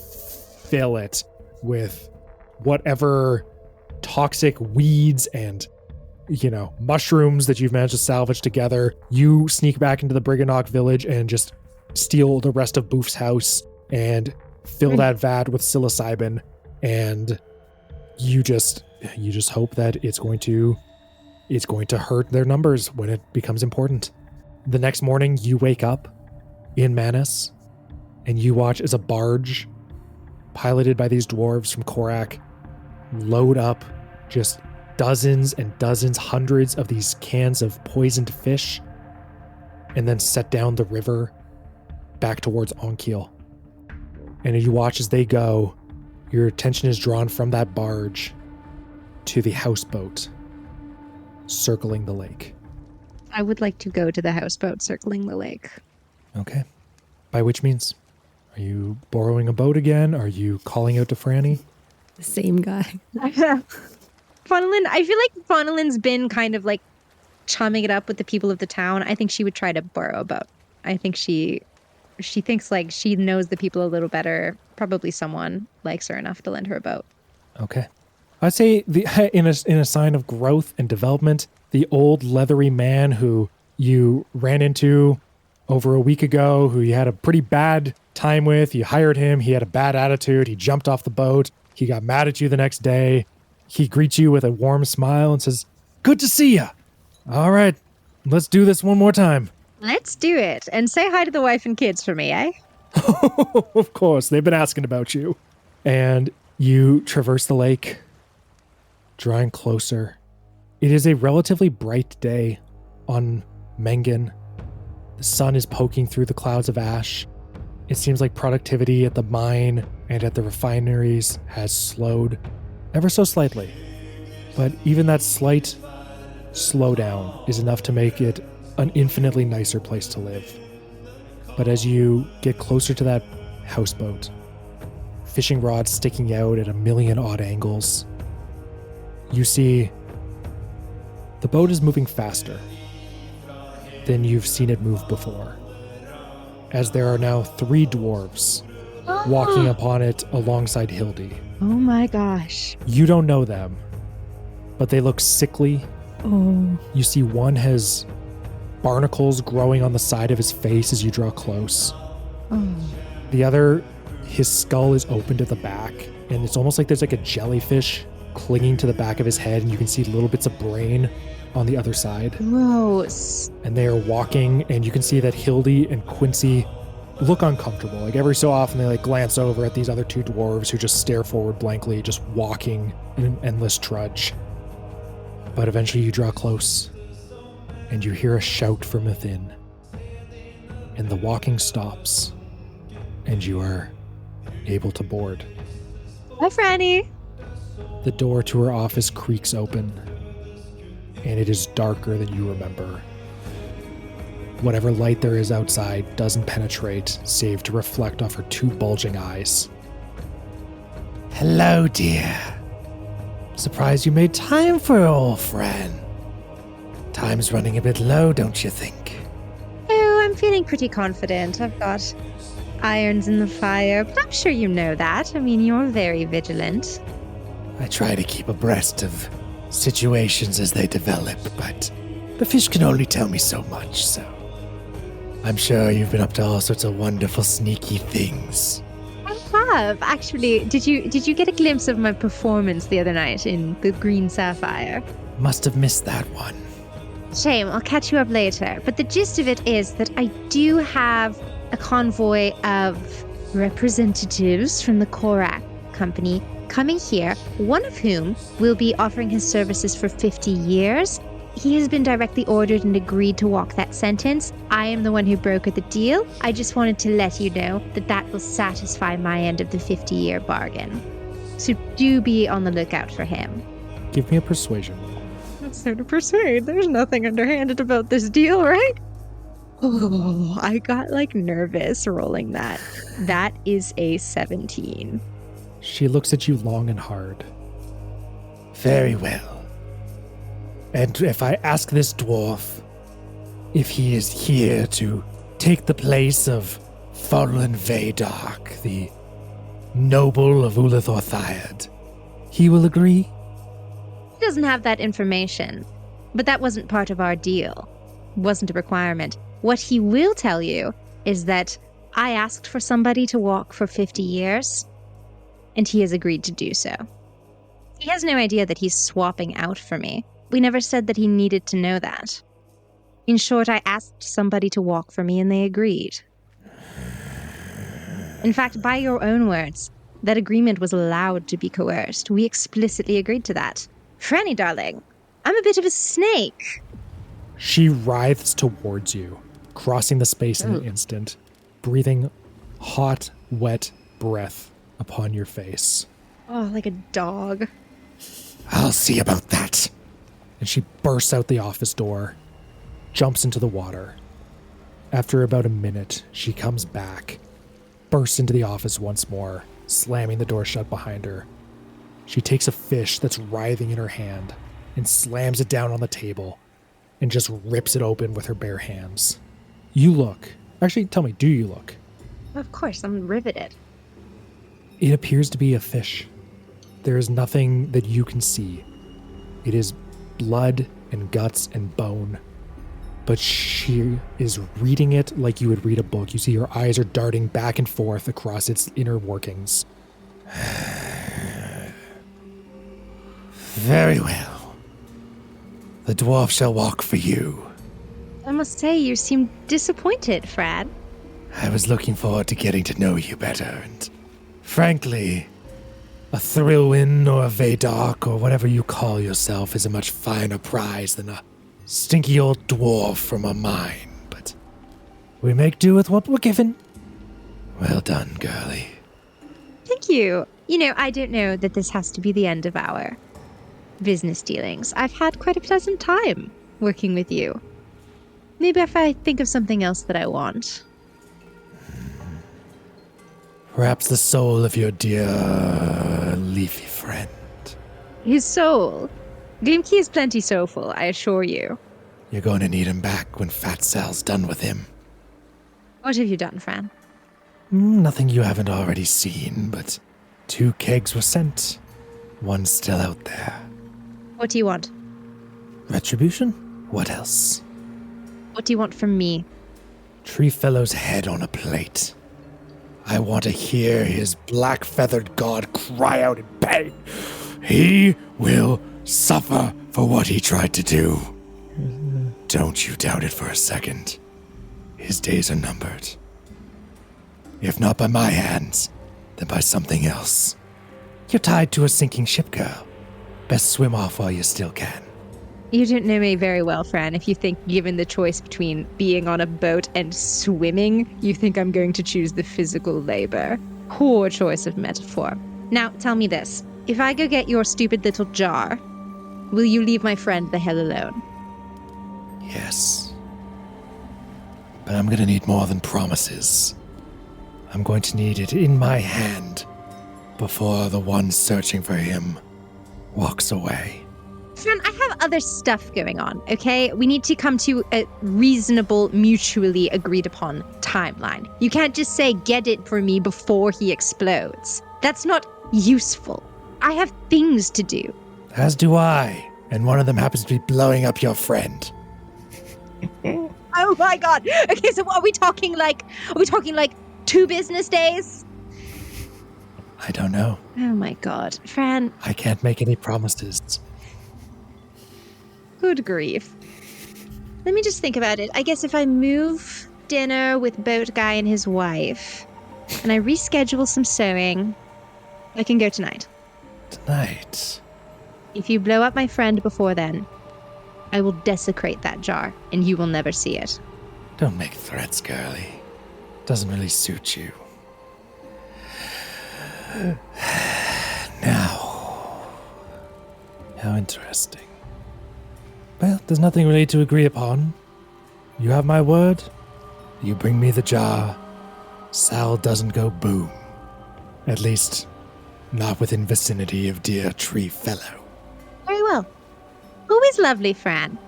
fill it with whatever toxic weeds and mushrooms that you've managed to salvage together. You sneak back into the Briganock village and just steal the rest of Boof's house and fill that vat with psilocybin, and you just hope that it's going to hurt their numbers when it becomes important. The next morning, you wake up in Manus, and you watch as a barge piloted by these dwarves from Korak load up just dozens and dozens, hundreds of these cans of poisoned fish, and then set down the river back towards Onkiel. And you watch as they go, your attention is drawn from that barge to the houseboat circling the lake. I would like to go to the houseboat circling the lake. Okay. By which means? Are you borrowing a boat again? Are you calling out to Franny? The same guy. Faunalyn, I feel like Faunalyn's been kind of like chumming it up with the people of the town. I think she would try to borrow a boat. I think she thinks like she knows the people a little better. Probably someone likes her enough to lend her a boat. Okay. I'd say in a sign of growth and development, the old leathery man who you ran into over a week ago, who you had a pretty bad time with, you hired him, he had a bad attitude, he jumped off the boat, he got mad at you the next day, he greets you with a warm smile and says, "Good to see ya. All right, let's do this one more time." Let's do it. And say hi to the wife and kids for me, eh? Of course, they've been asking about you. And you traverse the lake, drawing closer. It is a relatively bright day on Mengen. The sun is poking through the clouds of ash. It seems like productivity at the mine and at the refineries has slowed ever so slightly. But even that slight slowdown is enough to make it an infinitely nicer place to live. But as you get closer to that houseboat, fishing rods sticking out at a million odd angles, you see the boat is moving faster than you've seen it move before, as there are now 3 dwarves walking upon it alongside Hildy. Oh my gosh. You don't know them, but they look sickly. Oh. You see one has barnacles growing on the side of his face as you draw close. Oh. The other, his skull is opened at the back, and it's almost like there's like a jellyfish clinging to the back of his head, and you can see little bits of brain on the other side. Gross. And they are walking, and you can see that Hildy and Quincy look uncomfortable. Like every so often they like glance over at these other 2 dwarves who just stare forward blankly, just walking in an endless trudge. But eventually you draw close, and you hear a shout from within, and the walking stops, and you are able to board. Hi, Franny. The door to her office creaks open, and it is darker than you remember. Whatever light there is outside doesn't penetrate, save to reflect off her 2 bulging eyes. "Hello, dear. Surprised you made time for an old friend. Time's running a bit low, don't you think?" Oh, I'm feeling pretty confident. I've got irons in the fire, but I'm sure you know that. I mean, you're very vigilant. I try to keep abreast of situations as they develop, but the fish can only tell me so much, so I'm sure you've been up to all sorts of wonderful, sneaky things. I have, actually. Did you get a glimpse of my performance the other night in the Green Sapphire? Must have missed that one. Shame, I'll catch you up later. But the gist of it is that I do have a convoy of representatives from the Korak company coming here, one of whom will be offering his services for 50 years. He has been directly ordered and agreed to walk that sentence. I am the one who brokered the deal. I just wanted to let you know that that will satisfy my end of the 50-year bargain. So do be on the lookout for him. Give me a persuasion. That's so to persuade. There's nothing underhanded about this deal, right? Oh, I got like nervous rolling that. That is a 17. She looks at you long and hard. Very well. And if I ask this dwarf if he is here to take the place of Faunalyn Vaydark, the noble of Ulathothayad, he will agree? He doesn't have that information, but that wasn't part of our deal. It wasn't a requirement. What he will tell you is that I asked for somebody to walk for 50 years, and he has agreed to do so. He has no idea that he's swapping out for me. We never said that he needed to know that. In short, I asked somebody to walk for me and they agreed. In fact, by your own words, that agreement was allowed to be coerced. We explicitly agreed to that. Franny, darling, I'm a bit of a snake. She writhes towards you, crossing the space in an instant, breathing hot, wet breath upon your face. Oh, like a dog. I'll see about that. And she bursts out the office door, jumps into the water. After about a minute, she comes back, bursts into the office once more, slamming the door shut behind her. She takes a fish that's writhing in her hand and slams it down on the table and just rips it open with her bare hands. You look. Actually, tell me, do you look? Of course, I'm riveted. It appears to be a fish. There is nothing that you can see. It is blood and guts and bone. But she is reading it like you would read a book. You see her eyes are darting back and forth across its inner workings. Very well. The dwarf shall walk for you. I must say, you seem disappointed, Fred. I was looking forward to getting to know you better, and frankly, a Thrillwind or a Vaydark or whatever you call yourself is a much finer prize than a stinky old dwarf from a mine, but we make do with what we're given. Well done, girlie. Thank you. You know, I don't know that this has to be the end of our business dealings. I've had quite a pleasant time working with you. Maybe if I think of something else that I want. Perhaps the soul of your dear leafy friend. His soul. Glimki is plenty soulful, I assure you. You're going to need him back when Fat Sal's done with him. What have you done, Fran? Nothing you haven't already seen, but 2 kegs were sent. One's still out there. What do you want? Retribution? What else? What do you want from me? Treefellow's head on a plate. I want to hear his black-feathered god cry out in pain. He will suffer for what he tried to do. Don't you doubt it for a second. His days are numbered. If not by my hands, then by something else. You're tied to a sinking ship, girl. Best swim off while you still can. You don't know me very well, Fran. If you think, given the choice between being on a boat and swimming, you think I'm going to choose the physical labor. Poor choice of metaphor. Now, tell me this. If I go get your stupid little jar, will you leave my friend the hell alone? Yes. But I'm gonna need more than promises. I'm going to need it in my hand before the one searching for him walks away. Fran, I have other stuff going on, okay? We need to come to a reasonable, mutually agreed upon timeline. You can't just say, get it for me before he explodes. That's not useful. I have things to do. As do I. And one of them happens to be blowing up your friend. Oh my god. Okay, so are we talking like 2 business days? I don't know. Oh my god. Fran, I can't make any promises. good grief. Let me just think about it. I guess if I move dinner with Boat Guy and his wife, and I reschedule some sewing, I can go tonight. Tonight? If you blow up my friend before then, I will desecrate that jar, and you will never see it. Don't make threats, girlie. Doesn't really suit you. Now. How interesting. Well, there's nothing really to agree upon. You have my word. You bring me the jar. Sal doesn't go boom. At least, not within vicinity of dear Treefellow. Very well. Always lovely, Fran.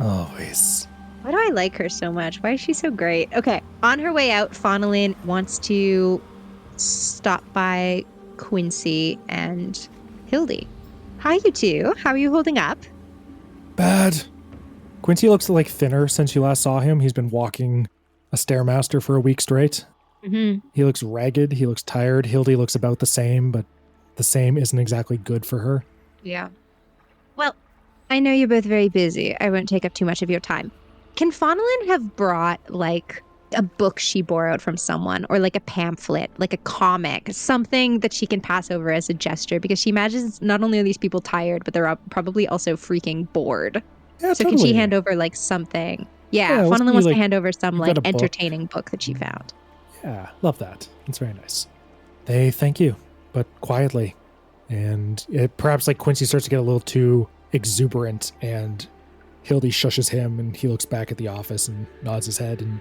Always. Why do I like her so much? Why is she so great? Okay, on her way out, Faunalyn wants to stop by Quincy and Hildy. Hi, you two. How are you holding up? Bad. Quincy looks like thinner since you last saw him. He's been walking a Stairmaster for a week straight. Mm-hmm. He looks ragged. He looks tired. Hildy looks about the same, but the same isn't exactly good for her. Yeah. Well, I know you're both very busy. I won't take up too much of your time. Can Faunalyn have brought, like, a book she borrowed from someone, or like a pamphlet, like a comic, something that she can pass over as a gesture? Because she imagines not only are these people tired, but they're probably also freaking bored. Yeah, so totally. can she hand over, like, something? Yeah, Yeah, Faunalyn wants to like, hand over some, you've like, got a book. entertaining book that she found. Yeah, love that. It's very nice. They thank you, but quietly. And perhaps like Quincy starts to get a little too exuberant, and Hildy shushes him, and he looks back at the office and nods his head. And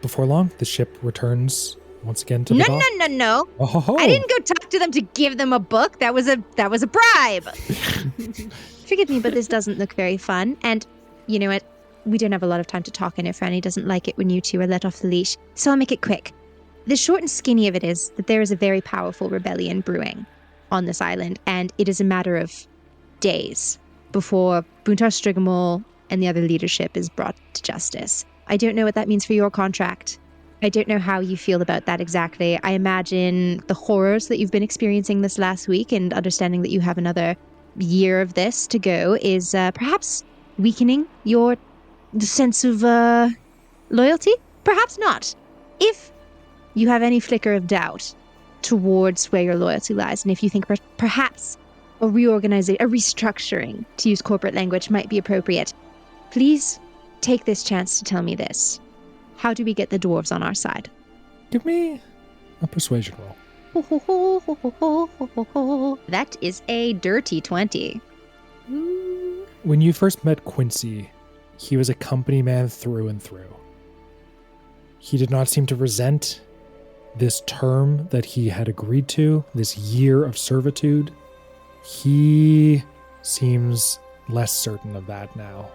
before long, the ship returns once again to the dock. No. Oh. I didn't go talk to them to give them a book. That was a bribe. Forgive me, but this doesn't look very fun. And you know what? We don't have a lot of time to talk, and if Franny doesn't like it when you two are let off the leash, so I'll make it quick. The short and skinny of it is that there is a very powerful rebellion brewing on this island, and it is a matter of days before Buntar Strigamol and the other leadership is brought to justice. I don't know what that means for your contract. I don't know how you feel about that exactly. I imagine the horrors that you've been experiencing this last week and understanding that you have another year of this to go is perhaps weakening your sense of loyalty? Perhaps not. If you have any flicker of doubt towards where your loyalty lies, and if you think perhaps a reorganization, a restructuring, to use corporate language, might be appropriate, please take this chance to tell me this. How do we get the dwarves on our side? Give me a persuasion roll. That is a dirty 20. When you first met Quincy, he was a company man through and through. He did not seem to resent this term that he had agreed to, this year of servitude. He seems less certain of that now.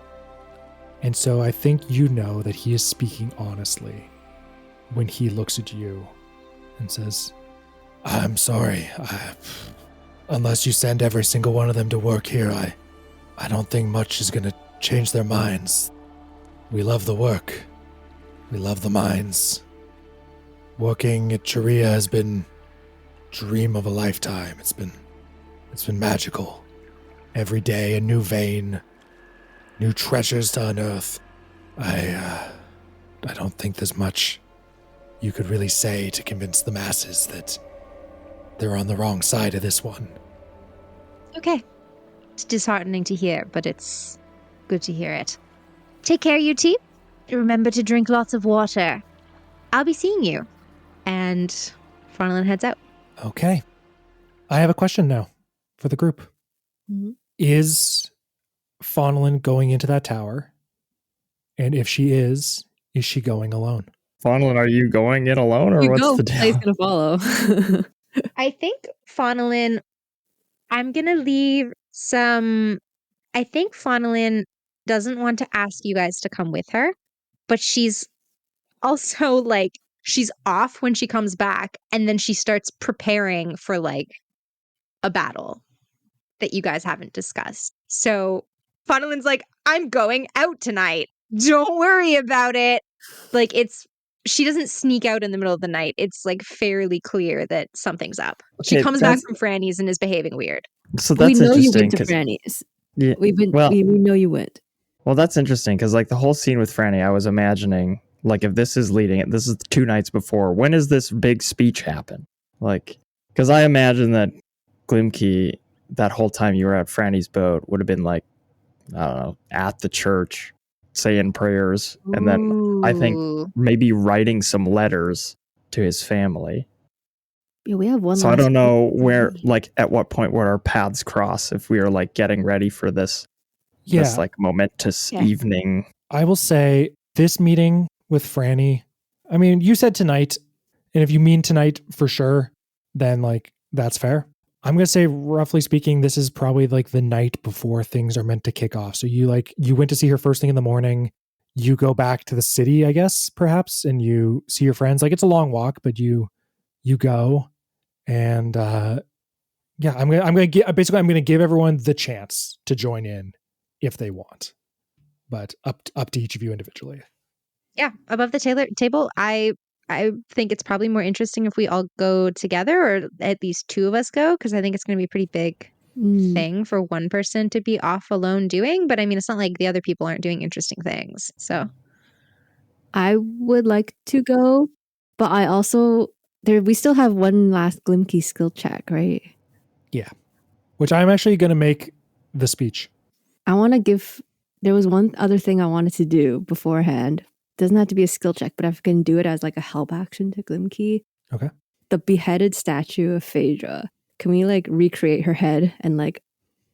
And so I think you know that he is speaking honestly when he looks at you and says, I'm sorry. Unless you send every single one of them to work here, I don't think much is going to change their minds. We love the work. We love the mines. Working at Cheria has been a dream of a lifetime. It's been magical. Every day a new vein, new treasures to unearth. I don't think there's much you could really say to convince the masses that they're on the wrong side of this one. Okay. It's disheartening to hear, but it's good to hear it. Take care, you two. Remember to drink lots of water. I'll be seeing you. And Faunalyn heads out. Okay. I have a question now for the group. Mm-hmm. Is Faunalyn going into that tower? And if she is she going alone? Faunalyn, are you going in alone, or what's the deal? He's gonna follow. I think Faunalyn, I'm going to leave some... I think Faunalyn doesn't want to ask you guys to come with her, but she's also like, she's off when she comes back, and then she starts preparing for like a battle that you guys haven't discussed. So Faunalyn's like, I'm going out tonight. Don't worry about it. Like, she doesn't sneak out in the middle of the night. It's like fairly clear that something's up. She Okay, comes back from Franny's and is behaving weird. So We that's know you interesting. went to 'Cause- Franny's. yeah, We know you went. well, that's interesting because like the whole scene with Franny, I was imagining like if this is leading it, this is 2 nights before. When does this big speech happen? Like, because I imagine that Glimki, that whole time you were at Franny's boat, would have been like, I don't know, at the church, saying prayers, and then I think Ooh. maybe writing some letters to his family. Yeah, we have one. So I last don't know week. where, like, at what point would our paths cross if we are like getting ready for this, this like momentous Yeah. evening. I will say this meeting with Franny, I mean, you said tonight, and if you mean tonight for sure, then like that's fair. I'm going to say, roughly speaking, this is probably like the night before things are meant to kick off. So you went to see her first thing in the morning. You go back to the city, I guess, perhaps, and you see your friends. Like, it's a long walk, but you go, and yeah, I'm gonna give everyone the chance to join in if they want, but up to each of you individually. Yeah, above the table, I think it's probably more interesting if we all go together, or at least 2 of us go, because I think it's going to be a pretty big thing for one person to be off alone doing. But I mean, it's not like the other people aren't doing interesting things. So I would like to go, but I also we still have one last Glimki skill check, right? Yeah, which I'm actually going to make the speech. I want to give. There was one other thing I wanted to do beforehand. Doesn't have to be a skill check, but I can do it as like a help action to Glimki. Okay. The beheaded statue of Phaedra Can we like recreate her head and like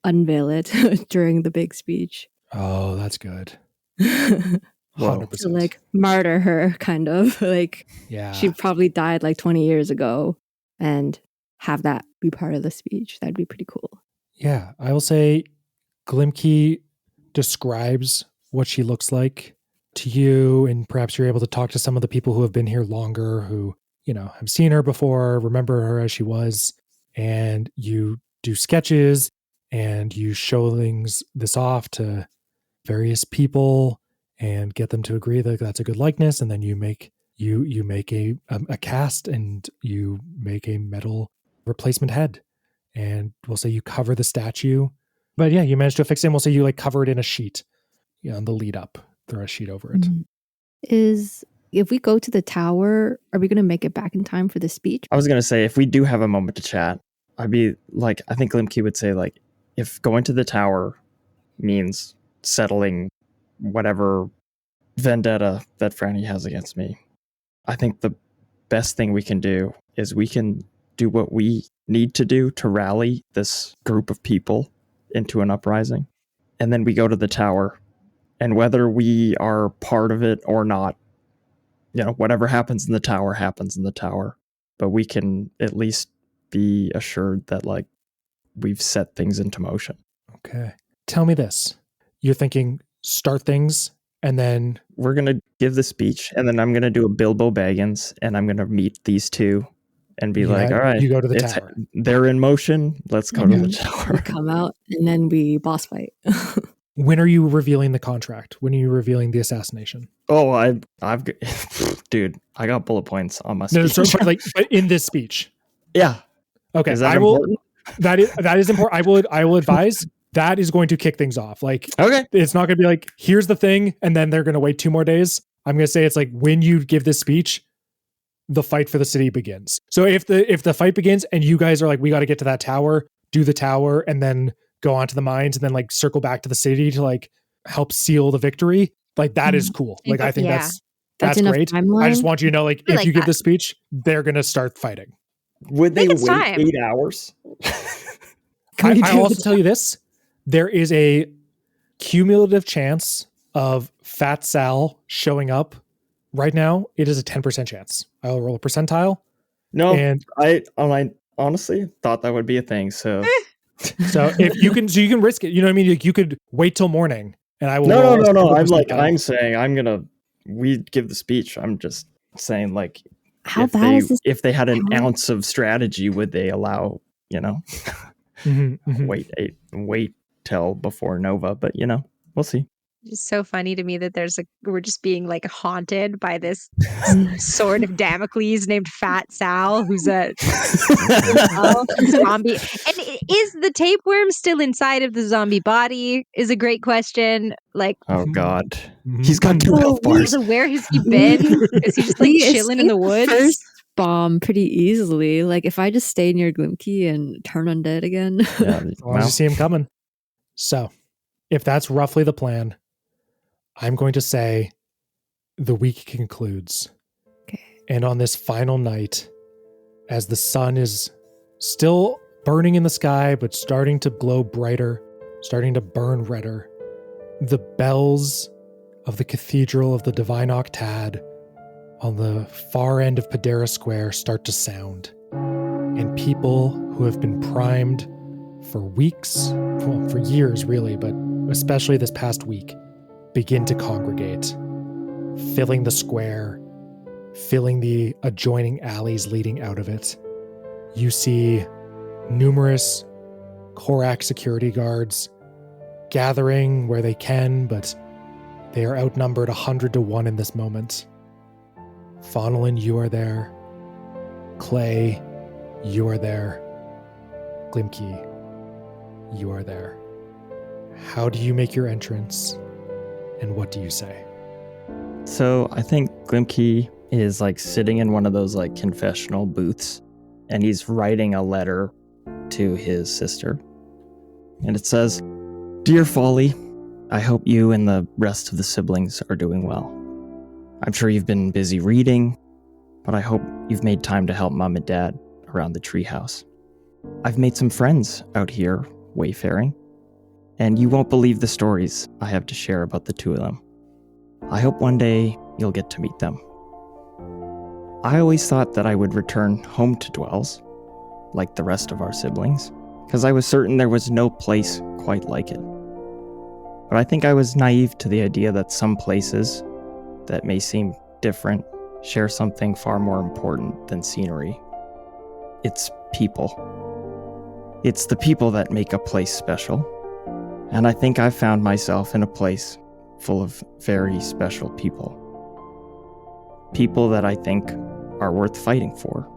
unveil it during the big speech? Oh, that's good. To 100%. like martyr her, kind of. Like Yeah. she probably died like 20 years ago, and have that be part of the speech. That'd be pretty cool. Yeah, I will say Glimki describes what she looks like to you, and perhaps you're able to talk to some of the people who have been here longer, who, have seen her before, remember her as she was, and you do sketches and you show this off to various people and get them to agree that that's a good likeness, and then you make a cast and you make a metal replacement head, and we'll say you cover the statue. But yeah, you managed to fix it. And we'll say you like cover it in a sheet, on the lead up, throw a sheet over it. If we go to the tower, are we going to make it back in time for the speech? I was going to say, if we do have a moment to chat, I'd be like, I think Glimki would say, like, if going to the tower means settling whatever vendetta that Franny has against me, I think the best thing we can do is we can do what we need to do to rally this group of people into an uprising. And then we go to the tower, and whether we are part of it or not, whatever happens in the tower happens in the tower. But we can at least be assured that, like, we've set things into motion. Okay. Tell me this. You're thinking start things, and then we're going to give the speech, and then I'm going to do a Bilbo Baggins, and I'm going to meet these two and be like, all right, you go to the tower. They're in motion. Let's go to the tower. We come out, and then we boss fight. When are you revealing the contract? When are you revealing the assassination? Oh, I've dude, I got bullet points on my speech. No, but in this speech. Yeah. Okay. Is that important? That is important. I will advise that is going to kick things off. Like, okay, it's not going to be like, here's the thing, and then they're going to wait 2 more days. I'm going to say it's like when you give this speech, the fight for the city begins. So if the fight begins and you guys are like, we got to get to that tower, do the tower, and then go on to the mines, and then like circle back to the city to like help seal the victory. Like that is cool. Like I think that's great. Timeline. I just want you to know, like, if you give the speech, they're going to start fighting. Would they wait 8 hours? I also tell you this. There is a cumulative chance of Fat Sal showing up. Right now, it is a 10% chance. I'll roll a percentile. No, and I honestly thought that would be a thing. So if you can, you can risk it. You know what I mean? Like, you could wait till morning, and I will. No. I'm saying we give the speech. I'm just saying, like, how bad is this? If they had an ounce of strategy, would they allow, wait till before Nova? But we'll see. It's so funny to me that we're just being like haunted by this sword of Damocles named Fat Sal, who's a zombie. And is the tapeworm still inside of the zombie body? Is a great question. Like, oh god, he's got 2 health bars. Where has he been? Is he just like chilling in the woods? First bomb pretty easily. Like if I just stay near Glimki and turn undead again. Yeah, you see him coming. So, if that's roughly the plan, I'm going to say the week concludes. Okay. And on this final night, as the sun is still burning in the sky, but starting to glow brighter, starting to burn redder, the bells of the Cathedral of the Divine Octad on the far end of Padera Square start to sound. And people who have been primed for weeks, well, for years really, but especially this past week, begin to congregate, filling the square, filling the adjoining alleys leading out of it. You see numerous Korak security guards gathering where they can, but they are outnumbered 100 to 1 in this moment. Faunalyn, you are there. Clay, you are there. Glimki, you are there. How do you make your entrance? And what do you say? So I think Glimki is like sitting in one of those like confessional booths, and he's writing a letter to his sister. And it says, "Dear Folly, I hope you and the rest of the siblings are doing well. I'm sure you've been busy reading, but I hope you've made time to help Mom and Dad around the treehouse. I've made some friends out here wayfaring, and you won't believe the stories I have to share about the two of them. I hope one day you'll get to meet them. I always thought that I would return home to Dwells, like the rest of our siblings, because I was certain there was no place quite like it. But I think I was naive to the idea that some places that may seem different share something far more important than scenery. It's people. It's the people that make a place special. And I think I've found myself in a place full of very special people. People that I think are worth fighting for.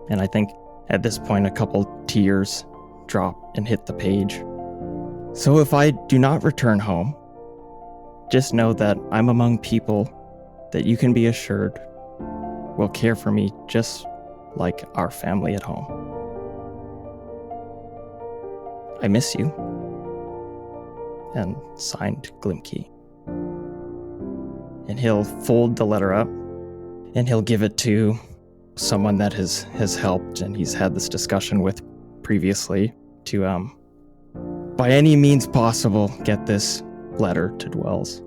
And I think at this point a couple tears drop and hit the page. So if I do not return home, just know that I'm among people that you can be assured will care for me just like our family at home. I miss you. And signed Glimki. And he'll fold the letter up and he'll give it to someone that has helped and he's had this discussion with previously to by any means possible get this letter to Dwells.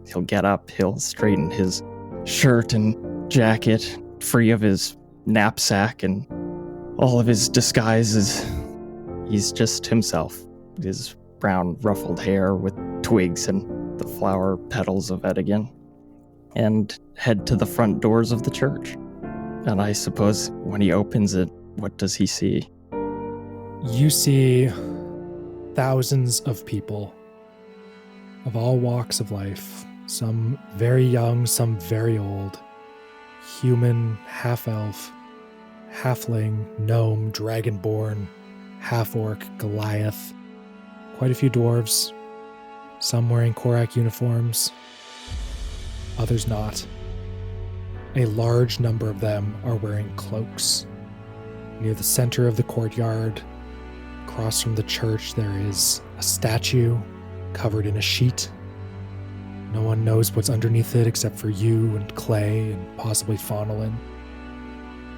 He'll get up, he'll straighten his shirt and jacket, free of his knapsack and all of his disguises. He's just himself. His brown ruffled hair with twigs and the flower petals of Edigan, and head to the front doors of the church. And I suppose when he opens it, what does he see? You see thousands of people of all walks of life, some very young, some very old, human, half-elf, halfling, gnome, dragonborn, half-orc, Goliath, quite a few dwarves, some wearing Korak uniforms, others not. A large number of them are wearing cloaks. Near the center of the courtyard, across from the church, there is a statue covered in a sheet. No one knows what's underneath it except for you and Clay and possibly Faunalyn.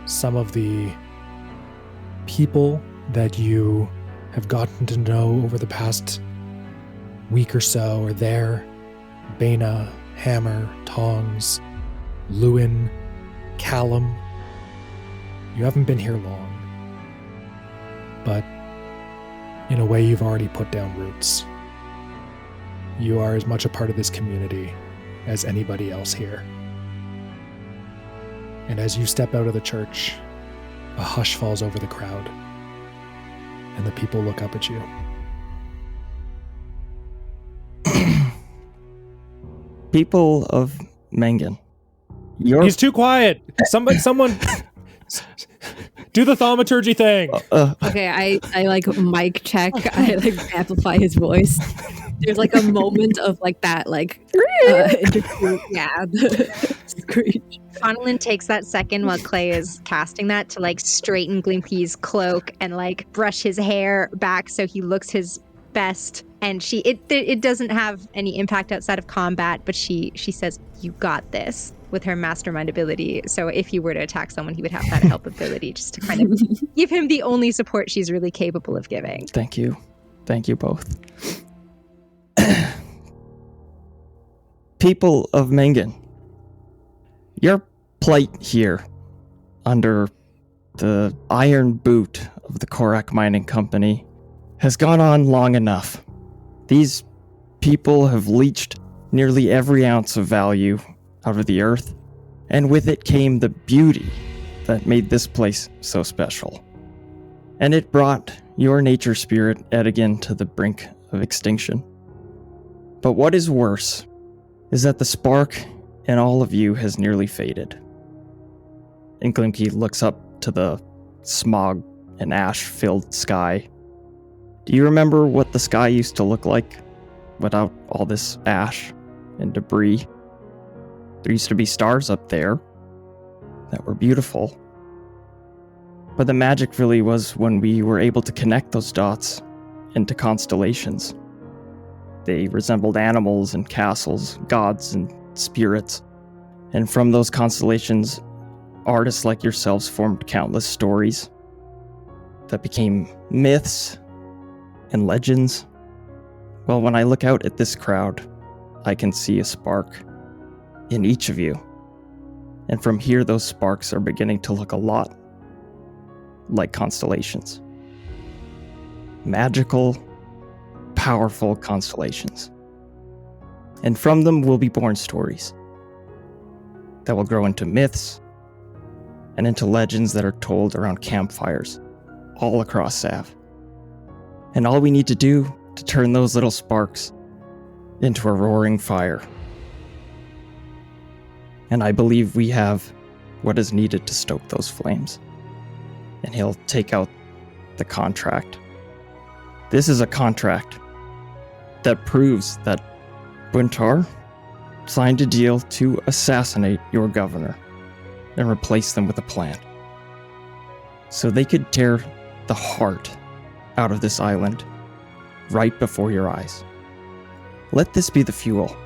Some of the people that you have gotten to know over the past week or so are there. Baina, Hammer, Tongs, Lewin, Callum. You haven't been here long, but in a way you've already put down roots. You are as much a part of this community as anybody else here. And as you step out of the church, a hush falls over the crowd, and the people look up at you. People of Mengen. He's too quiet. Someone do the thaumaturgy thing. Okay, I like mic check. I like amplify his voice. There's like a moment of like that, like the screech. Faunalyn takes that second while Clay is casting that to like straighten Glimki's cloak and like brush his hair back so he looks his best. And it doesn't have any impact outside of combat, but she says, "You got this," with her mastermind ability. So if he were to attack someone, he would have that help ability just to kind of give him the only support she's really capable of giving. Thank you. Thank you both. People of Mengen, your plight here under the iron boot of the Korak Mining Company has gone on long enough. These people have leached nearly every ounce of value out of the earth, and with it came the beauty that made this place so special. And it brought your nature spirit, Edigan, to the brink of extinction. But what is worse is that the spark in all of you has nearly faded. And Glimki looks up to the smog and ash-filled sky. Do you remember what the sky used to look like without all this ash and debris? There used to be stars up there that were beautiful. But the magic really was when we were able to connect those dots into constellations. They resembled animals and castles, gods and spirits. And from those constellations, artists like yourselves formed countless stories. that became myths and legends. Well, when I look out at this crowd, I can see a spark in each of you. And from here, those sparks are beginning to look a lot like constellations. Magical, powerful constellations. And from them will be born stories that will grow into myths and into legends that are told around campfires all across Sav. And all we need to do to turn those little sparks into a roaring fire. And I believe we have what is needed to stoke those flames. And he'll take out the contract. This is a contract that proves that Buntar signed a deal to assassinate your governor and replace them with a plan. So they could tear the heart out of this island right before your eyes. Let this be the fuel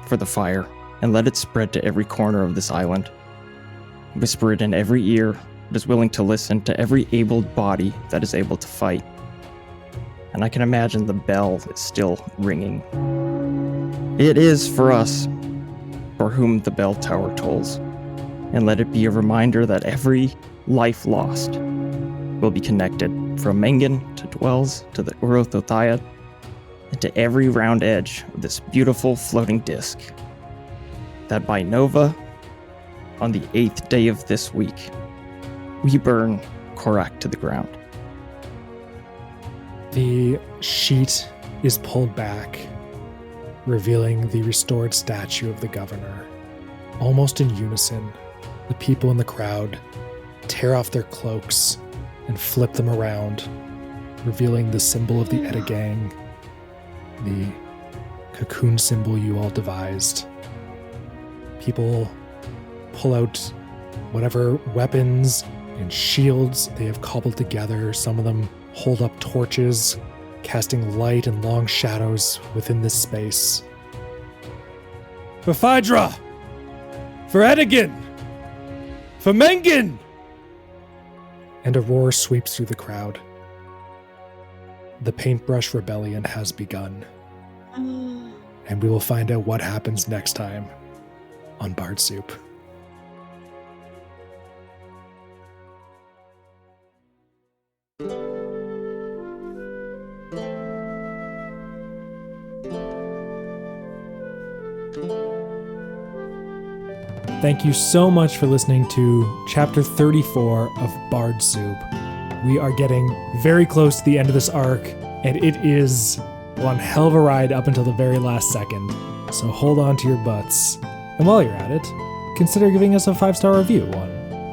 for the fire, and let it spread to every corner of this island. Whisper it in every ear that is willing to listen, to every abled body that is able to fight. And I can imagine the bell is still ringing. It is for us for whom the bell tower tolls. And let it be a reminder that every life lost will be connected, from Mengen to Dwells to the Urothothayat, and to every round edge of this beautiful floating disc. That by Nova, on the 8th day of this week, we burn Korak to the ground. The sheet is pulled back, revealing the restored statue of the governor. Almost in unison, the people in the crowd tear off their cloaks and flip them around, revealing the symbol of the Edda Gang, the cocoon symbol you all devised. People pull out whatever weapons and shields they have cobbled together. Some of them hold up torches, casting light and long shadows within this space. For Phaedra! For Edigan! For Mengen! And a roar sweeps through the crowd. The paintbrush rebellion has begun. And we will find out what happens next time on Bard Soup. Thank you so much for listening to Chapter 34 of Bard Soup. We are getting very close to the end of this arc, and it is one hell of a ride up until the very last second. So hold on to your butts. And while you're at it, consider giving us a 5-star review on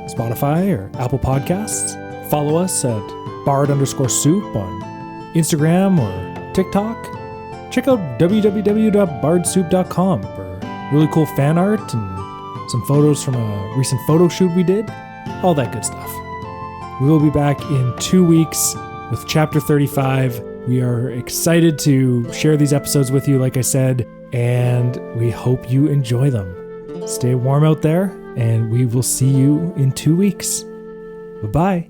Spotify or Apple Podcasts. Follow us at bard_soup on Instagram or TikTok. Check out www.bardsoup.com for really cool fan art and some photos from a recent photo shoot we did. All that good stuff. We will be back in 2 weeks with Chapter 35. We are excited to share these episodes with you, like I said, and we hope you enjoy them. Stay warm out there, and we will see you in 2 weeks. Bye-bye.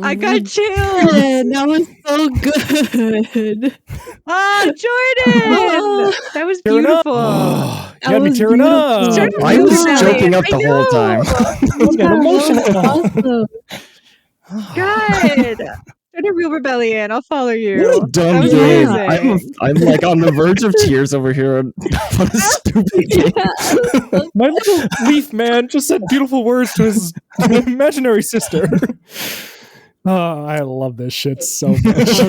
I got chills. That was so good. Oh, Jordan! That was beautiful. Oh, you That got me was tearing up. beautiful. I was Really? joking up the I whole know. time. Emotional. Good. Start a real rebellion. I'll follow you. What a dumb That was game. amazing. I'm like on the verge of tears over here. What a stupid game. My little leaf man just said beautiful words to his imaginary sister. Oh, I love this shit so much.